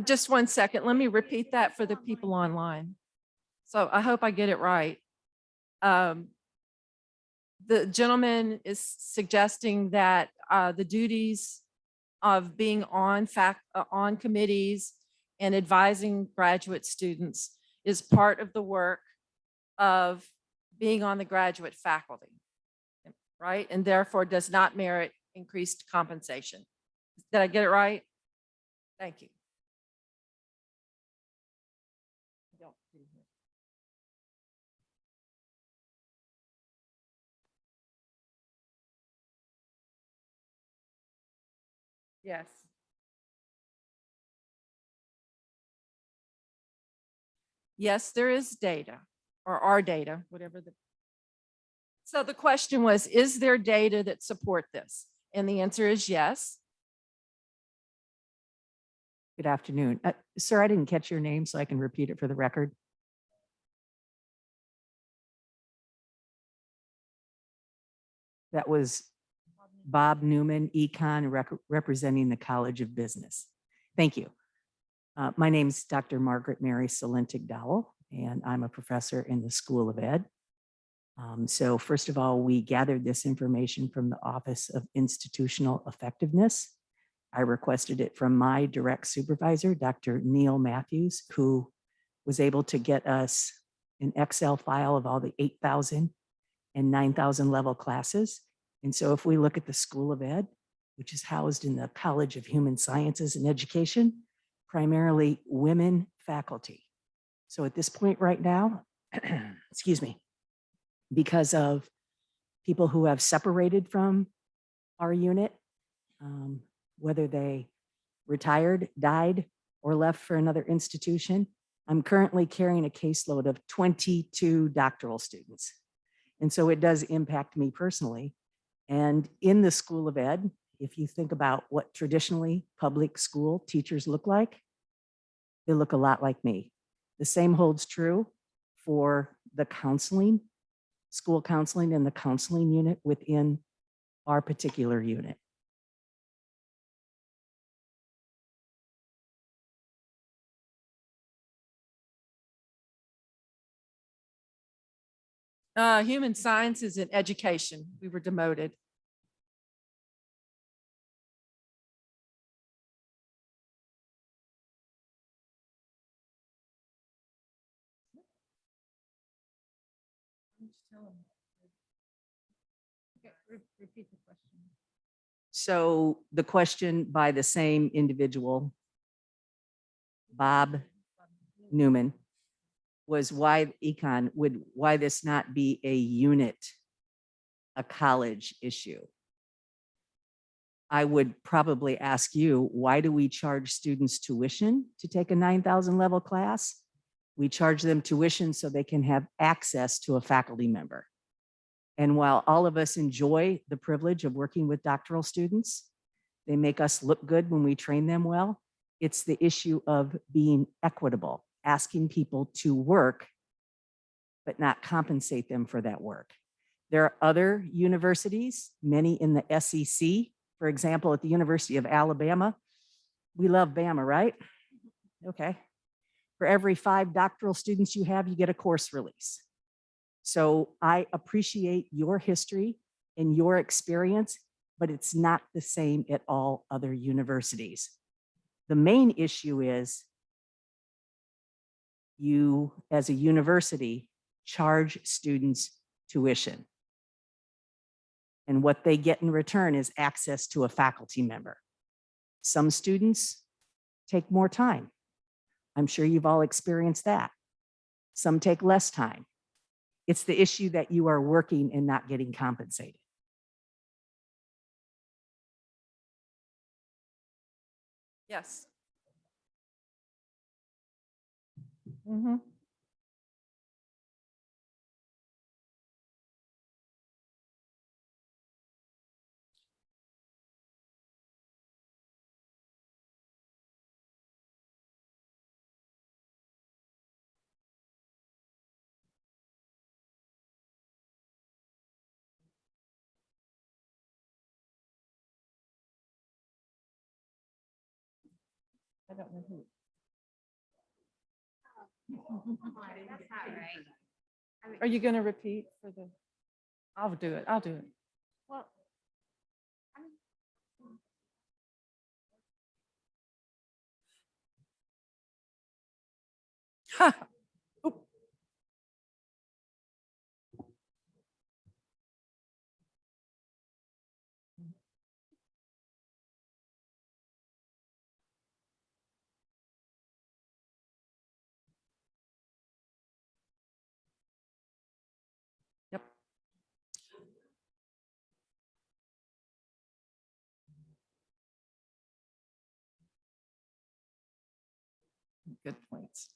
Just 1 second. Let me repeat that for the people online. So I hope I get it right. The gentleman is suggesting that the duties of being on on committees and advising graduate students is part of the work of being on the graduate faculty, right? And therefore does not merit increased compensation. Did I get it right? Thank you. Yes. Yes, there is data or our data, whatever the. So the question was, is there data that support this? And the answer is yes. Good afternoon. Sir, I didn't catch your name, so I can repeat it for the record. That was Bob Newman, Econ, representing the College of Business. Thank you. My name's Dr. Margaret Mary Salentic Dowell, and I'm a professor in the School of Ed. So first of all, we gathered this information from the Office of Institutional Effectiveness. I requested it from my direct supervisor, Dr. Neil Matthews, who was able to get us an Excel file of all the 8,000 and 9,000 level classes. And so if we look at the School of Ed, which is housed in the College of Human Sciences and Education, primarily women faculty. So at this point right now, excuse me, because of people who have separated from our unit, whether they retired, died, or left for another institution, I'm currently carrying a caseload of 22 doctoral students. And so it does impact me personally. And in the School of Ed, if you think about what traditionally public school teachers look like, they look a lot like me. The same holds true for the counseling, school counseling and the counseling unit within our particular unit. Human sciences and education, we were demoted. Repeat the question. So the question by the same individual, Bob Newman, was why why this not be a unit, a college issue? I would probably ask you, why do we charge students tuition to take a 9,000 level class? We charge them tuition so they can have access to a faculty member. And while all of us enjoy the privilege of working with doctoral students, they make us look good when we train them well. It's the issue of being equitable, asking people to work, but not compensate them for that work. There are other universities, many in the SEC, for example, at the University of Alabama. We love Bama, right? Okay. For every 5 doctoral students you have, you get a course release. So I appreciate your history and your experience, but it's not the same at all other universities. The main issue is you, as a university, charge students tuition. And what they get in return is access to a faculty member. Some students take more time. I'm sure you've all experienced that. Some take less time. It's the issue that you are working and not getting compensated. Yes. Mm-hmm. I don't know who. Are you going to repeat for the? I'll do it. I'll do it. Well, Yep. Good points.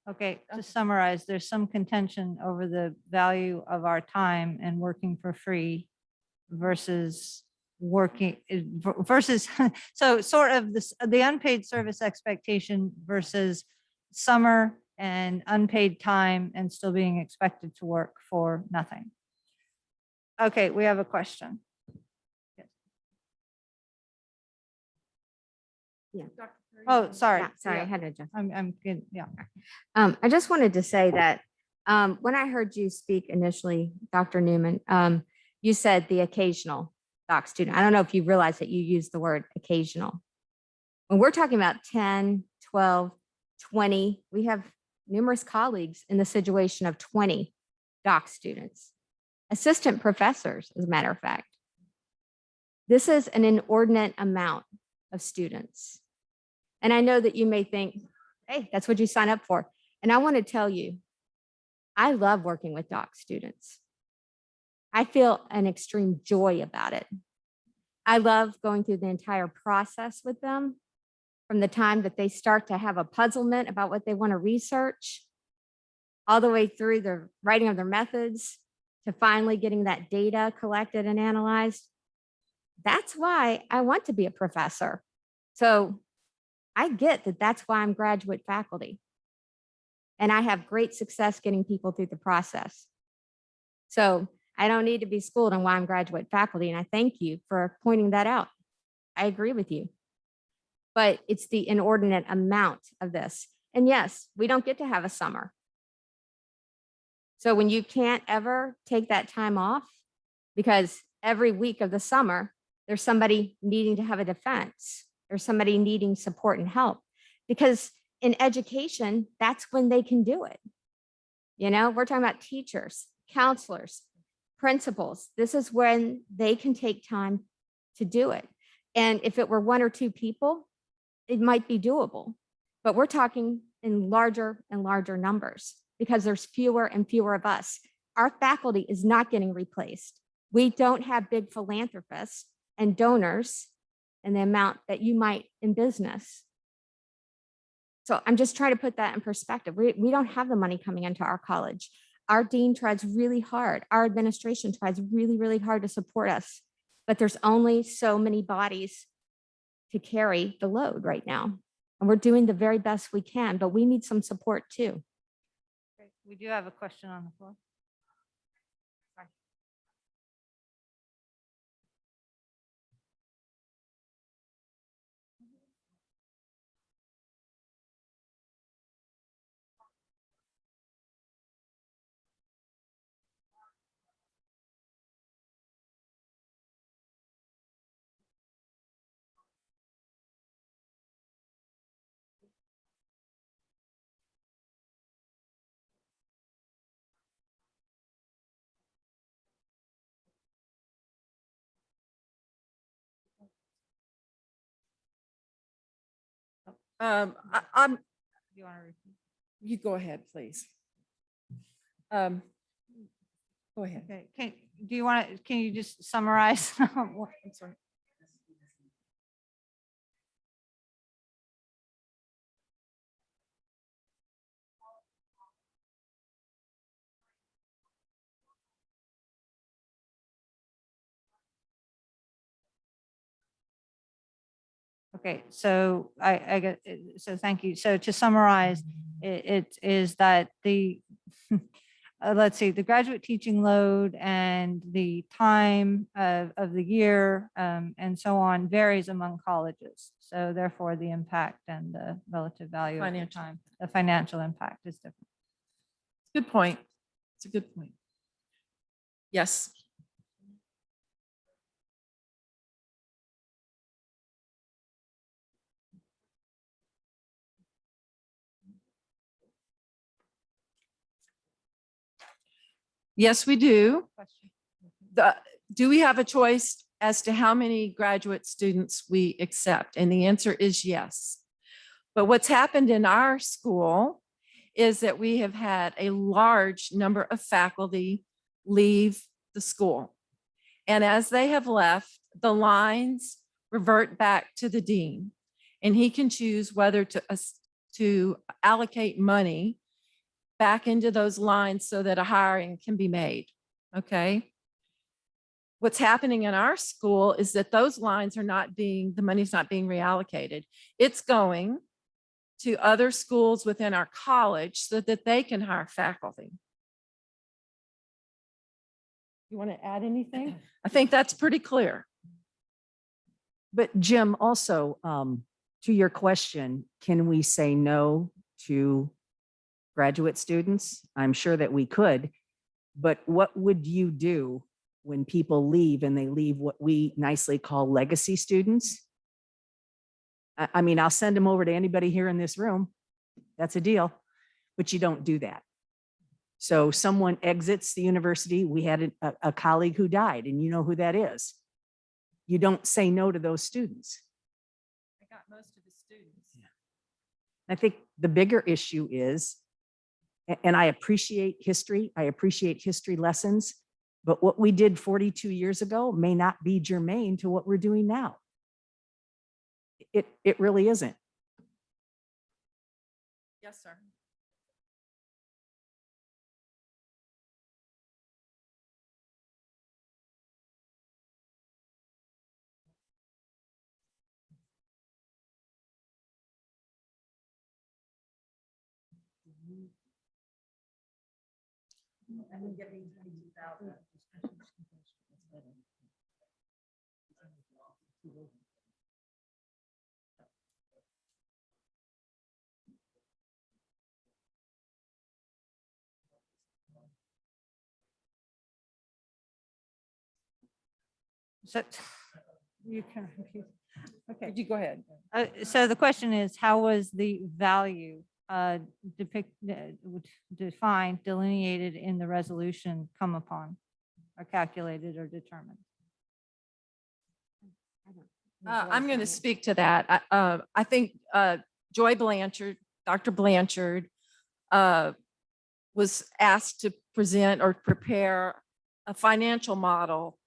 Okay, to summarize, there's some contention over the value of our time and working for free versus working versus, so sort of this, the unpaid service expectation versus summer and unpaid time and still being expected to work for nothing. Okay, we have a question. Dr. Curry, Oh, sorry. Yeah, sorry, I Yeah, had to adjust. I'm good. Yeah. I just wanted to say that when I heard you speak initially, Dr. Newman, you said the occasional doc student. I don't know if you realize that you used the word occasional. When we're talking about 10, 12, 20, we have numerous colleagues in the situation of 20 doc students, assistant professors, as a matter of fact. This is an inordinate amount of students. And I know that you may think, hey, that's what you sign up for. And I want to tell you, I love working with doc students. I feel an extreme joy about it. I love going through the entire process with them, from the time that they start to have a puzzlement about what they want to research, all the way through the writing of their methods, to finally getting that data collected and analyzed. That's why I want to be a professor. So I get that that's why I'm graduate faculty. And I have great success getting people through the process. So I don't need to be schooled on why I'm graduate faculty. And I thank you for pointing that out. I agree with you. But it's the inordinate amount of this. And yes, we don't get to have a summer. So when you can't ever take that time off, because every week of the summer, there's somebody needing to have a defense, there's somebody needing support and help, because in education, that's when they can do it. You know, we're talking about teachers, counselors, principals. This is when they can take time to do it. And if it were one or two people, it might be doable. But we're talking in larger and larger numbers because there's fewer and fewer of us. Our faculty is not getting replaced. We don't have big philanthropists and donors in the amount that you might in business. So I'm just trying to put that in perspective. We don't have the money coming into our college. Our dean tries really hard. Our administration tries really, really hard to support us, but there's only so many bodies to carry the load right now. And we're doing the very best we can, but we need some support too. Great. We do have a question on the floor. I'm, You want to repeat? you go ahead, please. Go ahead. Okay. Do you want to, can you just summarize? I'm sorry. Okay, so I get, so thank you. So to summarize, it is that the, let's see, the graduate teaching load and the time of the year and so on varies among colleges. So therefore, the impact and the relative value of the Financial. time, the financial impact is different. Good point. It's a good point. Yes. Yes, we do. Do we have a choice as to how many graduate students we accept? And the answer is yes. But what's happened in our school is that we have had a large number of faculty leave the school. And as they have left, the lines revert back to the dean. And he can choose whether to allocate money back into those lines so that a hiring can be made, okay? What's happening in our school is that those lines are not being, the money's not being reallocated. It's going to other schools within our college so that they can hire faculty. You want to add anything? I think that's pretty clear. But Jim, also, to your question, can we say no to graduate students? I'm sure that we could, but what would you do when people leave and they leave what we nicely call legacy students? I mean, I'll send them over to anybody here in this room. That's a deal, but you don't do that. So someone exits the university. We had a colleague who died, and you know who that is. You don't say no to those students. I got most of the students. I think the bigger issue is, and I appreciate history, I appreciate history lessons, but what we did 42 years ago may not be germane to what we're doing now. It really isn't. Yes, sir. I'm giving 22,000. So you can, okay. You go ahead. So the question is, how was the value defined, delineated in the resolution come upon, or calculated or determined? I'm going to speak to that. I think Joy Blanchard, Dr. Blanchard, was asked to present or prepare a financial model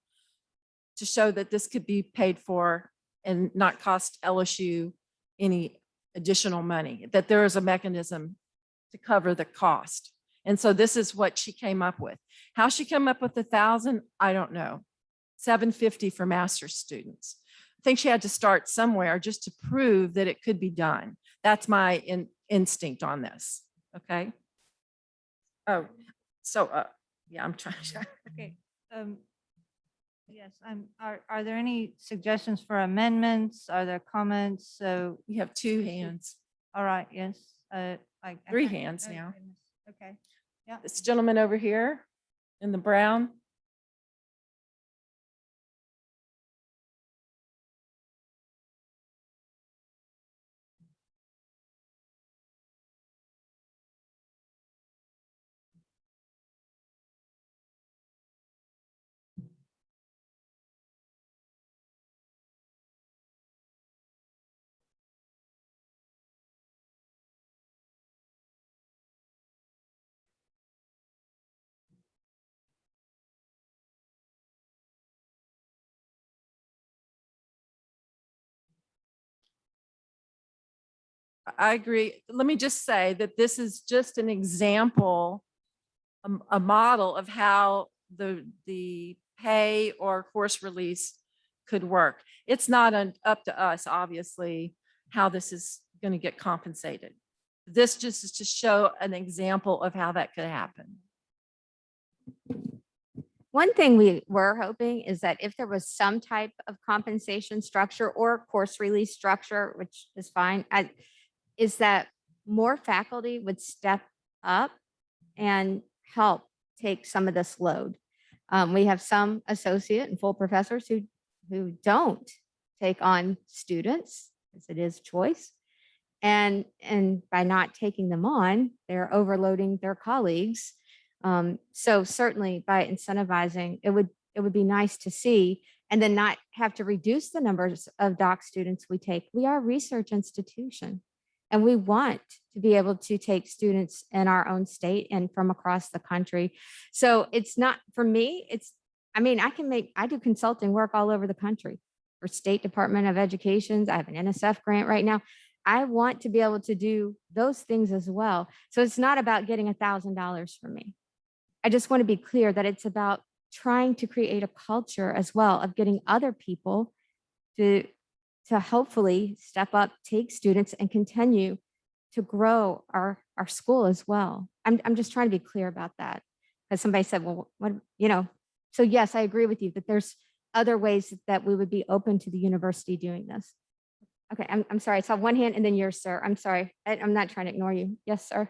to show that this could be paid for and not cost LSU any additional money, that there is a mechanism to cover the cost. And so this is what she came up with. How she came up with 1,000, I don't know. $750 for master's students. I think she had to start somewhere just to prove that it could be done. That's my instinct on this. Okay. Oh, so yeah, I'm trying to. Okay. Yes, are there any suggestions for amendments? Are there comments? So, You have two hands, all right, yes. I three can't- hands oh, now. goodness. Okay, yeah. This gentleman over here in the brown. I agree. Let me just say that this is just an example, a model of how the pay or course release could work. It's not up to us, obviously, how this is going to get compensated. This just is to show an example of how that could happen. One thing we were hoping is that if there was some type of compensation structure or course release structure, which is fine, is that more faculty would step up and help take some of this load. We have some associate and full professors who don't take on students, as it is choice. And by not taking them on, they're overloading their colleagues. So certainly by incentivizing, it would be nice to see, and then not have to reduce the numbers of doc students we take. We are a research institution, and we want to be able to take students in our own state and from across the country. So it's not, for me, I do consulting work all over the country for State Department of Education. I have an NSF grant right now. I want to be able to do those things as well. So it's not about getting $1,000 from me. I just want to be clear that it's about trying to create a culture as well of getting other people to hopefully step up, take students, and continue to grow our school as well. I'm just trying to be clear about that, because somebody said, well, what, so yes, I agree with you that there's other ways that we would be open to the university doing this. Okay, I'm sorry. I saw one hand and then yours, sir. I'm sorry. I'm not trying to ignore you. Yes, sir.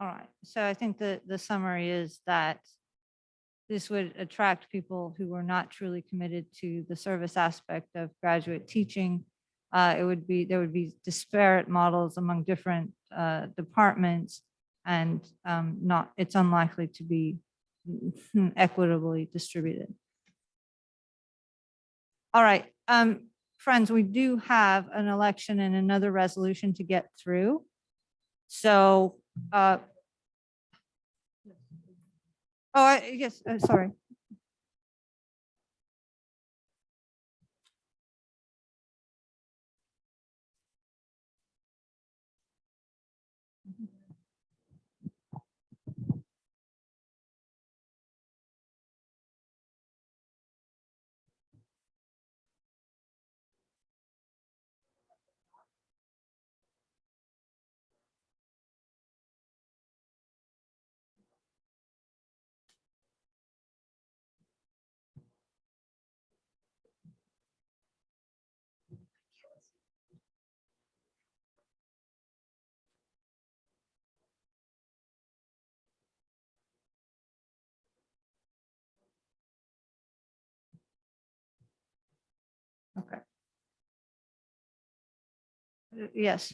All right, so I think the summary is that this would attract people who were not truly committed to the service aspect of graduate teaching. There would be disparate models among different departments, and it's unlikely to be equitably distributed. All right, friends, we do have an election and another resolution to get through. So, yes, sorry. Okay. Yes.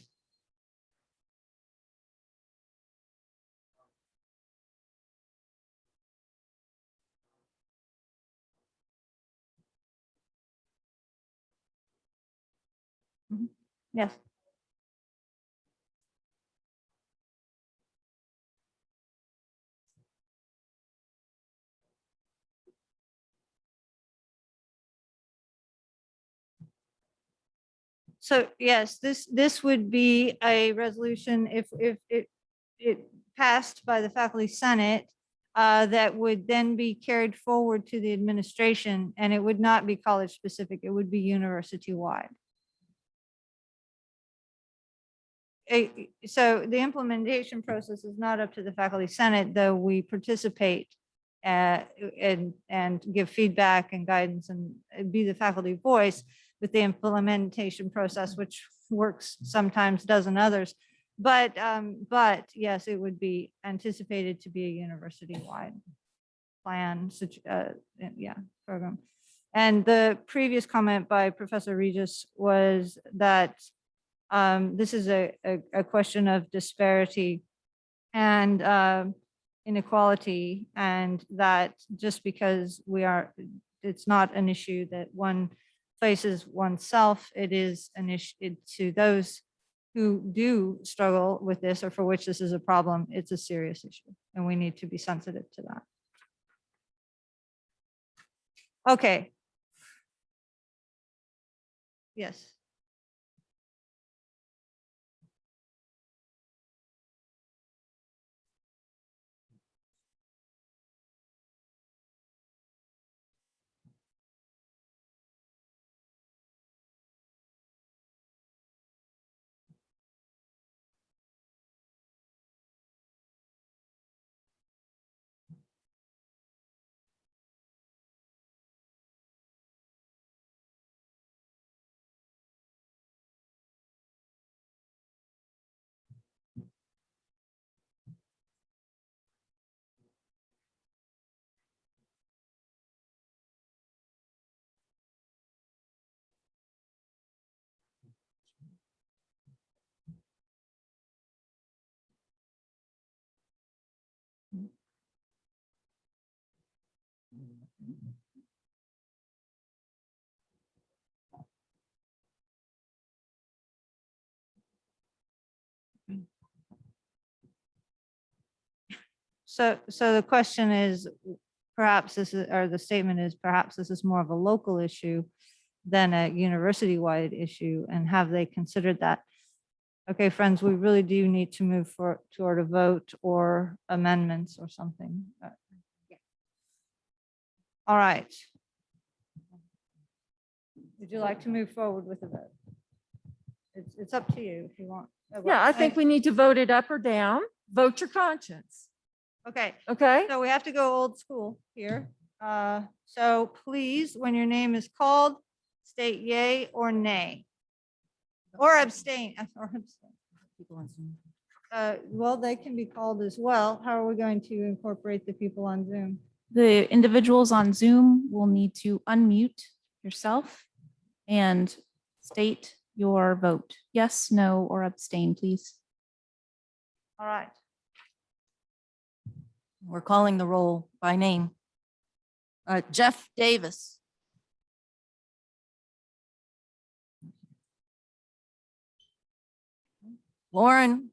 Mhm. Yes. So yes, this would be a resolution if it passed by the faculty senate. that would then be carried forward to the administration, and it would not be college specific, it would be university wide. So the implementation process is not up to the faculty senate, though we participate and give feedback and guidance and be the faculty voice with the implementation process, which works sometimes, doesn't others. But yes, it would be anticipated to be a university-wide plan, program. And the previous comment by Professor Regis was that this is a question of disparity and inequality, and that just because it's not an issue that one faces oneself, it is an issue to those who do struggle with this or for which this is a problem. It's a serious issue, and we need to be sensitive to that. Okay. Yes. So the question is, perhaps this is, or the statement is, perhaps this is more of a local issue than a university-wide issue, and have they considered that? Okay, friends, we really do need to move toward a vote or amendments or something. All right. Would you like to move forward with a vote? It's up to you if you want. Yeah, I think we need to vote it up or down. Vote your conscience. Okay, Okay? so we have to go old school here. So please, when your name is called, state yay or nay. Or abstain. Or abstain. People on Zoom. Well, they can be called as well. How are we going to incorporate the people on Zoom? The individuals on Zoom will need to unmute yourself and state your vote. Yes, no, or abstain, please. All right. We're calling the roll by name. Jeff Davis. Lauren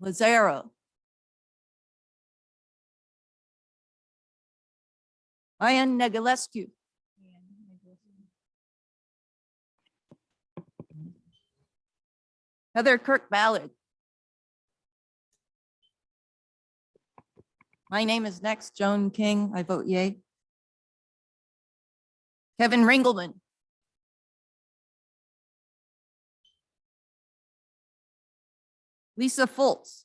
Lazaro. Ian Negulescu. Heather Kirk Ballard. My name is next, Joan King. I vote yay. Kevin Ringelman. Lisa Foltz.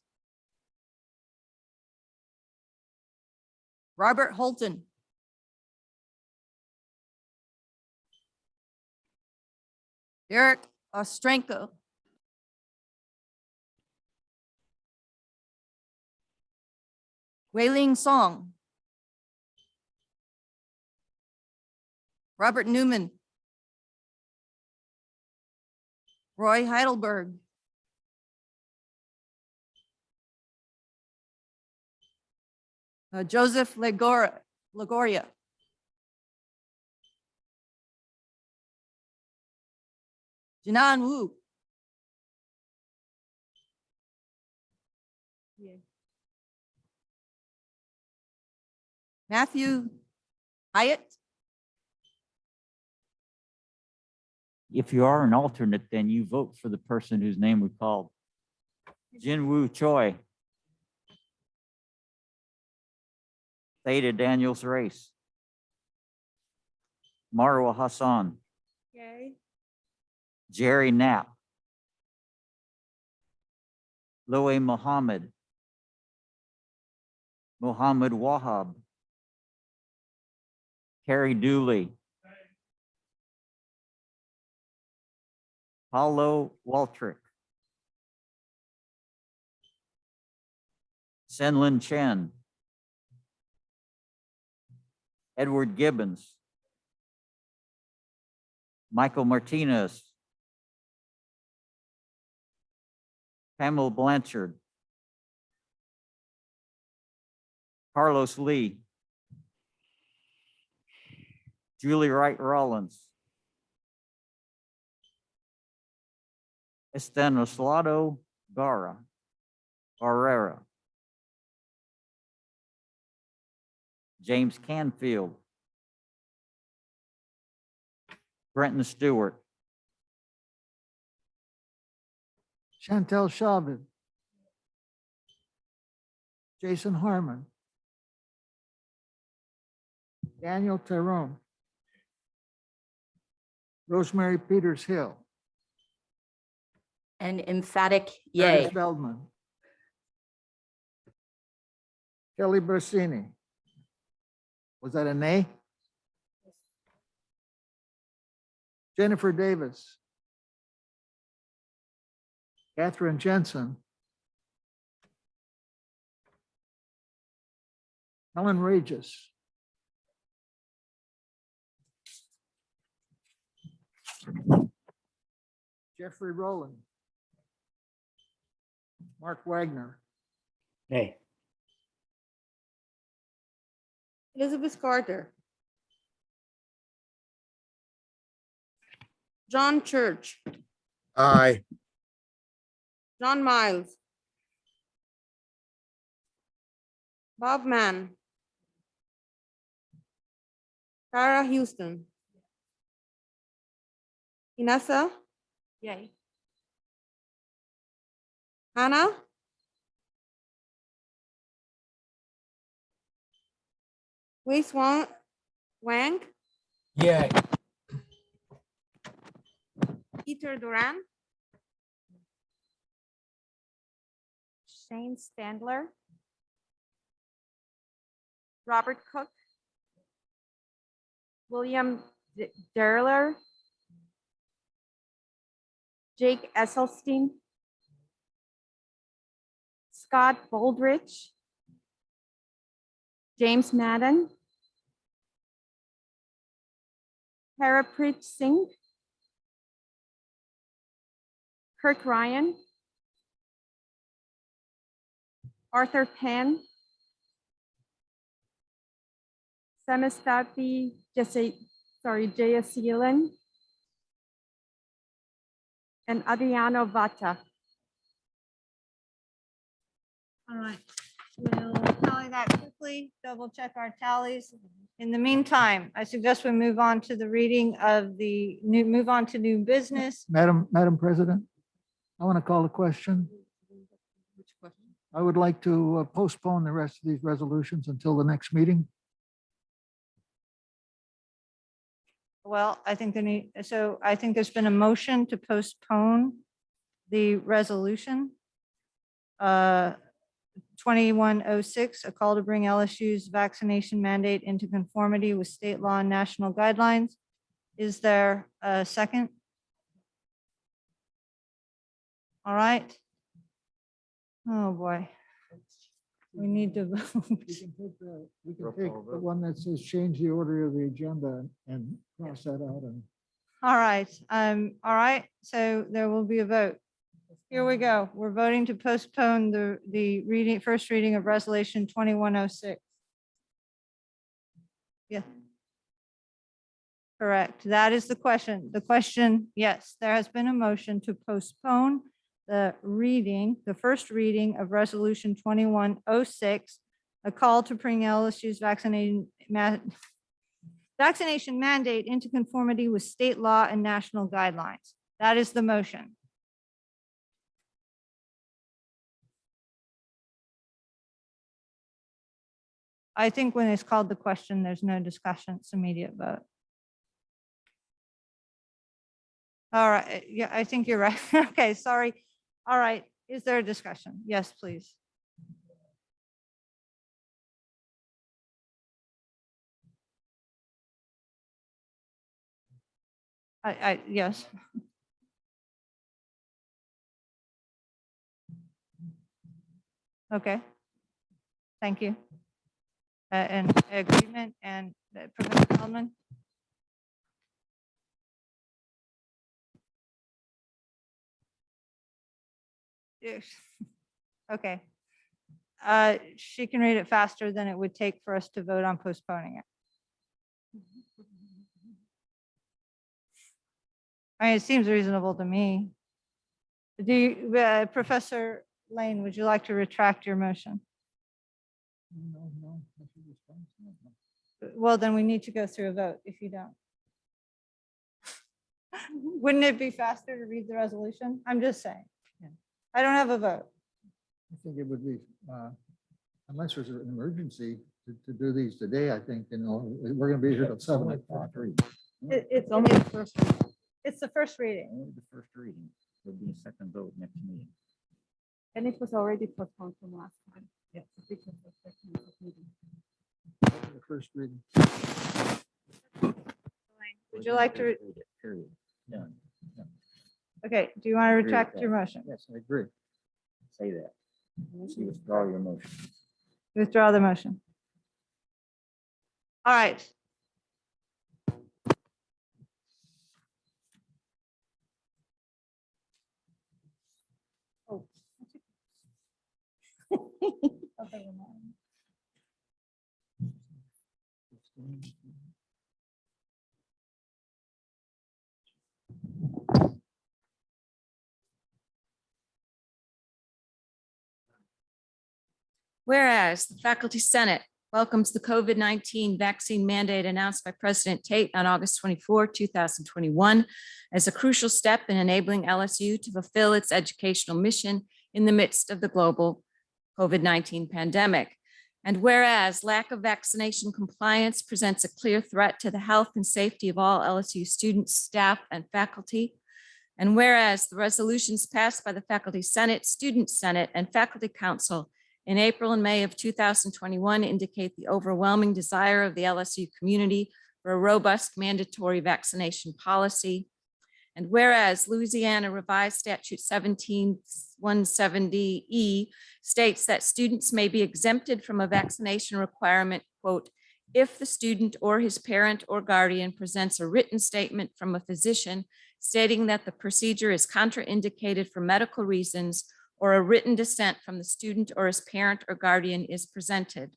Robert Holton. Derek Ostrenko. Wei-Ling Song. Robert Newman. Roy Heidelberg. Joseph Lagoria. Jinan Wu. Matthew Hyatt. If you are an alternate, then you vote for the person whose name we called. Jin Woo Choi. Theta Daniels Race, Marwa Hassan, Yay. Jerry Knapp, Loe Muhammad, Muhammad Wahab, Carrie Dooley, Paulo Waltrick, Senlin Chen, Edward Gibbons, Michael Martinez, Pamela Blanchard, Carlos Lee, Julie Wright Rollins, Estanislao Barrera, James Canfield, Brenton Stewart, Chantel Chavez, Jason Harmon, Daniel Tyrone, Rosemary Peters Hill, An emphatic Curtis yay. Feldman, Kelly Brasini. Was that a nay? Jennifer Davis, Catherine Jensen, Helen Regis, Jeffrey Rowland, Mark Wagner, Nay. Elizabeth Carter. John Church, Aye. John Miles, Bob Mann, Tara Houston, Inessa, Yay. Hannah, Wei Wang, Yay. Peter Duran, Shane Standler, Robert Cook, William Derler, Jake Esselstein, Scott Boldrich, James Madden, Haraprit Singh, Kirk Ryan, Arthur Penn, Samastapi Jayaseelan, and Adriano Vata. all right. We'll tally that quickly, double check our tallies. In the meantime, I suggest we move on to the reading of move on to new business. Madam President, I want to call a question. I would like to postpone the rest of these resolutions until the next meeting. Well, I think I think there's been a motion to postpone the resolution. 2106, a call to bring LSU's vaccination mandate into conformity with state law and national guidelines. Is there a second? All right. Oh, boy. We need to vote. We can take the one that says change the order of the agenda and cross that out. And All right, all right, so there will be a vote. Here we go. We're voting to postpone the first reading of resolution 2106. Yeah. Correct. That is the question. The question, yes, there has been a motion to postpone the first reading of resolution 2106, a call to bring LSU's vaccination mandate into conformity with state law and national guidelines. That is the motion. I think when it's called the question, there's no discussion, it's immediate vote. All right, yeah, I think you're right. Okay, sorry. All right, is there a discussion? Yes, please. Yes. Okay. Thank you. And agreement and Professor Feldman? Yes. Okay. She can read it faster than it would take for us to vote on postponing it. I mean, it seems reasonable to me. Do you, Professor Lane, would you like to retract your motion? No. Well, then we need to go through a vote if you don't. Wouldn't it be faster to read the resolution? I'm just saying. I don't have a vote. I think it would be, unless there's an emergency to do these today, I think, we're gonna be here till 7 o'clock. It's only the first. It's the first reading. Only the first reading. There'll be a second vote next meeting. And it was already postponed from last time. Yes. Because of the second meeting. The first reading. Would you like to, Period. Done. okay, do you want to Agree with retract that. your motion? Yes, I agree. Say that. So you withdraw your motion. Withdraw the motion. All right. Oh. Okay, never mind. Whereas the Faculty Senate welcomes the COVID-19 vaccine mandate announced by President Tate on August 24, 2021, as a crucial step in enabling LSU to fulfill its educational mission in the midst of the global COVID-19 pandemic. And whereas lack of vaccination compliance presents a clear threat to the health and safety of all LSU students, staff, and faculty. And whereas the resolutions passed by the Faculty Senate, Student Senate, and Faculty Council in April and May of 2021 indicate the overwhelming desire of the LSU community for a robust mandatory vaccination policy. And whereas Louisiana Revised Statute 17170E states that students may be exempted from a vaccination requirement, quote, if the student or his parent or guardian presents a written statement from a physician stating that the procedure is contraindicated for medical reasons, or a written dissent from the student or his parent or guardian is presented.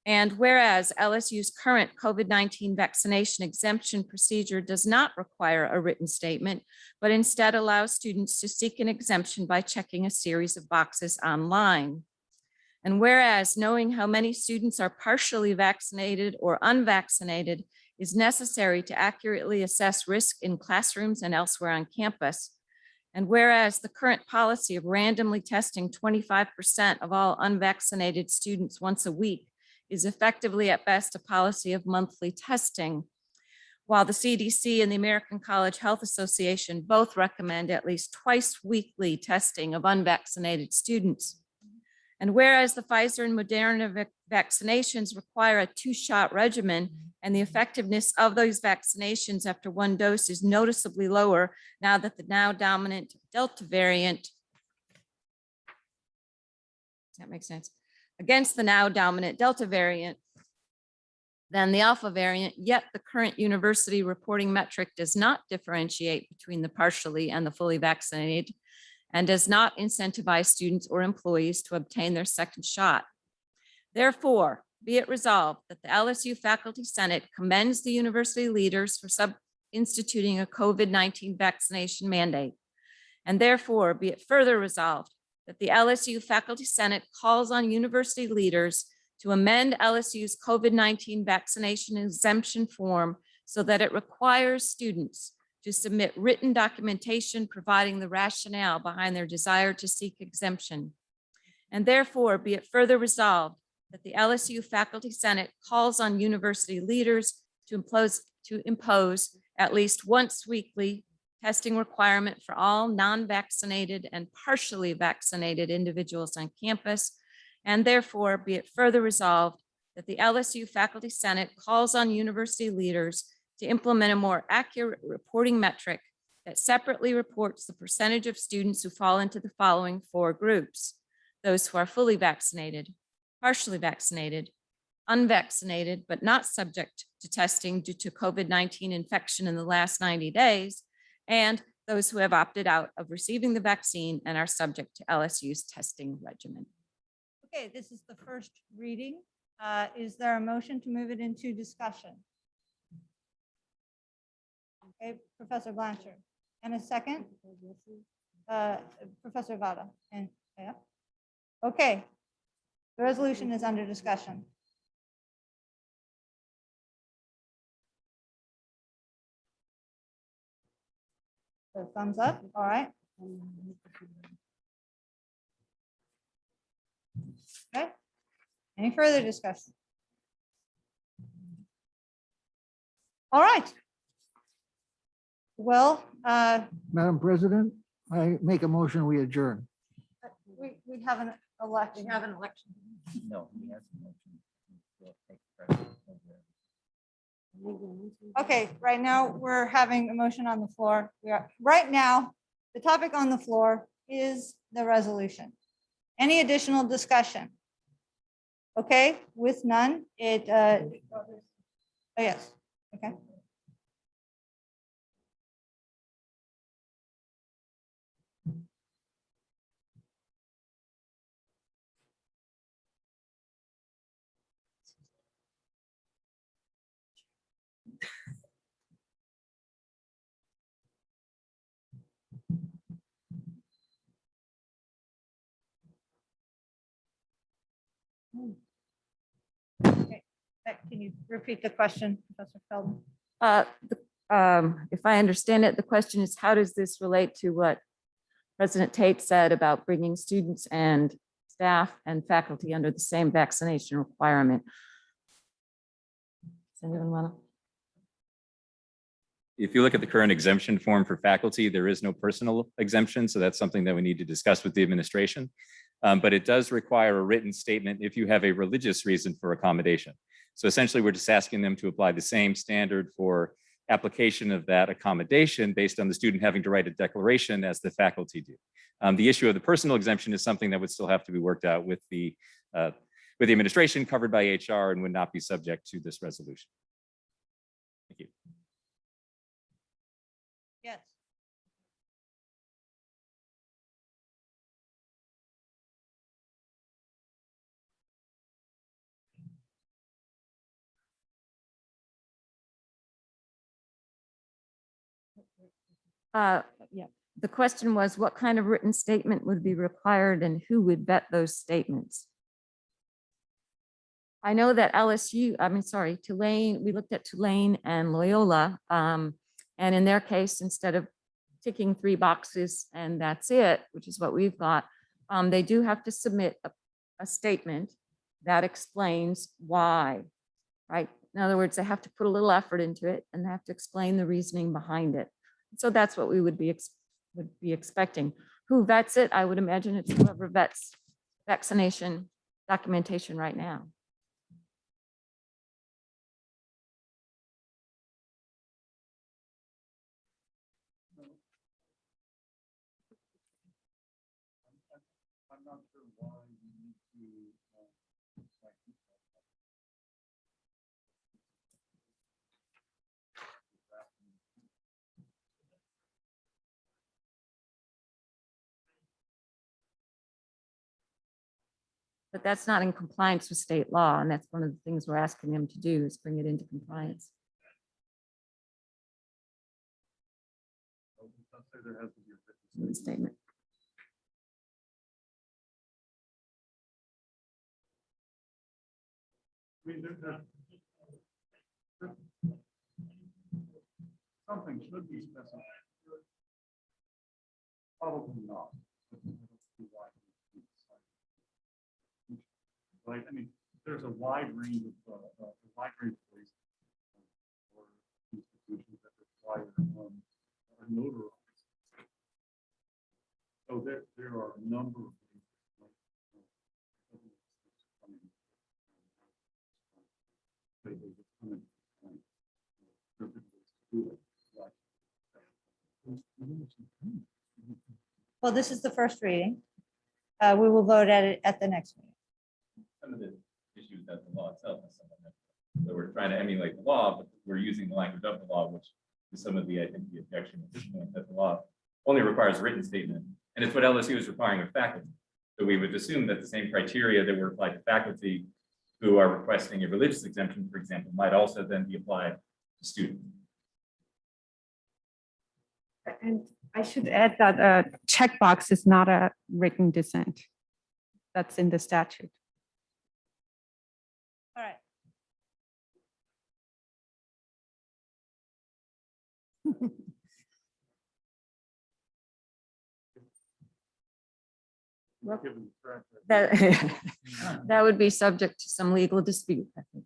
And whereas LSU's current COVID-19 vaccination exemption procedure does not require a written statement, but instead allows students to seek an exemption by checking a series of boxes online. And whereas knowing how many students are partially vaccinated or unvaccinated is necessary to accurately assess risk in classrooms and elsewhere on campus. And whereas the current policy of randomly testing 25% of all unvaccinated students once a week is effectively at best a policy of monthly testing, while the CDC and the American College Health Association both recommend at least twice weekly testing of unvaccinated students. And whereas the Pfizer and Moderna vaccinations require a 2-shot regimen, and the effectiveness of those vaccinations after 1 dose is noticeably lower now that the now dominant Delta variant, does that make sense? Against the now dominant Delta variant than the Alpha variant, yet the current university reporting metric does not differentiate between the partially and the fully vaccinated and does not incentivize students or employees to obtain their second shot. Therefore, be it resolved that the LSU Faculty Senate commends the university leaders for instituting a COVID-19 vaccination mandate. And therefore, be it further resolved that the LSU Faculty Senate calls on university leaders to amend LSU's COVID-19 vaccination exemption form so that it requires students to submit written documentation providing the rationale behind their desire to seek exemption. And therefore, be it further resolved that the LSU Faculty Senate calls on university leaders to impose at least once weekly testing requirement for all non-vaccinated and partially vaccinated individuals on campus. And therefore, be it further resolved that the LSU Faculty Senate calls on university leaders to implement a more accurate reporting metric that separately reports the percentage of students who fall into the following 4 groups: those who are fully vaccinated, partially vaccinated, unvaccinated, but not subject to testing due to COVID-19 infection in the last 90 days, and those who have opted out of receiving the vaccine and are subject to LSU's testing regimen. Okay, this is the first reading. Is there a motion to move it into discussion? Okay, Professor Blanchard. And a second? Professor Vada. And, yeah. Okay. The resolution is under discussion. So thumbs up, all right. Okay. Any further discussion? All right. Well, Madam President, I make a motion, we adjourn. we have an election. We have an election. No, he has a motion. He'll take precedence over Okay, right now, we're having a motion on the floor. Right now, the topic on the floor is the resolution. Any additional discussion? Okay, with none, oh, yes, okay. Okay, can you repeat the question, Professor Feldman? If I understand it, the question is, how does this relate to what President Tate said about bringing students and staff and faculty under the same vaccination requirement? Does anyone want to? If you look at the current exemption form for faculty, there is no personal exemption. So that's something that we need to discuss with the administration. But it does require a written statement if you have a religious reason for accommodation. So essentially, we're just asking them to apply the same standard for application of that accommodation based on the student having to write a declaration as the faculty do. The issue of the personal exemption is something that would still have to be worked out with the administration, covered by HR, and would not be subject to this resolution. Thank you. Yes. Yeah, the question was, what kind of written statement would be required and who would vet those statements? I know that Tulane, we looked at Tulane and Loyola, and in their case, instead of ticking 3 boxes and that's it, which is what we've got, they do have to submit a statement that explains why, right? In other words, they have to put a little effort into it and they have to explain the reasoning behind it. So that's what we would be expecting. Who vets it? I would imagine it's whoever vets vaccination documentation right now. I'm not sure why you need to. But that's not in compliance with state law, and that's one of the things we're asking them to do, is bring it into compliance. There has to be a written Statement. I mean, something should be specified. Probably not. Right, I mean, there's a wide range of ways or institutions that require a notarized. So there are a number of things. Well, this is the first reading. We will vote at it at the next meeting. Some of the issues that the law itself has some of them. So we're trying to emulate the law, but we're using the language of the law, which is some of the, I think, the objection at this point, that the law only requires a written statement. And it's what LSU is requiring of faculty. So we would assume that the same criteria that were applied to faculty who are requesting a religious exemption, for example, might also then be applied to students. And I should add that a checkbox is not a written dissent. That's in the statute. All right. That, that would be subject to some legal dispute, I think.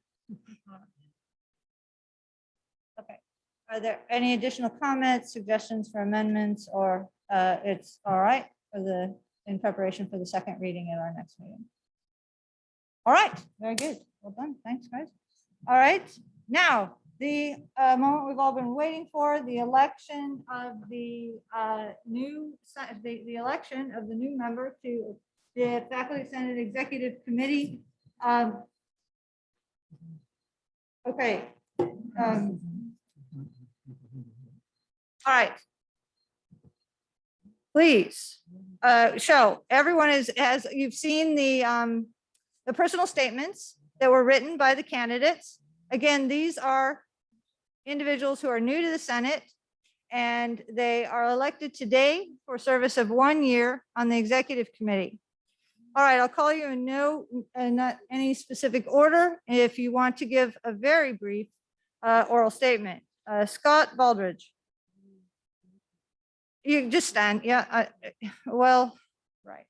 Okay. Are there any additional comments, suggestions for amendments, or it's all right for the, in preparation for the second reading at our next meeting? All right, very good. Well done. Thanks, guys. All right, now the moment we've all been waiting for, the election of the the election of the new member to the Faculty Senate Executive Committee. Okay. All right. Please show everyone has you've seen the personal statements that were written by the candidates. Again, these are individuals who are new to the Senate, and they are elected today for service of 1 year on the executive committee. All right, I'll call you in not any specific order. If you want to give a very brief oral statement. Scott Baldridge. You just stand, yeah, well, right.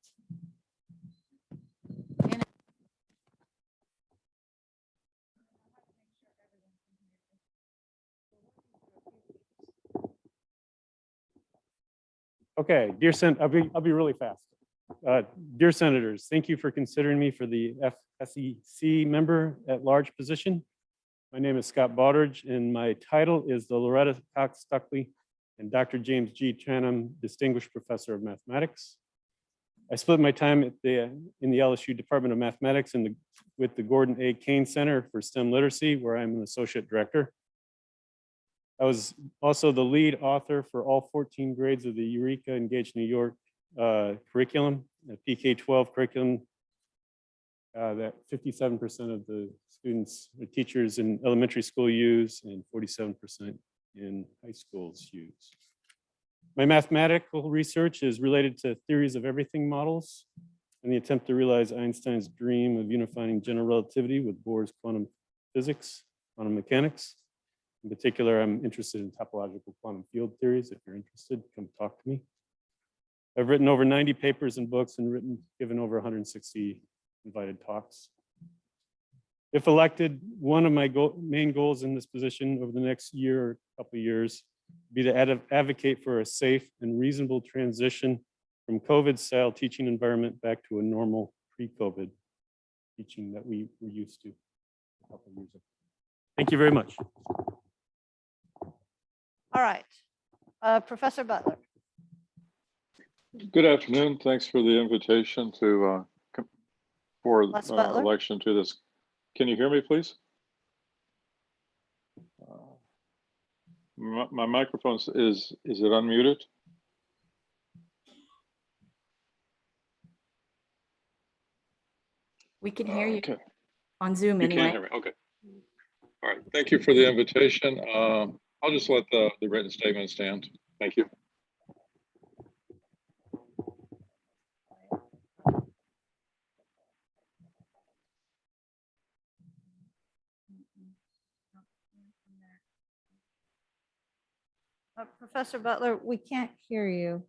Okay, dear I'll be really fast. Dear Senators, thank you for considering me for the FSEC member at large position. My name is Scott Baldridge, and my title is the Loretta Cox Stuckley and Dr. James G. Tranum Distinguished Professor of Mathematics. I split my time at in the LSU Department of Mathematics with the Gordon A. Kane Center for STEM Literacy, where I'm an associate director. I was also the lead author for all 14 grades of the Eureka Engage New York curriculum, the PK-12 curriculum that 57% of the students or teachers in elementary school use and 47% in high schools use. My mathematical research is related to theories of everything models and the attempt to realize Einstein's dream of unifying general relativity with Bohr's quantum physics, quantum mechanics. In particular, I'm interested in topological quantum field theories. If you're interested, come talk to me. I've written over 90 papers and books and given over 160 invited talks. If elected, one of my main goals in this position over the next year or couple of years be to advocate for a safe and reasonable transition from COVID-style teaching environment back to a normal pre-COVID teaching that we were used to a couple of years ago. Thank you very much. All right, Professor Butler. Good afternoon. Thanks for the invitation to for Butler. election to this. Can you hear me, please? My microphone is it unmuted? We can hear you Okay. on Zoom You anyway. can't hear me. Okay. All right. Thank you for the invitation. I'll just let the written statement stand. Thank you. Professor Butler, we can't hear you.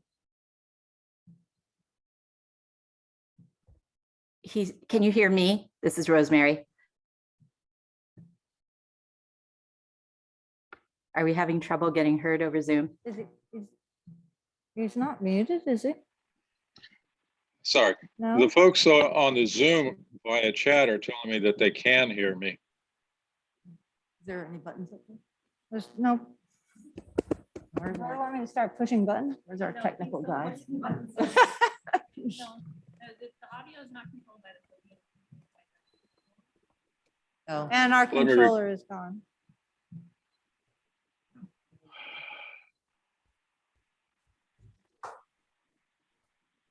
Can you hear me? This is Rosemary. Are we having trouble getting heard over Zoom? He's not muted, is he? Sorry. No? The folks on the Zoom via chat are telling me that they can hear me. Is there any buttons up there? There's no. Where's Do you our, want me to start pushing buttons? where's our technical guys? The audio is not controlled by the. Oh, And our Let me re- controller is gone.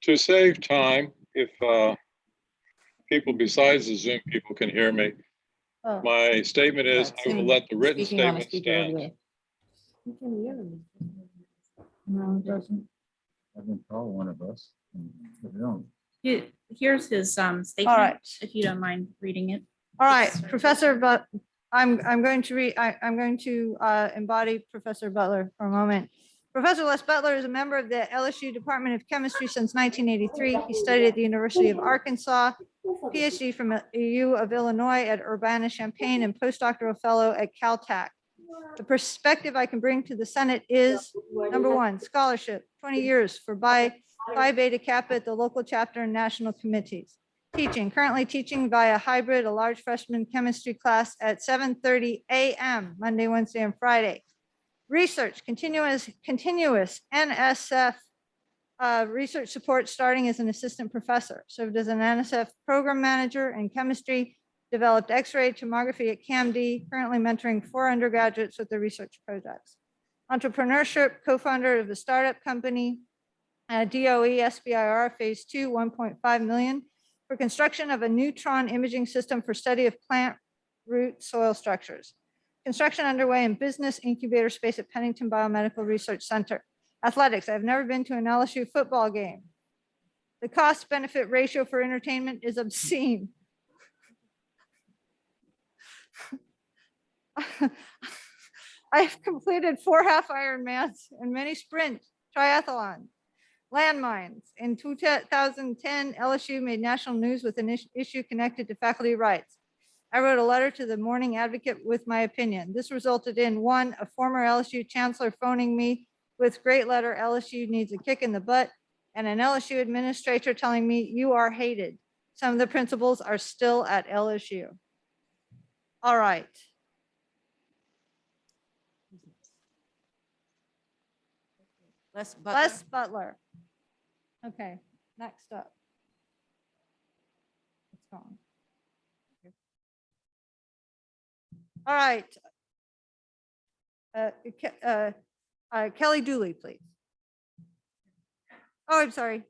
To save time, if people besides the Zoom people can hear me, Oh. my statement is I will let the written speaking on a statement speaker over stand. there. You can hear me. No, it doesn't. I can call one of us. If you don't. Here's his statement, right. if you don't mind reading it. All right, Professor, but I'm going to read, I'm going to embody Professor Butler for a moment. Professor Les Butler is a member of the LSU Department of Chemistry since 1983. He studied at the University of Arkansas, PhD from U of Illinois at Urbana-Champaign, and postdoctoral fellow at Caltech. The perspective I can bring to the Senate is, number one, scholarship, 20 years for Phi Beta Kappa at the local chapter and national committees. Teaching, currently teaching via hybrid, a large freshman chemistry class at 7:30 a.m. Monday, Wednesday, and Friday. Research, continuous NSF research support starting as an assistant professor. Served as an NSF program manager in chemistry, developed X-ray tomography at CAMD, currently mentoring 4 undergraduates with their research projects. Entrepreneurship, co-founder of a startup company, DOE SBIR phase 2, 1.5 million for construction of a neutron imaging system for study of plant root soil structures. Construction underway in business incubator space at Pennington Biomedical Research Center. Athletics, I've never been to an LSU football game. The cost benefit ratio for entertainment is obscene. I've completed 4 half Ironmans and many sprint triathlons. Landmines. In 2010, LSU made national news with an issue connected to faculty rights. I wrote a letter to the Morning Advocate with my opinion. This resulted in 1, a former LSU chancellor phoning me with great letter, LSU needs a kick in the butt, and an LSU administrator telling me you are hated. Some of the principals are still at LSU. All right. Les Butler. Les Butler. Okay, next up. It's gone. All right. Kelly Dooley, please. Oh, I'm sorry.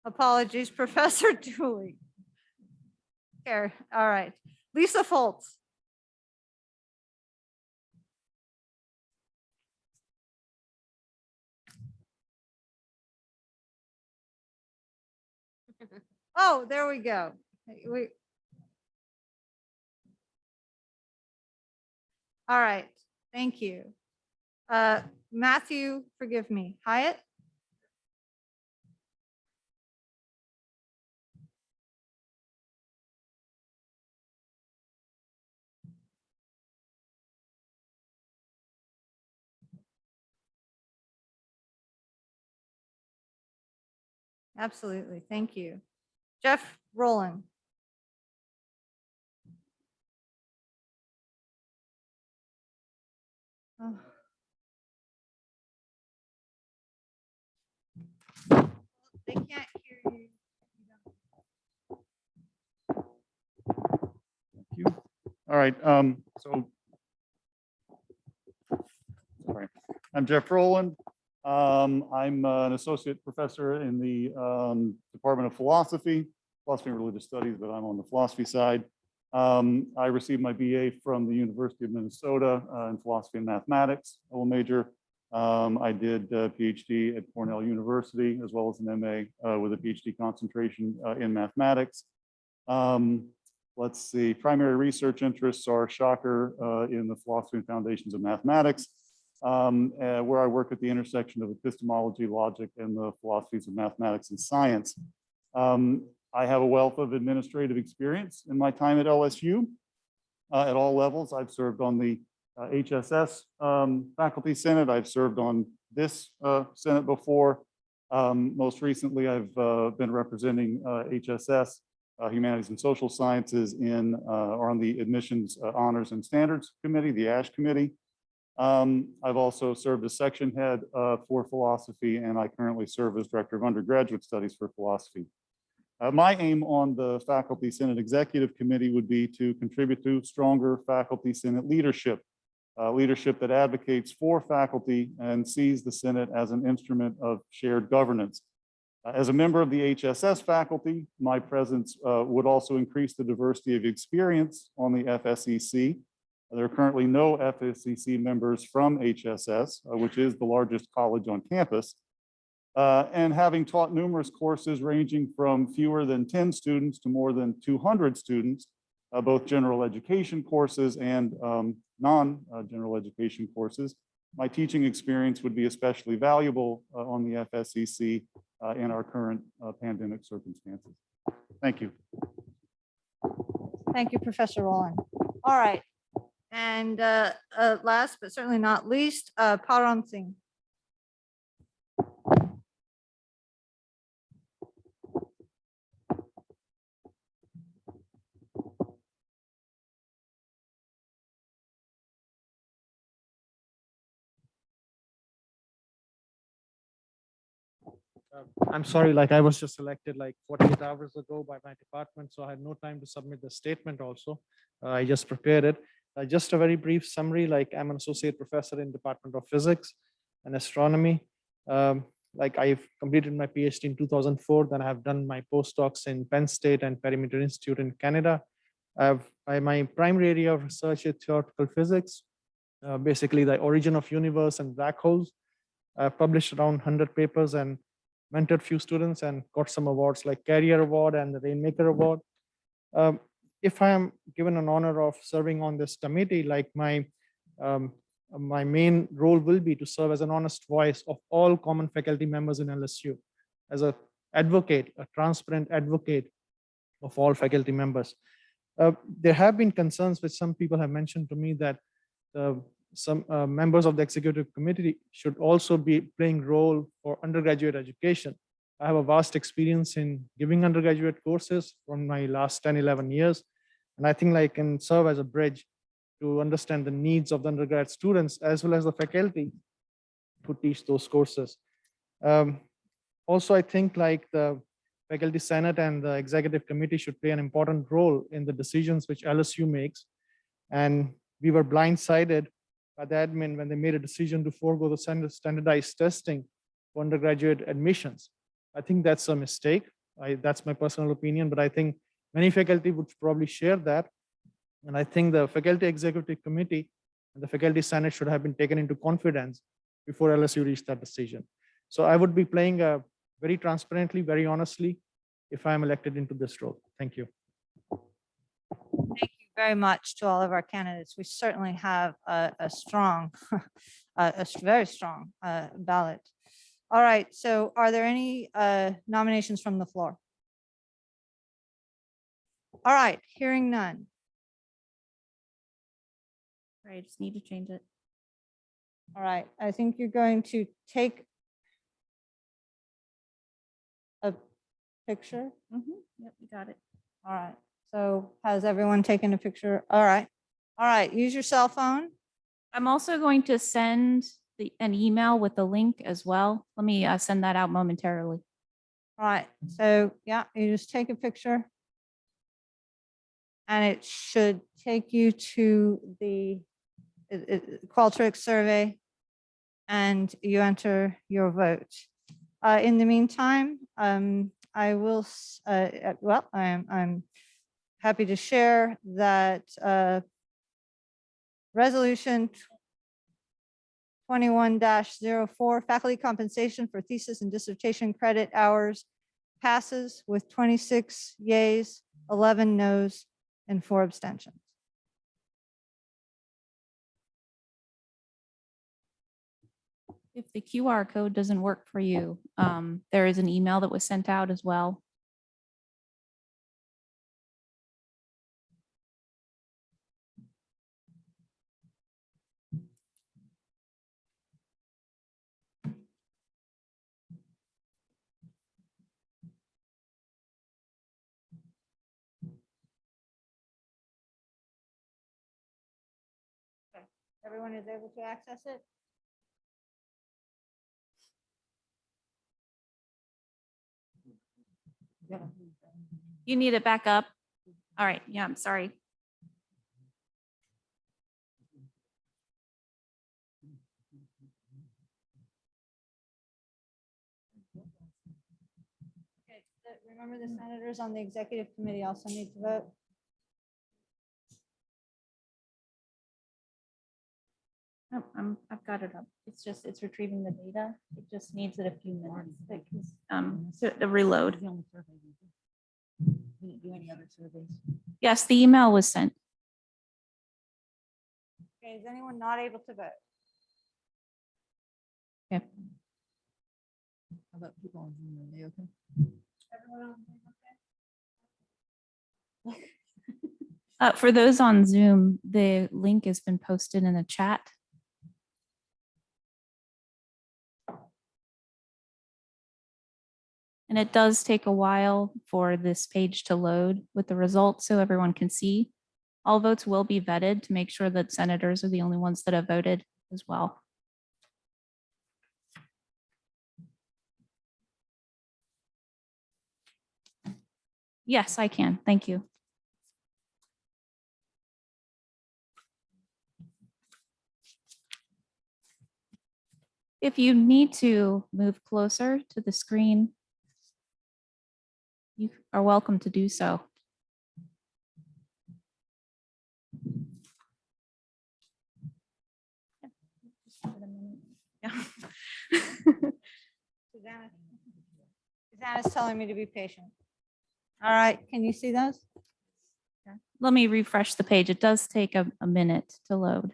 Apologies, Professor Dooley. Here, all right. Lisa Foltz. Oh, there we go. All right, thank you. Matthew, forgive me, Hyatt? Absolutely, thank you. Jeff Rowland. Oh. They can't hear you. Thank you. All right, so sorry. I'm Jeff Rowland. I'm an associate professor in the Department of Philosophy and Religious Studies, but I'm on the philosophy side. I received my BA from the University of Minnesota in philosophy and mathematics, double major. I did a PhD at Cornell University, as well as an MA with a PhD concentration in mathematics. Let's see, primary research interests are, shocker, in the philosophy and foundations of mathematics, where I work at the intersection of epistemology, logic, and the philosophies of mathematics and science. I have a wealth of administrative experience in my time at LSU. At all levels, I've served on the HSS Faculty Senate. I've served on this Senate before. Most recently, I've been representing HSS, Humanities and Social Sciences or on the Admissions Honors and Standards Committee, the ASH Committee. I've also served as section head for philosophy, and I currently serve as director of undergraduate studies for philosophy. My aim on the Faculty Senate Executive Committee would be to contribute to stronger Faculty Senate leadership, leadership that advocates for faculty and sees the Senate as an instrument of shared governance. As a member of the HSS faculty, my presence would also increase the diversity of experience on the FSEC. There are currently no FSEC members from HSS, which is the largest college on campus. And having taught numerous courses ranging from fewer than 10 students to more than 200 students, both general education courses and non-general education courses, my teaching experience would be especially valuable on the FSEC in our current pandemic circumstances. Thank you. Thank you, Professor Rowland. All right. And last but certainly not least, Param Singh. I'm sorry, like I was just elected like 48 hours ago by my department, so I had no time to submit the statement also. I just prepared it. Just a very brief summary, like I'm an associate professor in Department of Physics and Astronomy. Like I've completed my PhD in 2004, then I have done my postdocs in Penn State and Perimeter Institute in Canada. My primary area of research is theoretical physics, basically the origin of universe and black holes. I've published around 100 papers and mentored few students and got some awards like Carrier Award and the Rainmaker Award. If I am given an honor of serving on this committee, like my main role will be to serve as an honest voice of all common faculty members in LSU, as an advocate, a transparent advocate of all faculty members. There have been concerns which some people have mentioned to me that some members of the executive committee should also be playing role for undergraduate education. I have a vast experience in giving undergraduate courses from my last 10, 11 years. And I think I can serve as a bridge to understand the needs of the undergrad students as well as the faculty who teach those courses. Also, I think like the Faculty Senate and the Executive Committee should play an important role in the decisions which LSU makes. And we were blindsided by the admin when they made a decision to forego the standardized testing for undergraduate admissions. I think that's a mistake. That's my personal opinion, but I think many faculty would probably share that. And I think the Faculty Executive Committee and the Faculty Senate should have been taken into confidence before LSU reached that decision. So I would be playing very transparently, very honestly, if I'm elected into this role. Thank you. Thank you very much to all of our candidates. We certainly have a strong, a very strong ballot. All right, so are there any nominations from the floor? All right, hearing none. I just need to change it. All right, I think you're going to take a picture. Yep, you got it. All right, so has everyone taken a picture? All right, use your cell phone. I'm also going to send an email with the link as well. Let me send that out momentarily. All right, so yeah, you just take a picture. And it should take you to the Qualtrics survey and you enter your vote. In the meantime, I will, I'm happy to share that resolution 21-04, faculty compensation for thesis and dissertation credit hours passes with 26 yeas, 11 noes, and 4 abstentions. If the QR code doesn't work for you, there is an email that was sent out as well. Everyone is able to access it? You need it back up. All right, yeah, I'm sorry. Okay, remember the senators on the executive committee also need to vote. No, I've got it up. It's retrieving the data. It just needs it a few minutes because, the reload. Yes, the email was sent. Okay, is anyone not able to vote? Okay. How about people on Zoom? Are they okay? Everyone on Zoom, okay? For those on Zoom, the link has been posted in the chat. And it does take a while for this page to load with the results so everyone can see. All votes will be vetted to make sure that senators are the only ones that have voted as well. Yes, I can. Thank you. If you need to move closer to the screen, you are welcome to do so. Yeah. Susanna's telling me to be patient. All right, can you see those? Let me refresh the page. It does take a minute to load.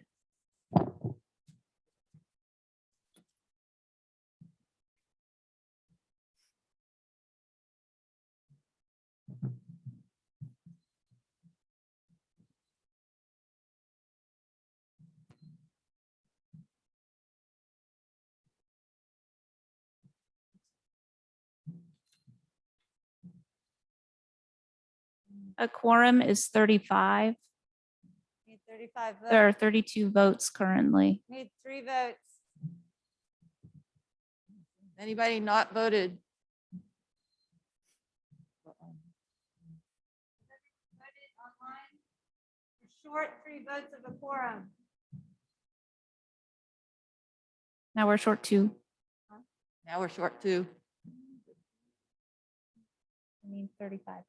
A quorum is 35. Need 35 votes. There are 32 votes currently. Need 3 votes. Anybody not voted? Voted online. We're short 3 votes of a quorum. Now we're short 2. Now we're short 2. I mean 35.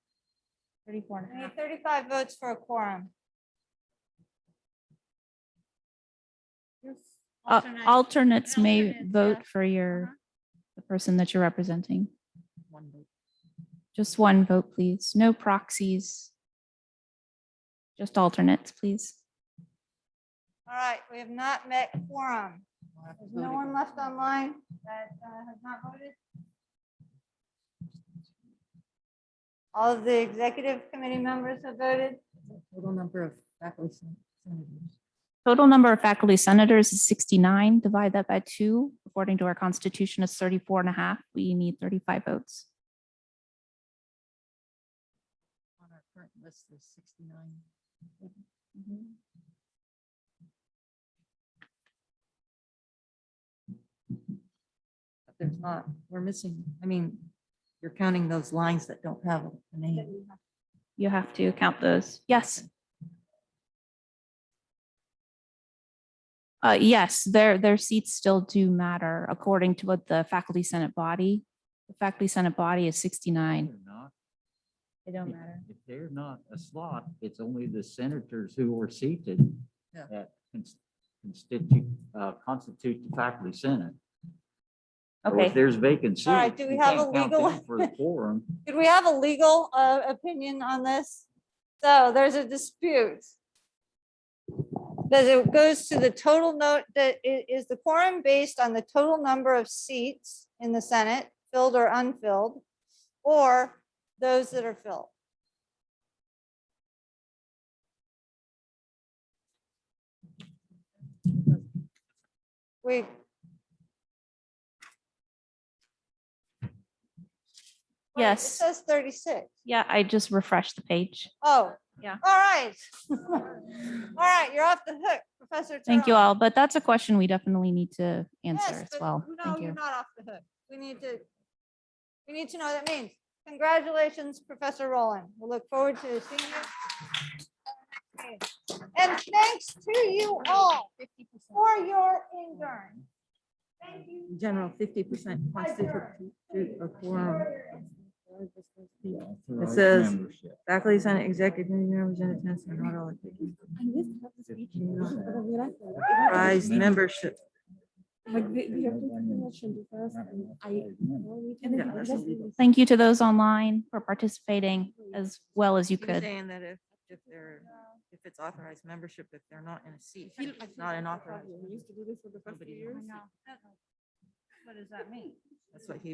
34 and a We half. need 35 votes for a quorum. Alternates may Alternates, vote yeah. for the person that you're representing. One vote. Just one vote, please. No proxies. Just alternates, please. All right, we have not met quorum. There's no one left online that has not voted. All of the executive committee members have voted. Total number of faculty senators. Total number of faculty senators is 69. Divide that by 2. According to our constitution, is 34 and a half. We need 35 votes. On our current list, there's 69. But there's not, we're missing, I mean, you're counting those lines that don't have a name. You have to count those. Yes. Yes, their seats still do matter according to what the faculty senate body. The faculty senate body is 69. They're not. They don't matter. If they're not a slot, it's only the senators who were seated Yeah. that constitute the faculty senate. So Okay. if there's vacant All right, seats, do we you have a can't count legal- them for the quorum. Did we have a legal opinion on this? So there's a dispute. Does it goes to the total note that is the quorum based on the total number of seats in the Senate, filled or unfilled, or those that are filled? We. Yes. It says 36. Yeah, I just refreshed the page. Oh, Yeah. All right. All right, you're off the hook, Professor. Thank you Terrell. all, but that's a question we definitely need to answer Yes, as but well. no, Thank you're you. not off the hook. We need to know what that means. Congratulations, Professor Rowland. We look forward to seeing you. And thanks to you all for your endurance. Thank you. General 50% constitute a quorum. It Authorized says membership. faculty, senate, executive, committee representatives, and not all. Authorized membership. Thank you to those online for participating as well as you You're could. saying that if it's authorized membership, if they're not in a seat, it's not an authorized. What does that mean? That's what he was